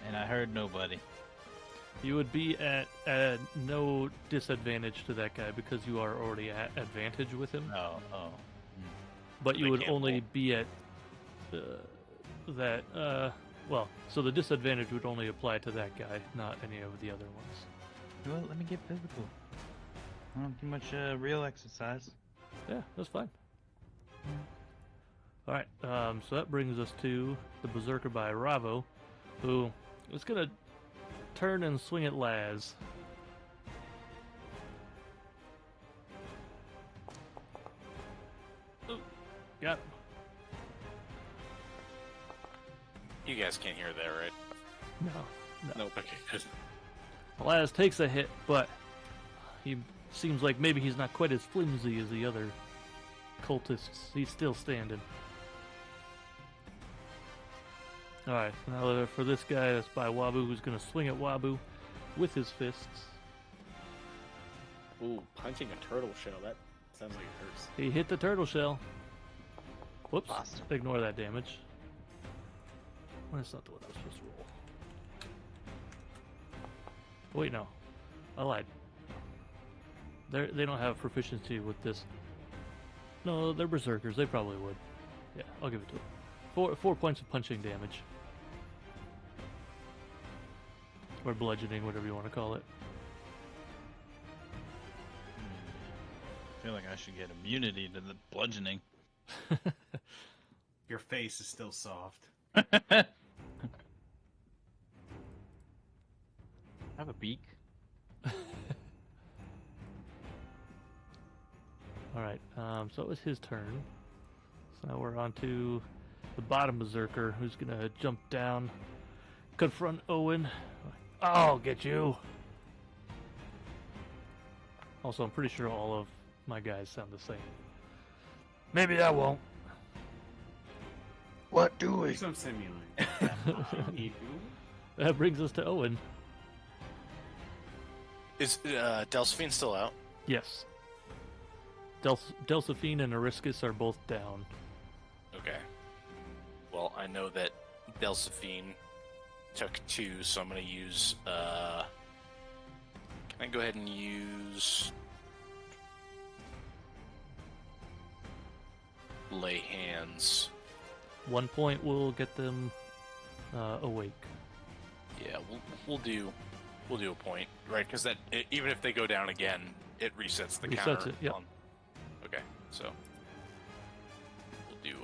and I heard nobody. You would be at no disadvantage to that guy because you are already at advantage with him. Oh. But you They would can't only roll. be at well, so the disadvantage would only apply to that guy, not any of the other ones. Well, let me get physical. I don't do much real exercise. Yeah, that's fine. Alright, so that brings us to the Berserker by Ravo, who is going to turn and swing at Laz. Ooh, got him. You guys can't hear that, right? No. Nope. Okay, good. Laz takes a hit, but he seems like maybe he's not quite as flimsy as the other cultists. He's still standing. Alright, now for this guy, that's by Wabu, who's going to swing at Wabu with his fists. Ooh, punching a turtle shell. That sounds like it hurts. He hit the turtle shell. Whoops. Awesome. Ignore that damage. That's not the one I was supposed to roll. Wait, no. I lied. They don't have proficiency with this. No, they're berserkers. They probably would. Yeah, I'll give it to them. 4 points of punching damage. Or bludgeoning, whatever you want to call it. I feel like I should get immunity to the bludgeoning. Your face is still soft. I have a beak. Alright, so it was his turn. So now we're on to the bottom berserker, who's gonna jump down, confront Owen. I'll get you! Also, I'm pretty sure all of my guys sound the same. Maybe I won't. What do we? Some simulating. That brings us to Owen. Is Delphine still out? Yes. Delphine and Ariscus are both down. Okay. Well, I know that Delphine took 2, so I'm going to use... Can I go ahead and use... Lay Hands? 1 point will get them awake. Yeah, we'll do a point, right? Because that even if they go down again, it resets the Resets counter. it, yep. Okay, so we'll do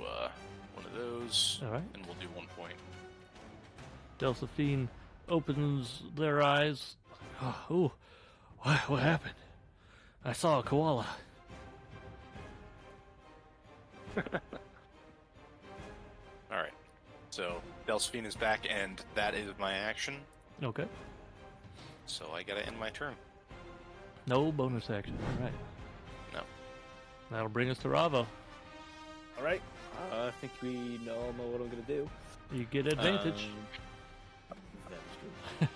one of those, Alright. and we'll do 1 point. Delphine opens their eyes. Oh, what happened? I saw a koala. All right. So Delphine is back, and that is my action. Okay. So I gotta end my turn. No bonus action. All right. No. That'll bring us to Ravo. All right. I think we all know what I'm gonna do. You get advantage. That is true.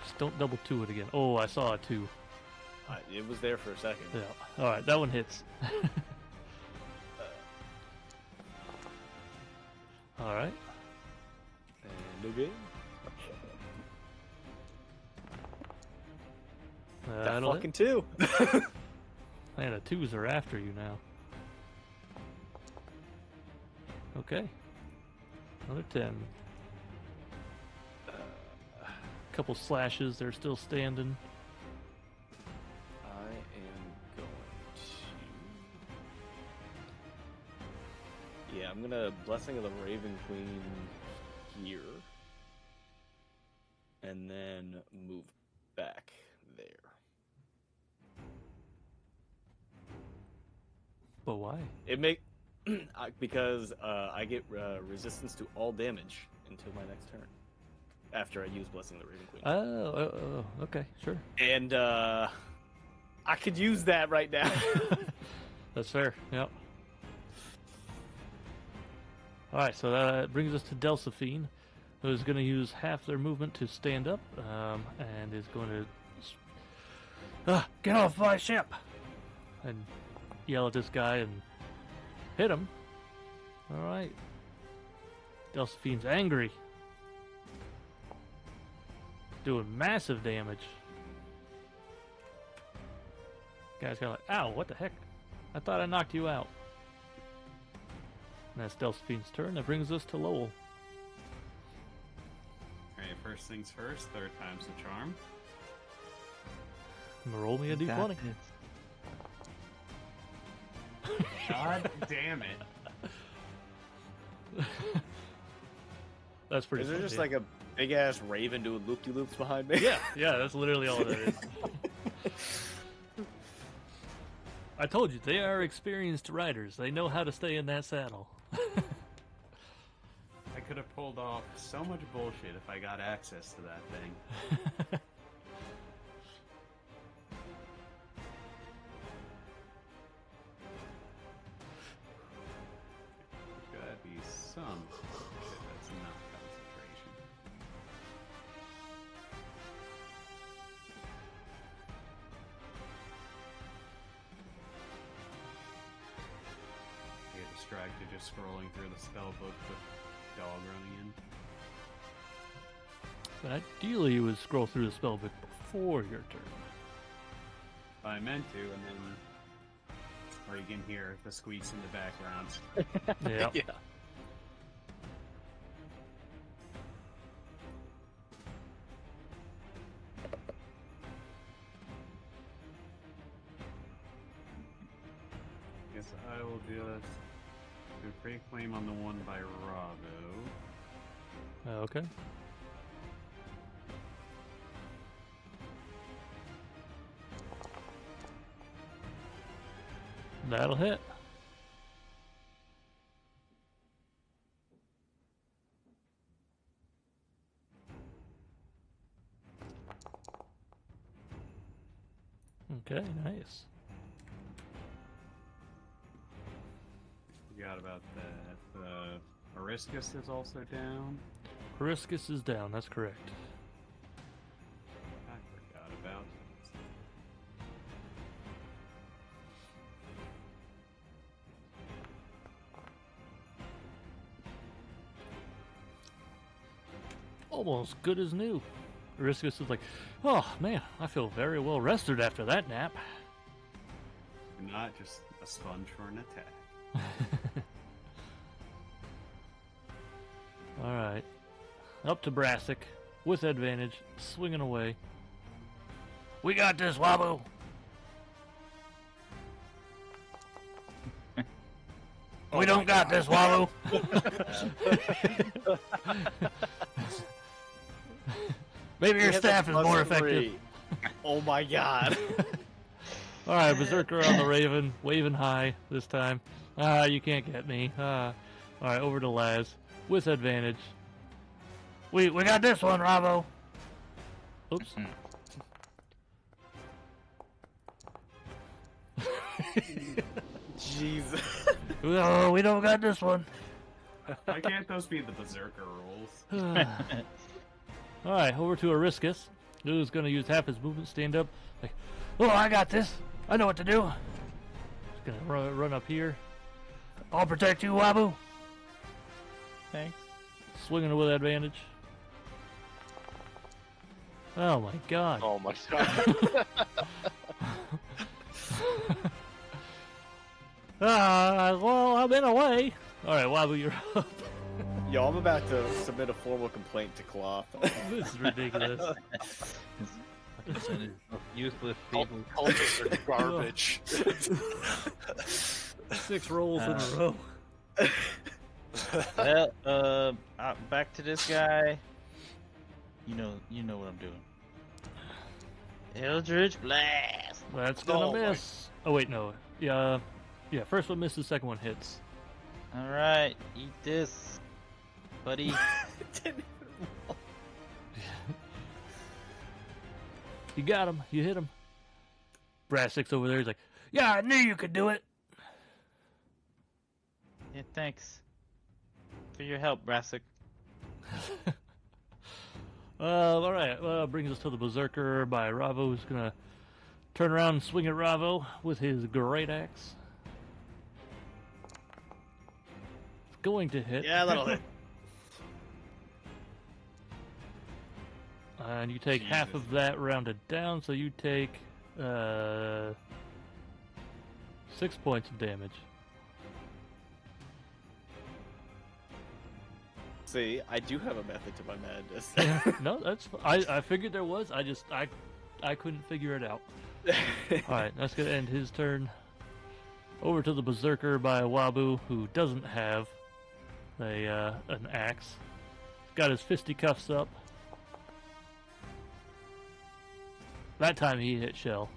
Just don't double two it again. Oh, I saw a 2. It was there for a second. Yeah. All right, that one hits. All right. And no game. That That'll fucking 2. hit. Man, the 2s are after you now. Okay. Another 10. Couple slashes. They're still standing. I am going to. Yeah, I'm gonna Blessing of the Raven Queen here, and then move back there. But why? It make because I get resistance to all damage until my next turn after I use Blessing of the Raven Queen. Oh, okay, sure. And I could use that right now. That's fair. Yep. All right, so that brings us to Delphine, who is going to use half their movement to stand up, and is going to get off my ship, and yell at this guy and hit him. All right. Delphine's angry, doing massive damage. Guy's kind of like, ow, what the heck? I thought I knocked you out. And that's Delphine's turn. That brings us to Lowell. Alright, first things first, third time's the charm. Roll me a d20. God damn it. That's pretty Is there funny. just like a big ass raven doing loop-de-loops behind me? Yeah, that's literally all that is. I told you, they are experienced riders. They know how to stay in that saddle. I could have pulled off so much bullshit if I got access to that thing. There's gotta be some shit that's not concentration. I get distracted just scrolling through the spell book with dog running in. But ideally, you would scroll through the spellbook before your turn. I meant to, and then, or you can hear the squeaks in the background. Yeah. Yeah. Guess I will just do a free claim on the one by Ravo. Okay. That'll hit. Okay, nice. Forgot about that. Oriscus is also down. Periscus is down, that's correct. I forgot about it. Almost good as new. Periscus is like, oh man, I feel very well rested after that nap. Not just a sponge for an attack. Alright. Up to Brassic, with advantage, swinging away. We got this, Wabu! We don't got this, Wabu! Maybe your staff is more effective. Oh my god. All right, Berserker on the Raven, waving high this time. You can't get me. All right, over to Laz with advantage. We got this one, Ravo. Oops. Jesus. Oh, we don't got this one. Why can't those be the berserker rules? All right, over to Ariscus, who's going to use half his movement, stand up. Like, oh, I got this. I know what to do. Just going to run up here. I'll protect you, Wabu. Thanks. Swinging with advantage. Oh my god. Oh my god. Well, I'm in a way. Alright, Wabu, you're up. Yo, I'm about to submit a formal complaint to Cloth. This is ridiculous. Useless people. Cultists are garbage. 6 rolls in a row. Well, back to this guy. You know what I'm doing. Eldritch Blast. That's gonna Oh my- miss. Oh wait, no. Yeah, first one misses, second one hits. All right, eat this, buddy. You got him. You hit him. Brassick's over there. He's like, yeah, I knew you could do it. Yeah, thanks for your help, Brassic. All right. Brings us to the Berserker by Ravo, who's gonna turn around and swing at Ravo with his great axe. It's going to hit. Yeah, that'll hit. And you take half of that rounded down, so you take 6 points of damage. See, I do have a method to my madness. No, that's. I figured there was. I couldn't figure it out. All right, that's gonna end his turn. Over to the Berserker by Wabu, who doesn't have an axe. Got his fisticuffs up. That time he hit Shell.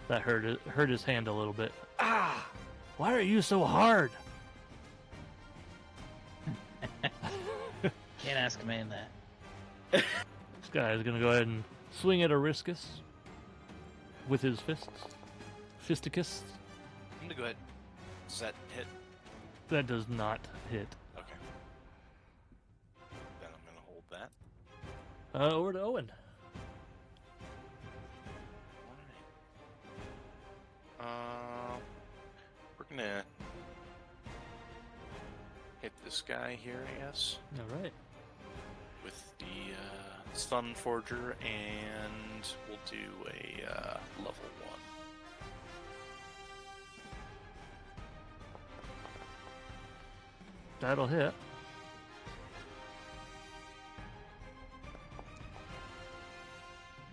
That hurt his hand a little bit. Ah! Why are you so hard? Can't ask a man that. This guy is gonna go ahead and swing at Ariscus with his fists. Fisticus. I'm gonna go ahead. Does that hit? That does not hit. Okay. Then I'm gonna hold that. Over to Owen. Alright. We're gonna hit this guy here, I guess, All right. with the Stun Forger, and we'll do a level 1. That'll hit.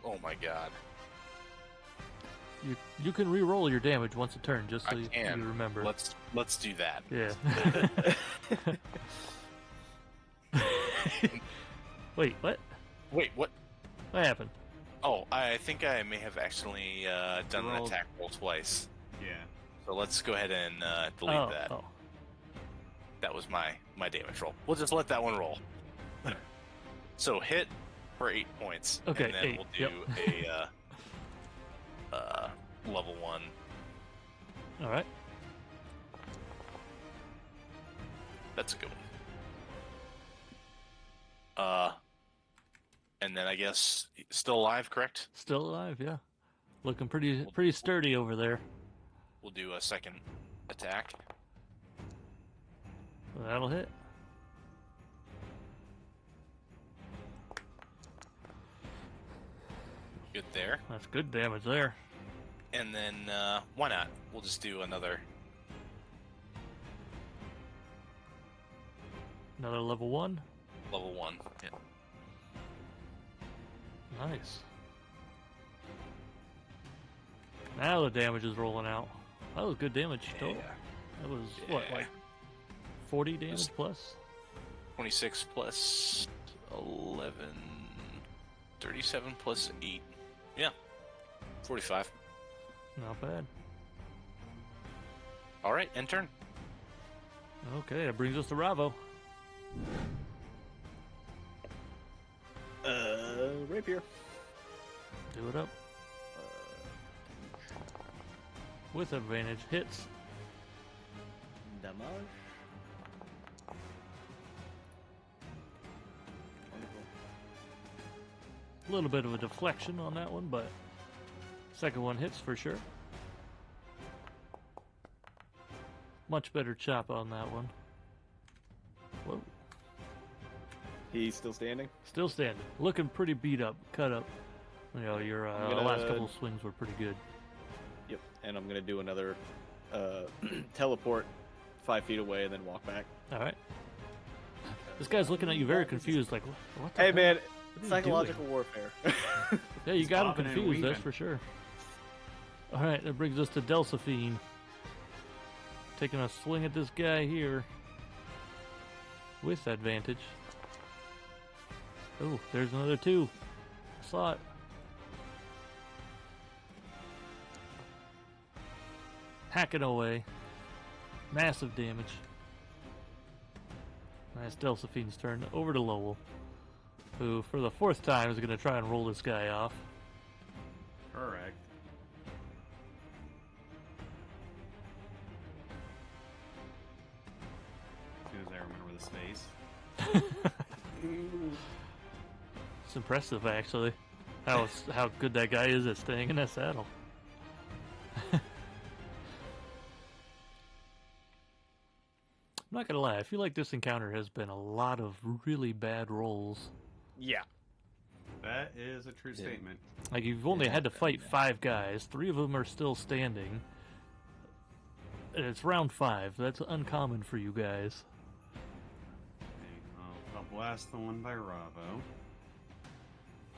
Oh my god. You can re-roll your damage once a turn, just so I you can. remember. Let's do that. Yeah. Wait, what? Wait, what? What happened? Oh, I think I may have accidentally done an attack roll twice. Yeah. So let's go ahead and delete that. Oh. That was my damage roll. We'll just let that one roll. So hit for 8 points. Okay, and then 8, we'll do a level 1. All right. That's a good one. And then I guess still alive, correct? Still alive, yeah. Looking pretty sturdy over there. We'll do a second attack. That'll hit. Good there. That's good damage there. And then why not? We'll just do another. Another level 1. Level 1. Yeah. Nice. Now the damage is rolling out. That was good damage total. Yeah. That was what, Yeah. like 40 damage Just- plus? 26 plus 11. 37 plus 8. Yeah. 45. Not bad. All right, end turn. Okay, that brings us to Ravo. Rapier. Do it up. With advantage. Hits. Damage. Wonderful. A little bit of a deflection on that one, but second one hits for sure. Much better chop on that one. Whoa. He's still standing. Still standing. Looking pretty beat up. Cut up. You know, your last couple of swings were pretty good. Yep. And I'm gonna do another teleport 5 feet away and then walk back. All right. This guy's looking at you very confused, like, what the Hey hell? man, What are you psychological warfare. Yeah, you got him bobbing and confused, that's weaving. for sure. All right, that brings us to Delphine. Taking a swing at this guy here. With advantage. Oh, there's another 2. I saw it. Hacking away. Massive damage. That's Delphine's turn. Over to Lowell, who, for the 4th time, is going to try and roll this guy off. Correct. As soon as I remember the space. It's impressive, actually, how good that guy is at staying in that saddle. I'm not gonna lie, I feel like this encounter has been a lot of really bad rolls. Yeah. That is a true statement. Like, you've only had to fight 5 guys, 3 of them are still standing. And it's round 5, that's uncommon for you guys. Okay, I'll blast the one by Ravo.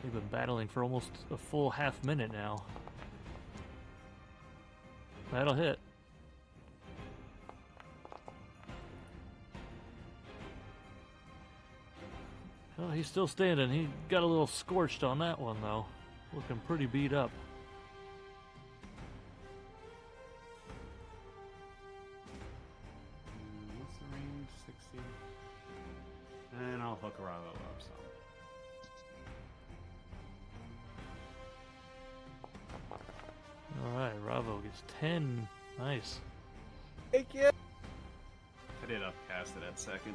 We've been battling for almost a full half minute now. That'll hit. Oh, he's still standing. He got a little scorched on that one, though. Looking pretty beat up. What's the range? 60. And I'll hook Ravo up some. Alright, Ravo gets 10. Nice. Thank you. I did upcast it at second.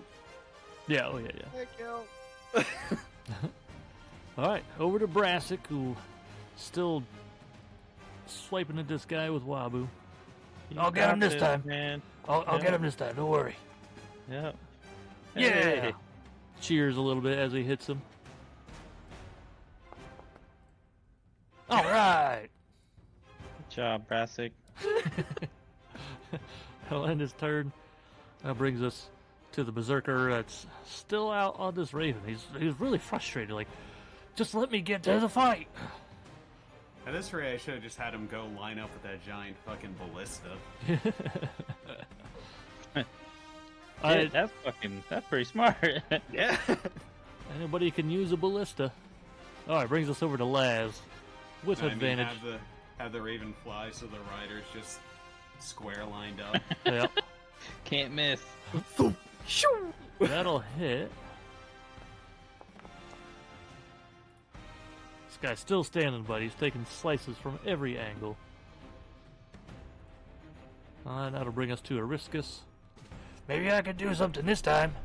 Yeah, oh yeah, yeah. Thank you. Alright, over to Brassic, who still swiping at this guy with Wabu. I'll get him this time. man. I'll get him this time, don't worry. Yep. Yeah! Hey. Cheers a little bit as he hits him. Alright! Good job, Brassic. That'll end his turn. That brings us to the Berserker that's still out on this Raven. He's really frustrated, like, just let me get to the fight! At this rate, I should have just had him go line up with that giant fucking ballista. That's pretty smart. Yeah. Anybody can use a ballista. Alright, brings us over to Laz. With I mean, advantage. have the Raven fly so the rider's just square lined up. Yep. Can't miss. That'll hit. This guy's still standing, but he's taking slices from every angle. That'll bring us to Ariscus. Maybe I can do something this time.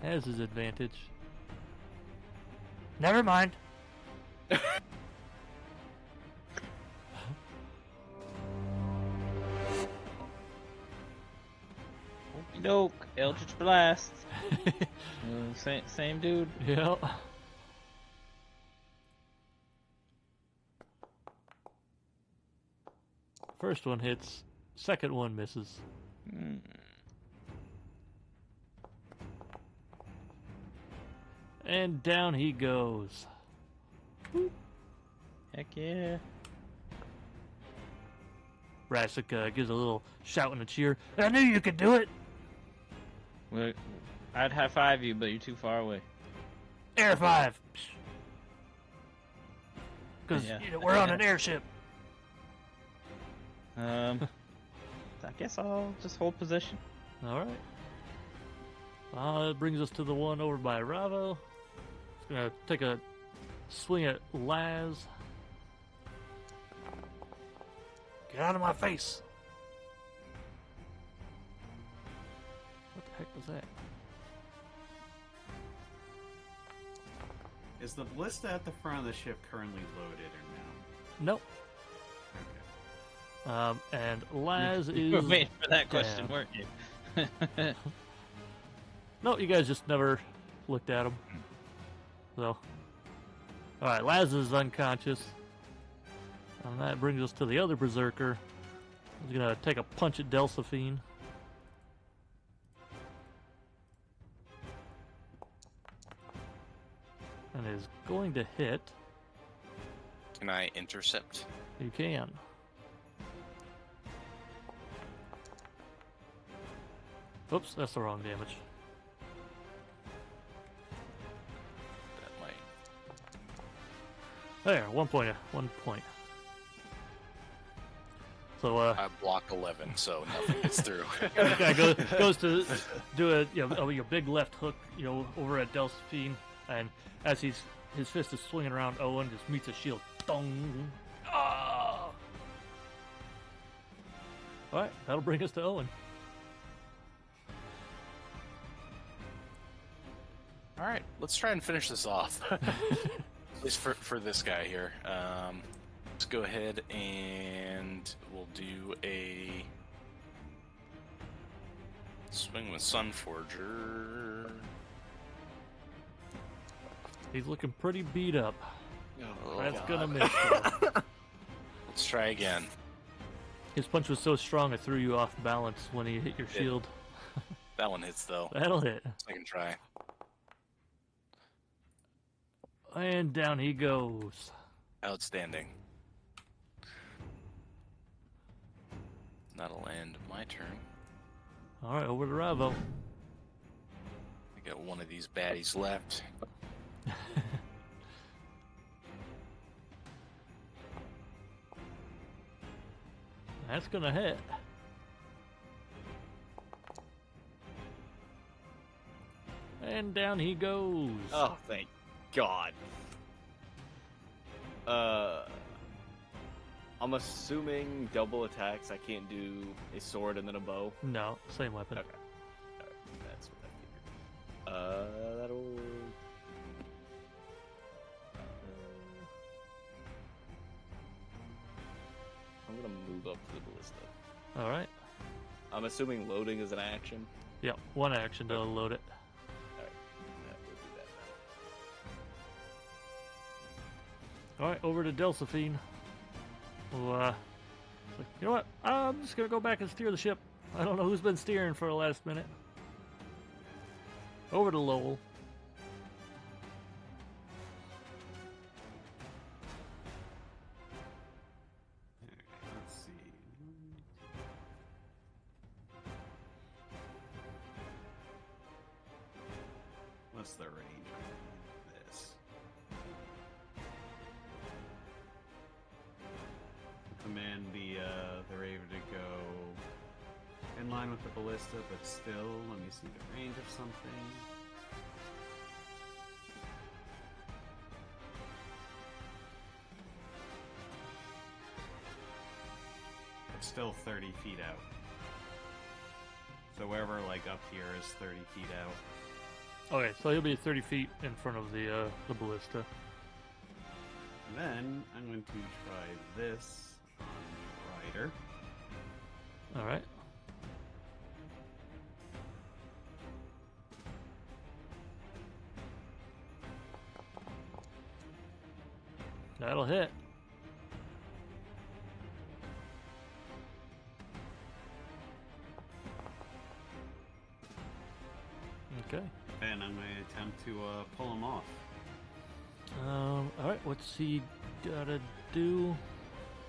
Has his advantage. Never mind. Nope. Eldritch Blast. Same dude. Yep. First one hits, second one misses. Mm. And down he goes. Heck yeah. Brassic gives a little shout and a cheer. I knew you could do it! Well, I'd high five you, but you're too far away. Air 5! Because Yeah. we're on an airship. I guess I'll just hold position. All right. It brings us to the one over by Ravo. It's gonna take a swing at Laz. Get out of my face! What the heck was that? Is the ballista at the front of the ship currently loaded or Nope. no? Okay. And Laz You were is. waiting for that question, down. weren't you? No, you guys just never looked at him. So. Alright, Laz is unconscious. And that brings us to the other berserker. He's gonna take a punch at Delphine. And is going to hit. Can I intercept? You can. Oops, that's the wrong damage. That might. There, 1 point. 1 point. So, I block 11, so nothing gets through. the guy goes to do a big left hook, over at Delphine, and as his fist is swinging around, Owen just meets a shield. Dong! Ah! All right, that'll bring us to Owen. All right, let's try and finish this off. At least for this guy here. Let's go ahead and we'll do a swing with Sunforger. He's looking pretty beat up. Oh, That's God. gonna miss. Though. Let's try again. His punch was so strong it threw you off balance when he hit your shield. That one hits though. That'll hit. Second try. And down he goes. Outstanding. That'll end my turn. All right, over to Ravo. I got one of these baddies left. That's gonna hit. And down he goes. Oh, thank God. I'm assuming double attacks. I can't do a sword and then a bow. No, same weapon. Okay. Alright, that's what I figured. That'll. I'm gonna move up to the ballista. All right. I'm assuming loading is an action. Yep, one action to load it. Alright, yeah, we'll do that now. All right, over to Delphine. Well, you know what? I'm just gonna go back and steer the ship. I don't know who's been steering for the last minute. Over to Lowell. Let's see. What's the range on this? Command they're able to go in line with the ballista, but still, let me see the range of something. It's still 30 feet out. So wherever, up here is 30 feet out. Okay, so he'll be 30 feet in front of the ballista. Then I'm going to try this on the rider. All right. That'll hit. Okay. And I'm going to attempt to pull him off. All right. What's he gotta do?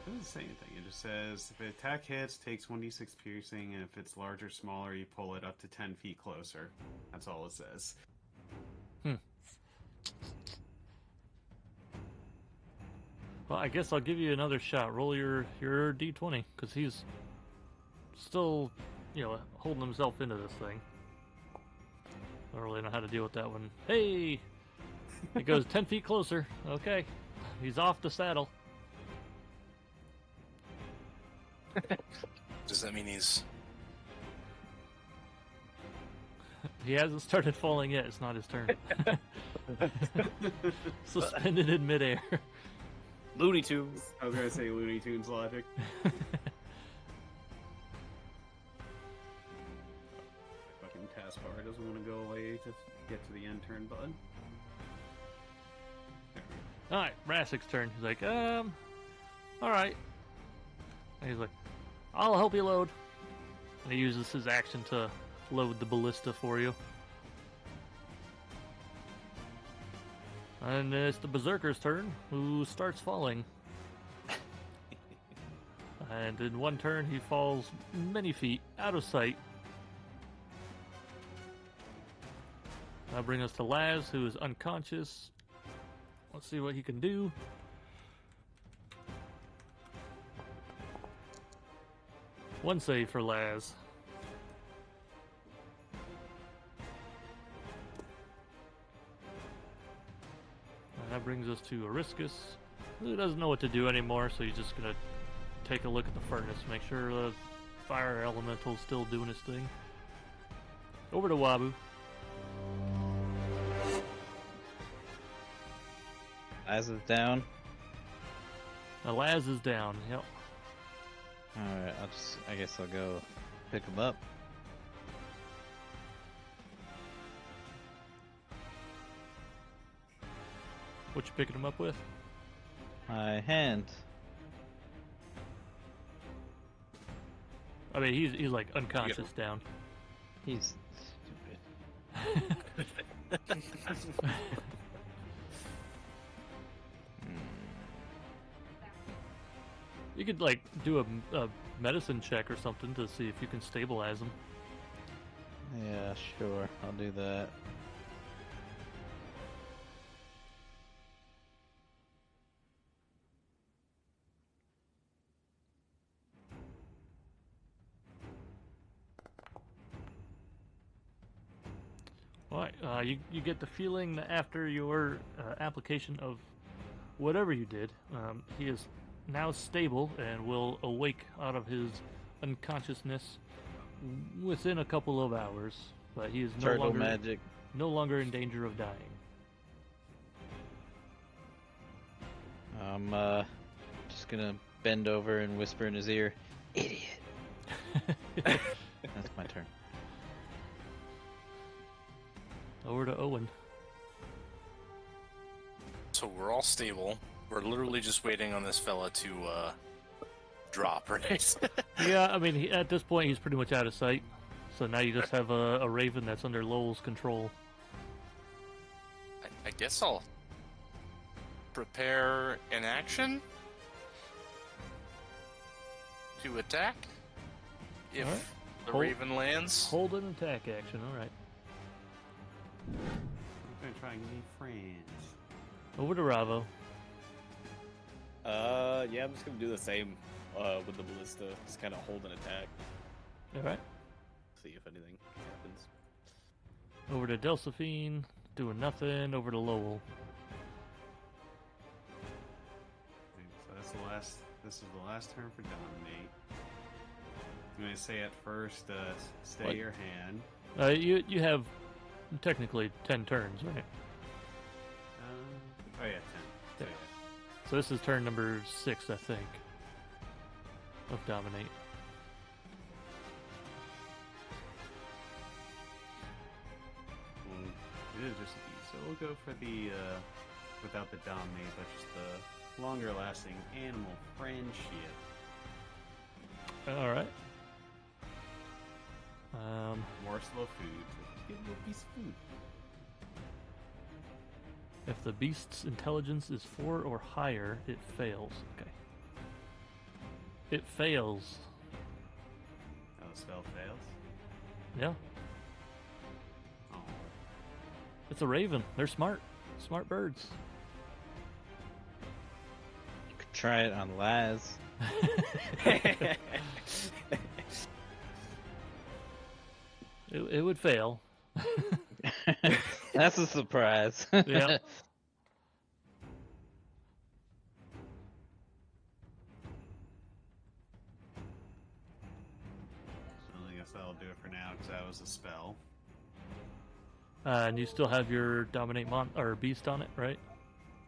It doesn't say anything. It just says if an attack hits, takes 1d6 piercing, and if it's larger or smaller, you pull it up to 10 feet closer. That's all it says. Well, I guess I'll give you another shot. Roll your d20, because he's still, holding himself into this thing. I don't really know how to deal with that one. Hey! It goes 10 feet closer. Okay. He's off the saddle. Does that mean he's... He hasn't started falling yet. It's not his turn. Suspended in midair. Looney Tunes. I was gonna say Looney Tunes logic. Fucking taskbar doesn't want to go away to get to the end turn button. Alright, Rassik's turn. He's like, alright. And he's like, I'll help you load. And he uses his action to load the ballista for you. And it's the Berserker's turn, who starts falling. And in one turn, he falls many feet out of sight. That'll bring us to Laz, who is unconscious. Let's see what he can do. One save for Laz. And that brings us to Ariscus, who doesn't know what to do anymore, so he's just gonna take a look at the furnace, make sure the fire elemental's still doing his thing. Over to Wabu. Laz is down. Laz is down, yep. Alright, I guess I'll go pick him up. What you picking him up with? My hand. I mean, he's like unconscious down. He's stupid. You could like do a medicine check or something to see if you can stabilize him. Yeah, sure. I'll do that. Alright, you get the feeling that after your application of whatever you did, he is now stable and will awake out of his unconsciousness within a couple of hours, but he is Turtle magic. no longer in danger of dying. I'm just gonna bend over and whisper in his ear, "Idiot." That's my turn. Over to Owen. So we're all stable. We're literally just waiting on this fella to drop, right? Yeah, I mean, at this point, he's pretty much out of sight. So now you just have a raven that's under Lowell's control. I guess I'll prepare an action to attack if Alright. the Hold- raven lands. Hold an attack action, alright. I'm gonna try and make friends. Over to Ravo. Yeah, I'm just gonna do the same with the ballista. Just kind of hold an attack. Alright. See if anything happens. Over to Delphine. Doing nothing. Over to Lowell. Okay, so this is the last turn for Dominate. I'm gonna say at first, stay What? your hand. You have technically 10 turns, right? Oh yeah, 10. So, yeah. So this is turn number 6, I think, of Dominate. It is just a B, so we'll go for the, without the Dominate, but just the longer lasting animal friendship. Alright. More slow food. So just give it a piece of food. If the beast's intelligence is 4 or higher, it fails. Okay. It fails. Oh, the spell fails? Yeah. Oh. It's a raven. They're smart. Smart birds. You could try it on Laz. It would fail. That's a surprise. Yeah. I guess that'll do it for now, because that was a spell. And you still have your dominate or beast on it, right?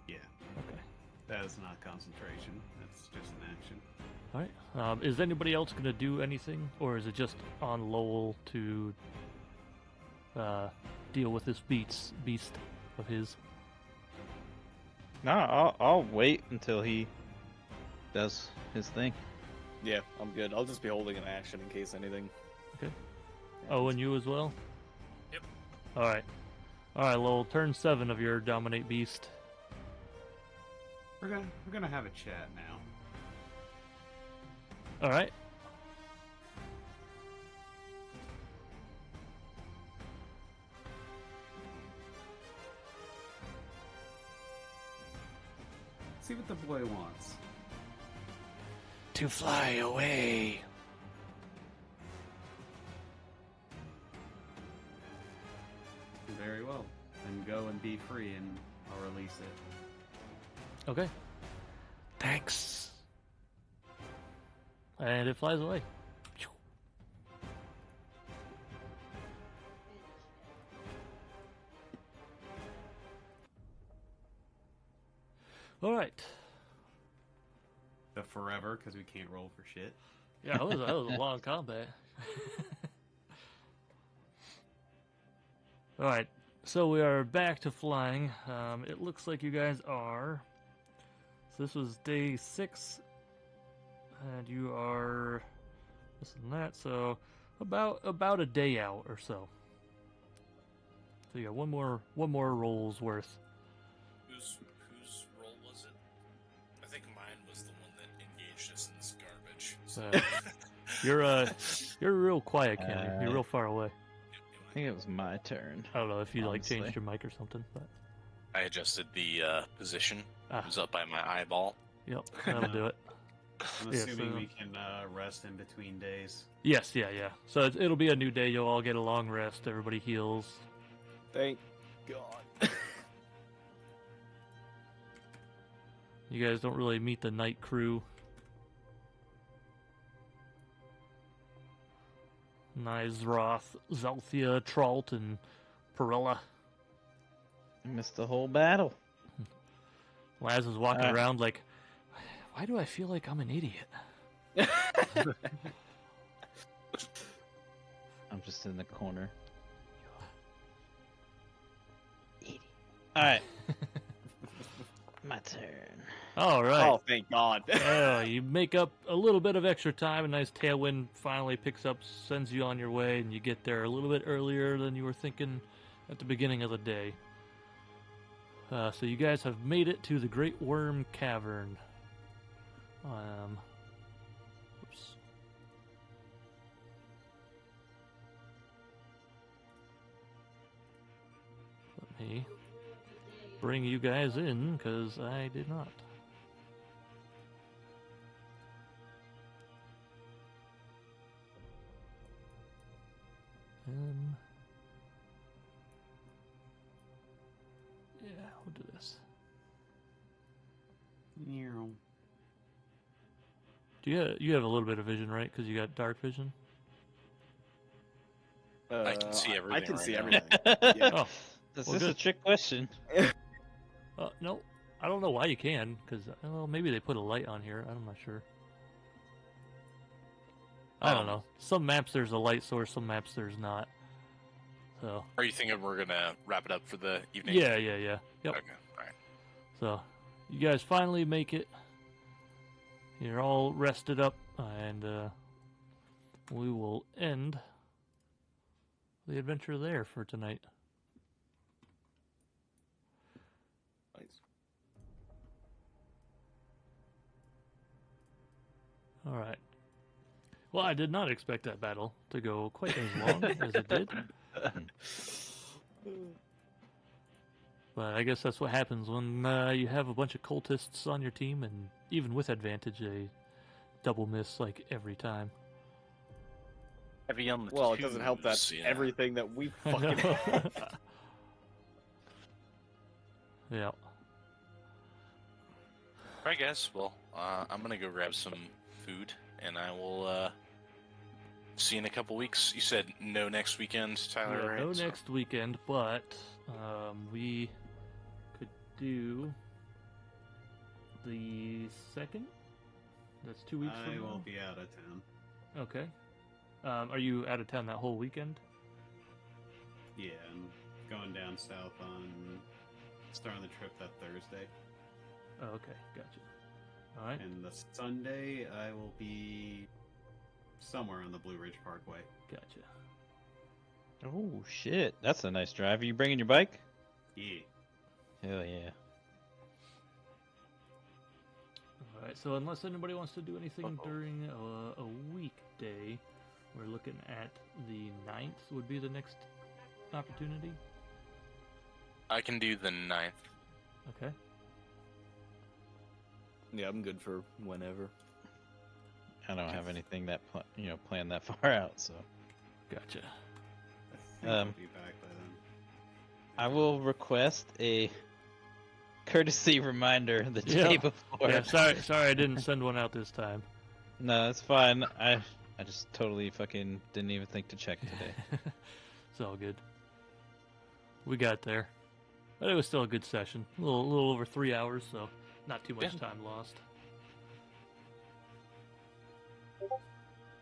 Yeah, Okay. that is not concentration. That's just an action. All right. Is anybody else going to do anything, or is it just on Lowell to deal with this beast of his? No, I'll wait until he does his thing. Yeah, I'm good. I'll just be holding an action in case anything. Okay. Oh, and you as well? Yep. All right, Lowell. Turn 7 of your dominate beast. We're gonna have a chat now. All right. See what the boy wants. To fly away. Very well. Then go and be free, and I'll release it. Okay. Thanks. And it flies away. All right. The forever, because we can't roll for shit. Yeah, that was a long combat. All right. So we are back to flying. It looks like you guys are. So this was day 6, and you are this and that. So about a day out or so. So yeah, one more roll's worth. Whose role was it? I think mine was the one that engaged us in this garbage. So. You're real quiet, Cameron. You're real far away. I think it was my turn. I don't know if you Honestly. changed your mic or something, but I adjusted the position. It Ah. was up by my eyeball. yep, that'll do it. I'm Yeah, assuming so- we can rest in between days. Yes, yeah. So it'll be a new day. You'll all get a long rest. Everybody heals. Thank God. You guys don't really meet the night crew. Nizroth, Zalthia, Tralt, and Perilla. I missed the whole battle. Laz is walking around like, why do I feel like I'm an idiot? I'm just in the corner. Idiot. Alright. My turn. All right. Oh, thank God. Oh, you make up a little bit of extra time. A nice tailwind finally picks up, sends you on your way, and you get there a little bit earlier than you were thinking at the beginning of the day. So you guys have made it to the Great Worm Cavern. Oops. Let me bring you guys in, because I did not. Yeah, we'll do this. Do you have a little bit of vision, right? Because you got dark vision. I can see everything. I can right see now. everything. Yeah. Oh, Is Well, this a good. trick question? no, I don't know why you can. Because well, maybe they put a light on here. I'm not sure. I don't know. Some maps there's a light source. Some maps there's not. So. Are you thinking we're gonna wrap it up for the evening? Yeah. Yep. Okay. All right. So, you guys finally make it. You're all rested up, and we will end the adventure there for tonight. Nice. All right. Well, I did not expect that battle to go quite as long as it did. But I guess that's what happens when you have a bunch of cultists on your team, and even with advantage, they double miss like every time. Heavy on the Well, it doesn't help that twos, yeah. everything that we I fucking know. have. Yeah. All right, guys. Well, I'm gonna go grab some food, and I will see you in a couple weeks. You said no next weekend, Tyler, Yeah, right? no So- next weekend, but we could do the 2nd. That's 2 weeks from I now. will be out of town. Okay. Are you out of town that whole weekend? Yeah, I'm going down south on starting the trip that Thursday, Oh, okay, gotcha. All right, and the Sunday I will be somewhere on the Blue Ridge Parkway. gotcha. Oh shit, that's a nice drive. Are you bringing your bike? Yeah. Hell yeah. All right, so unless anybody wants to do anything Uh-oh. during a weekday, we're looking at the 9th would be the next opportunity. I can do the 9th. Okay. Yeah, I'm good for whenever. I don't have anything that planned that far out, so Gotcha. I think I'll be back by then. I will request a courtesy reminder the day Yeah. before. Yeah, sorry I didn't send one out this time. No, it's fine. I just totally fucking didn't even think to check today. It's all good. We got there. But it was still a good session. A little over 3 hours, so not too much Yeah. time lost.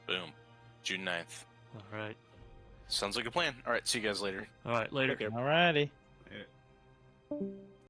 Boom. June 9th. All right. Sounds like a plan. All right, see you guys later. All right, later. Okay. Alrighty. Later.